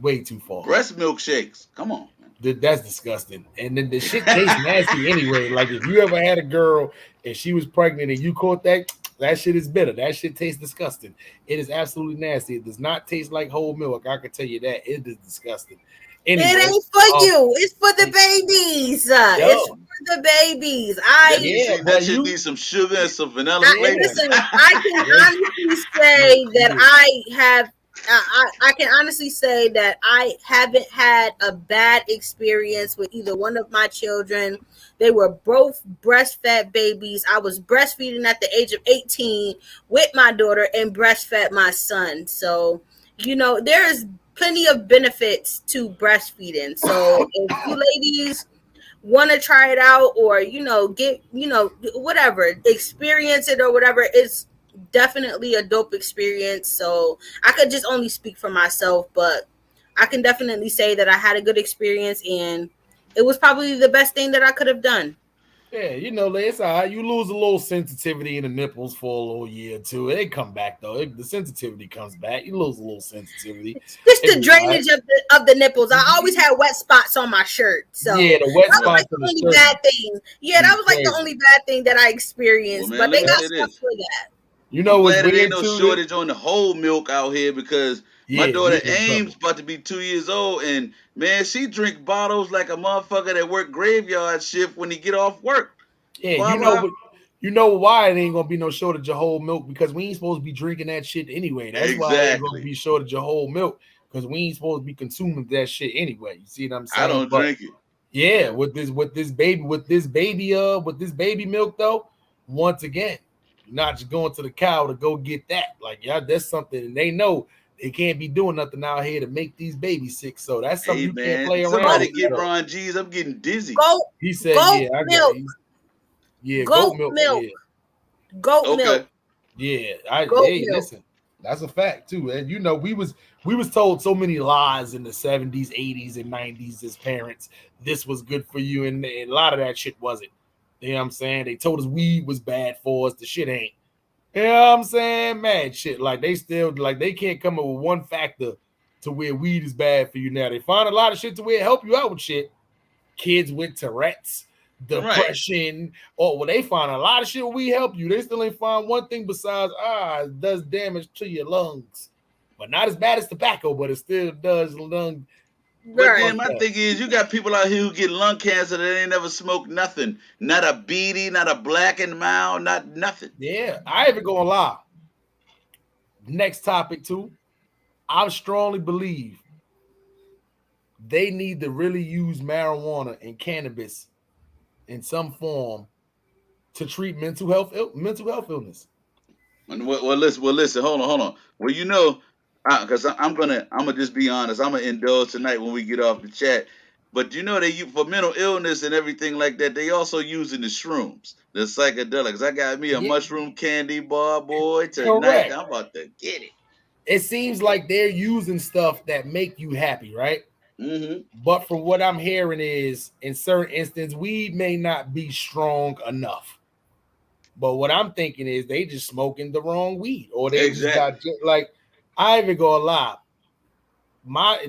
Speaker 1: Way too far.
Speaker 6: Breast milkshakes. Come on.
Speaker 1: That's disgusting. And then the shit tastes nasty anyway. Like if you ever had a girl and she was pregnant and you caught that shit is bitter. That shit tastes disgusting. It is absolutely nasty. It does not taste like whole milk. I can tell you that. It is disgusting. Anyway,
Speaker 3: It ain't for you. It's for the babies. It's
Speaker 1: yo,
Speaker 3: for the babies.
Speaker 1: yeah,
Speaker 6: That
Speaker 1: but
Speaker 6: should be some sugar and some vanilla
Speaker 3: I
Speaker 6: flakes.
Speaker 1: yeah,
Speaker 3: listen. I can honestly say that I have. I can honestly say that I haven't had a bad experience with either one of my children. They were both breastfed babies. I was breastfeeding at the age of 18 with my daughter and breastfed my son. So, there is plenty of benefits to breastfeeding. So, if you ladies want to try it out or get whatever, experience it or whatever, it's definitely a dope experience. So I could just only speak for myself, but I can definitely say that I had a good experience and it was probably the best thing that I could have done.
Speaker 1: Yeah, it's all right. You lose a little sensitivity in the nipples for a little year or two. They come back though. The sensitivity comes back. You lose a little sensitivity.
Speaker 3: It's just the
Speaker 1: Right.
Speaker 3: drainage of the nipples. I always had wet spots on my shirt, so
Speaker 1: Yeah, the wet
Speaker 3: that was
Speaker 1: spots
Speaker 3: like
Speaker 1: in
Speaker 3: the
Speaker 1: the
Speaker 3: only
Speaker 1: shirt
Speaker 3: bad thing. Yeah, that
Speaker 1: be
Speaker 3: was like the
Speaker 1: crazy.
Speaker 3: only bad thing that I
Speaker 6: Well,
Speaker 3: experienced.
Speaker 6: man,
Speaker 3: But
Speaker 6: let
Speaker 3: they
Speaker 6: me
Speaker 3: got
Speaker 6: say
Speaker 3: stuff
Speaker 6: this.
Speaker 3: for that.
Speaker 1: You
Speaker 6: I'm
Speaker 1: know what's
Speaker 6: glad it ain't
Speaker 1: weird
Speaker 6: no
Speaker 1: too?
Speaker 6: shortage on the whole milk out here because my
Speaker 1: Yeah,
Speaker 6: daughter
Speaker 1: we in
Speaker 6: Ames
Speaker 1: trouble.
Speaker 6: about to be 2 years old, and man, she drink bottles like a motherfucker that work graveyard shift when he get off work.
Speaker 1: Yeah,
Speaker 6: Boy, I'm like,
Speaker 1: you know why it ain't gonna be no shortage of whole milk because we ain't supposed to be drinking that shit anyway. That's why it ain't gonna
Speaker 6: exactly.
Speaker 1: be shortage of whole milk because we ain't supposed to be consuming that shit anyway. You see what I'm
Speaker 6: I
Speaker 1: saying?
Speaker 6: don't
Speaker 1: But
Speaker 6: drink it.
Speaker 1: yeah, with this baby milk though, once again, you're not just going to the cow to go get that. Like, yeah, that's something and they know they can't be doing nothing out here to make these babies sick. So that's something
Speaker 6: Hey
Speaker 1: you can't
Speaker 6: man,
Speaker 1: play around
Speaker 3: Goat,
Speaker 6: somebody
Speaker 1: with.
Speaker 6: get
Speaker 1: So
Speaker 6: Ron G's. I'm getting dizzy.
Speaker 3: goat,
Speaker 1: he said,
Speaker 3: goat
Speaker 1: yeah, I got
Speaker 3: milk,
Speaker 1: it. Yeah, goat
Speaker 3: goat
Speaker 1: milk.
Speaker 3: milk,
Speaker 1: Yeah.
Speaker 3: goat milk,
Speaker 6: Okay.
Speaker 1: Yeah,
Speaker 3: goat
Speaker 1: hey,
Speaker 3: milk.
Speaker 1: listen, that's a fact too. And we was told so many lies in the 70s, 80s, and 90s as parents. This was good for you, and a lot of that shit wasn't. You know what I'm saying? They told us weed was bad for us. The shit ain't. You know what I'm saying? Mad shit. Like they still they can't come up with one factor to where weed is bad for you now. They find a lot of shit to where it help you out with shit kids with Tourette's,
Speaker 6: Right.
Speaker 1: depression. Oh, well, they find a lot of shit. We help you. They still ain't find one thing besides it does damage to your lungs, but not as bad as tobacco, but it still does lung
Speaker 6: But
Speaker 3: Right.
Speaker 6: then
Speaker 1: fucked
Speaker 6: my
Speaker 1: up.
Speaker 6: thing is, you got people out here who get lung cancer that ain't never smoked nothing. Not a beady, not a black and mild, not nothing.
Speaker 1: Yeah, I ain't even gonna lie. Next topic too. I strongly believe they need to really use marijuana and cannabis in some form to treat mental health illness.
Speaker 6: Well, listen. Hold on. Well, because I'm gonna just be honest. I'm gonna indulge tonight when we get off the chat. But for mental illness and everything like that, they also using the shrooms, the psychedelics. I got me a
Speaker 1: Yeah,
Speaker 6: mushroom candy bar, boy, tonight.
Speaker 1: correct.
Speaker 6: I'm about to get it.
Speaker 1: It seems like they're using stuff that make you happy, right?
Speaker 6: Mm-hmm.
Speaker 1: But from what I'm hearing is, in certain instances, weed may not be strong enough. But what I'm thinking is they just smoking the wrong weed, or they just
Speaker 6: Exactly.
Speaker 1: like. I even go a lot.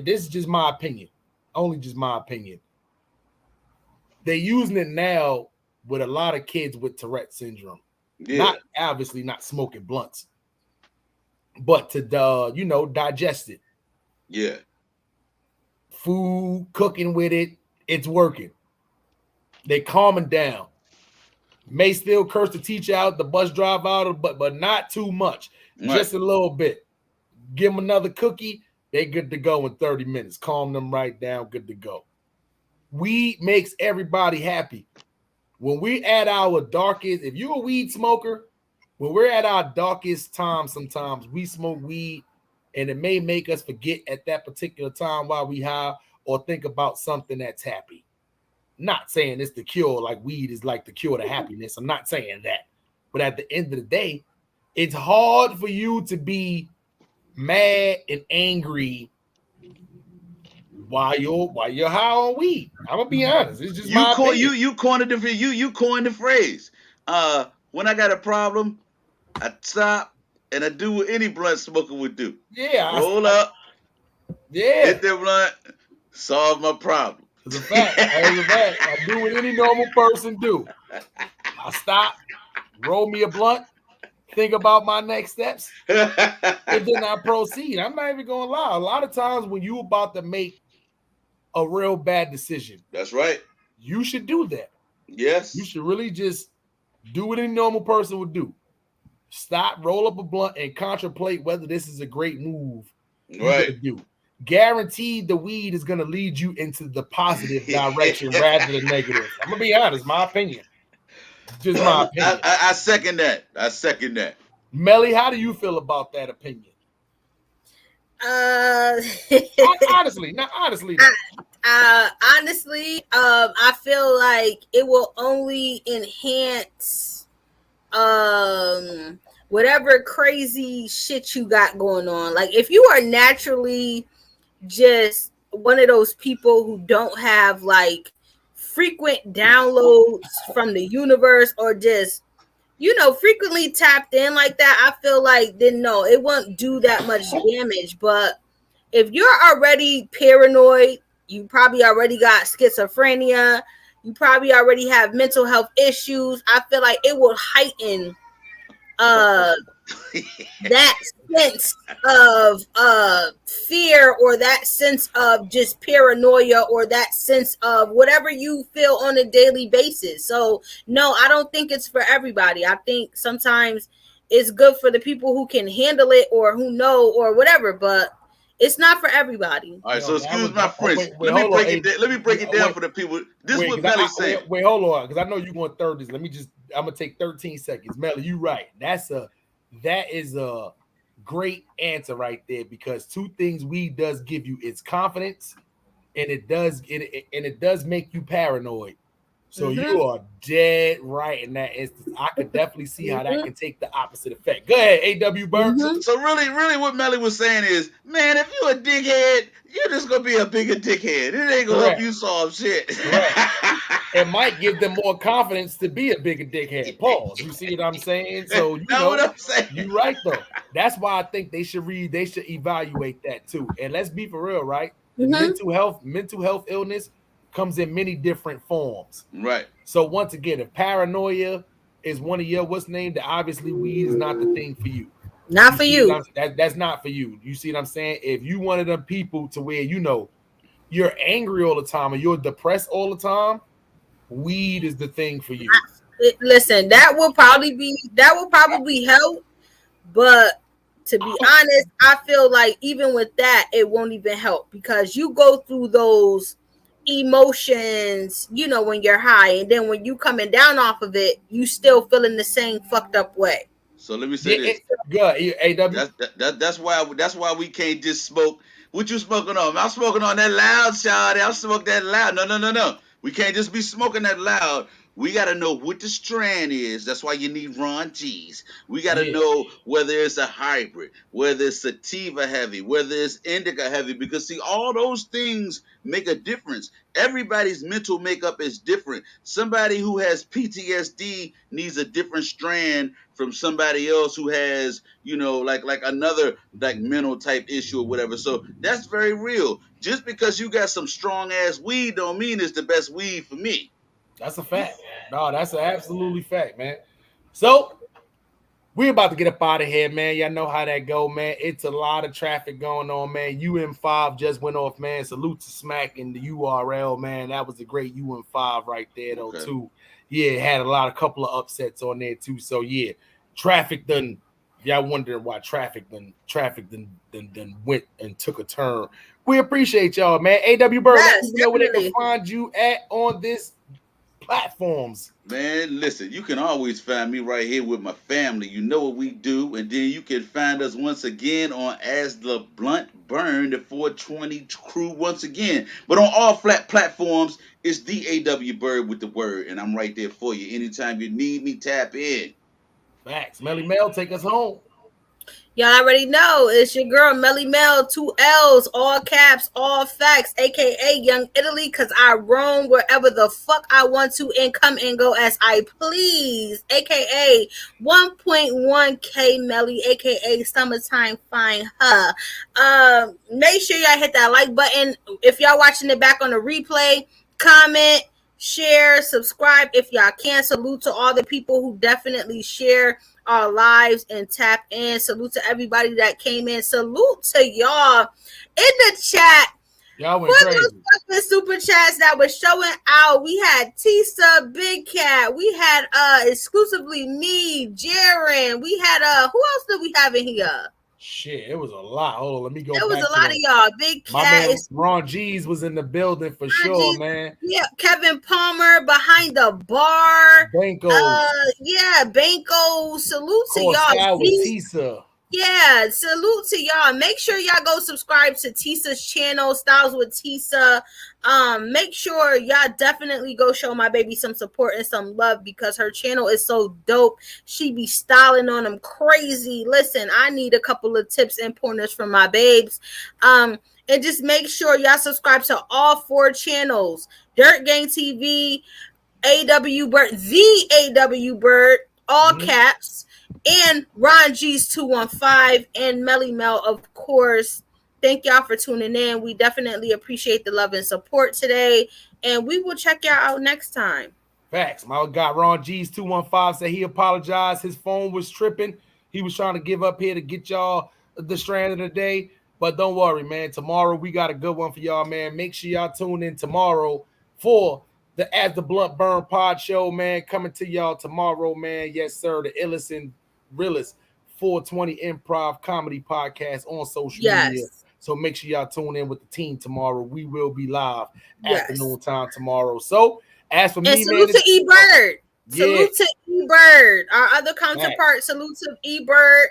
Speaker 1: This is just my opinion, only just my opinion. They're using it now with a lot of kids with Tourette syndrome.
Speaker 6: Yeah.
Speaker 1: Not obviously not smoking blunts, but to digest it.
Speaker 6: Yeah.
Speaker 1: Food, cooking with it, it's working. They calming down. May still curse the teacher out, the bus driver out, but not too much.
Speaker 6: Right.
Speaker 1: Just a little bit. Give them another cookie, they good to go in 30 minutes. Calm them right down, good to go. Weed makes everybody happy. When we're at our darkest, if you're a weed smoker, when we're at our darkest time, sometimes we smoke weed and it may make us forget at that particular time while we high or think about something that's happy. Not saying it's the cure, like weed is like the cure to happiness. I'm not saying that. But at the end of the day, it's hard for you to be mad and angry while you're high on weed. I'm gonna be honest. It's just my opinion.
Speaker 6: You coined the phrase. When I got a problem, I stop and I do what any blunt smoker would do.
Speaker 1: Yeah.
Speaker 6: Roll up.
Speaker 1: Yeah.
Speaker 6: Hit that blunt. Solve my problem.
Speaker 1: It's a fact. I do what any normal person do. I stop, roll me a blunt, think about my next steps, and then I proceed. I'm not even gonna lie. A lot of times when you're about to make a real bad decision,
Speaker 6: that's right.
Speaker 1: You should do that.
Speaker 6: Yes.
Speaker 1: You should really just do what any normal person would do. Stop, roll up a blunt, and contemplate whether this is a great move you're gonna do. Guaranteed the weed is going to lead you into the positive direction rather than negative. I'm going to be honest, my opinion. Just my opinion.
Speaker 6: I second that.
Speaker 1: Melly, how do you feel about that opinion? Honestly.
Speaker 3: I feel like it will only enhance whatever crazy shit you got going on. Like if you are naturally just one of those people who don't have like frequent downloads from the universe or just frequently tapped in like that, I feel like then no, it won't do that much damage. But if you're already paranoid, you probably already got schizophrenia, you probably already have mental health issues, I feel like it will heighten that sense of fear or that sense of just paranoia or that sense of whatever you feel on a daily basis. So no, I don't think it's for everybody. I think sometimes it's good for the people who can handle it or who know or whatever, but it's not for everybody.
Speaker 6: All right, so excuse my French. Let me break it down for the people. This is what Melly's saying.
Speaker 1: Wait, hold on, because I know you're going to third this. I'm gonna take 13 seconds. Melly, you right. That is a great answer right there, because two things weed does give you is confidence, and it does make you paranoid. So you are dead right in that instance. I could definitely see how that can take the opposite effect. Go ahead, A.W. Bird.
Speaker 6: So really what Melly was saying is, man, if you a dickhead, you're just going to be a bigger dickhead. It ain't going to help you solve shit.
Speaker 1: It might give them more confidence to be a bigger dickhead. Pause. You see what I'm saying? So
Speaker 6: what I'm saying.
Speaker 1: You're right, though. That's why I think they should evaluate that too. And let's be for real, right? Mental health illness comes in many different forms.
Speaker 6: Right.
Speaker 1: So once again, if paranoia is one of your then obviously weed is not the thing for you.
Speaker 3: Not for you.
Speaker 1: That's not for you. You see what I'm saying? If you one of them people to where you're angry all the time or you're depressed all the time, weed is the thing for you.
Speaker 3: Listen, that will probably help, but to be honest, I feel like even with that, it won't even help, because you go through those emotions, you know, when you're high, and then when you coming down off of it, you still feeling the same fucked up way.
Speaker 6: So let me say this.
Speaker 1: Good. AW.
Speaker 6: That's why we can't just smoke. What you smoking on? I'm smoking on that loud, shawty. I'll smoke that loud. No. We can't just be smoking that loud. We gotta know what the strand is. That's why you need Ron G's. We gotta
Speaker 1: Yeah.
Speaker 6: know whether it's a hybrid, whether it's sativa heavy, whether it's indica heavy, because see, all those things make a difference. Everybody's mental makeup is different. Somebody who has PTSD needs a different strand from somebody else who has, like another like mental type issue or whatever. So that's very real. Just because you got some strong ass weed don't mean it's the best weed for me.
Speaker 1: That's a fact. No, that's an absolutely fact, man. So we're about to get up out of here, man. Y'all know how that go, man. It's a lot of traffic going on, man. UM5 just went off, man. Salute to Smack in the URL, man. That was a great UM5 right there, though,
Speaker 6: Okay.
Speaker 1: too. Yeah, it had a couple of upsets on there, too. So, yeah, traffic done. Y'all wondering why traffic done went and took a turn. We appreciate y'all, man. AW Bird, let
Speaker 3: Yes,
Speaker 1: people know where they can
Speaker 3: definitely.
Speaker 1: find you at on this platforms.
Speaker 6: Man, listen, you can always find me right here with my family. You know what we do. And then you can find us once again on As the Blunt Burn, the 420 crew once again. But on all flat platforms, it's the AW Bird with the word. And I'm right there for you. Anytime you need me, tap in.
Speaker 1: Facts. Melly Mel, take us home.
Speaker 3: Y'all already know it's your girl Melly Mel, 2 L's, all caps, all facts, aka Young Italy, cause I roam wherever the fuck I want to and come and go as I please, aka 1.1K Melly, aka Summertime Fine Make sure y'all hit that like button. If y'all watching it back on the replay, comment, share, subscribe if y'all can. Salute to all the people who definitely share our lives and tap in. Salute to everybody that came in. Salute to y'all in the chat.
Speaker 1: Y'all went
Speaker 3: For
Speaker 1: crazy.
Speaker 3: those fucking super chats that was showing out, we had Tisa, Big Cat, we had exclusively me, Jaren, we had who else did we have in here?
Speaker 1: Shit, it was a lot. Hold on, let me go back.
Speaker 3: It was a lot of y'all. Big Cat.
Speaker 1: My man Ron G's was in the building for sure, man.
Speaker 3: Yeah, Kevin Palmer behind the bar.
Speaker 1: Banco.
Speaker 3: Yeah, Banco. Salute to y'all.
Speaker 1: With Tisa.
Speaker 3: Yeah, salute to y'all. Make sure y'all go subscribe to Tisa's channel, Styles with Tisa. Make sure y'all definitely go show my baby some support and some love because her channel is so dope. She be styling on them crazy. Listen, I need a couple of tips and pointers from my babes. And just make sure y'all subscribe to all 4 channels: Dirt Gang TV, AW Bird, the AW Bird, all caps, and Ron G's 215 and Melly Mel, of course. Thank y'all for tuning in. We definitely appreciate the love and support today, and we will check y'all out next time.
Speaker 1: Facts. My guy Ron G's 215 said he apologized. His phone was tripping. He was trying to give up here to get y'all the strand of the day. But don't worry, man. Tomorrow we got a good one for y'all, man. Make sure y'all tune in tomorrow for the As the Blunt Burn Pod Show, man. Coming to y'all tomorrow, man. Yes, sir. The illest and realest 420 Improv Comedy Podcast on social media. So make sure y'all tune in with the team tomorrow. We will be live afternoon time tomorrow. So as for me,
Speaker 3: salute
Speaker 1: man,
Speaker 3: to E-Bird. Salute to E-Bird. Our other counterpart, salute to E-Bird.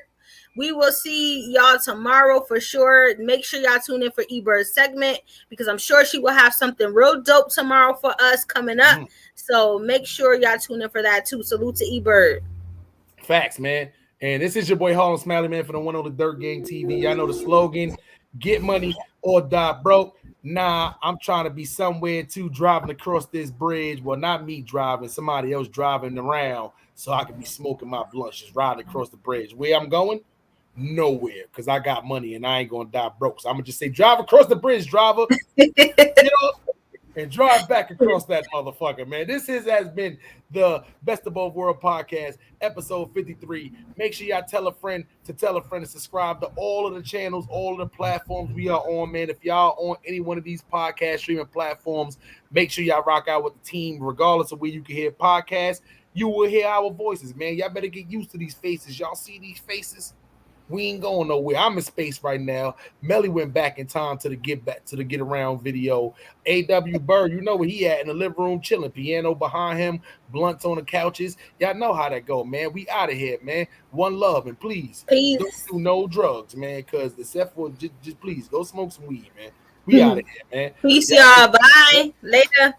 Speaker 3: We will see y'all tomorrow for sure. Make sure y'all tune in for E-Bird's segment because I'm sure she will have something real dope tomorrow for us coming up. So make sure y'all tune in for that too. Salute to E-Bird.
Speaker 1: Facts, man. And this is your boy Harlem Smiley, man, for the one on the Dirt Gang TV. Y'all know the slogan: get money or die broke. Nah, I'm trying to be somewhere too, driving across this bridge. Well, not me driving, somebody else driving around so I can be smoking my blunts, just riding across the bridge. Where I'm going? Nowhere, because I got money and I ain't going to die broke. So I'm going to just say, drive across the bridge, driver. Get off and drive back across that motherfucker, man. This has been the Best of Both World podcast, episode 53. Make sure y'all tell a friend to subscribe to all of the channels, all of the platforms we are on, man. If y'all on any one of these podcast streaming platforms, make sure y'all rock out with the team, regardless of where you can hear podcasts. You will hear our voices, man. Y'all better get used to these faces. Y'all see these faces? We ain't going nowhere. I'm in space right now. Melly went back in time to the get around video. A.W. Bird, you know where he at in the living room chilling, piano behind him, blunts on the couches. Y'all know how that go, man. We out of here, man. One love, and please don't do no drugs, man. Cause except for just please go smoke some weed, man. We out of here, man.
Speaker 3: Peace, y'all. Bye. Later.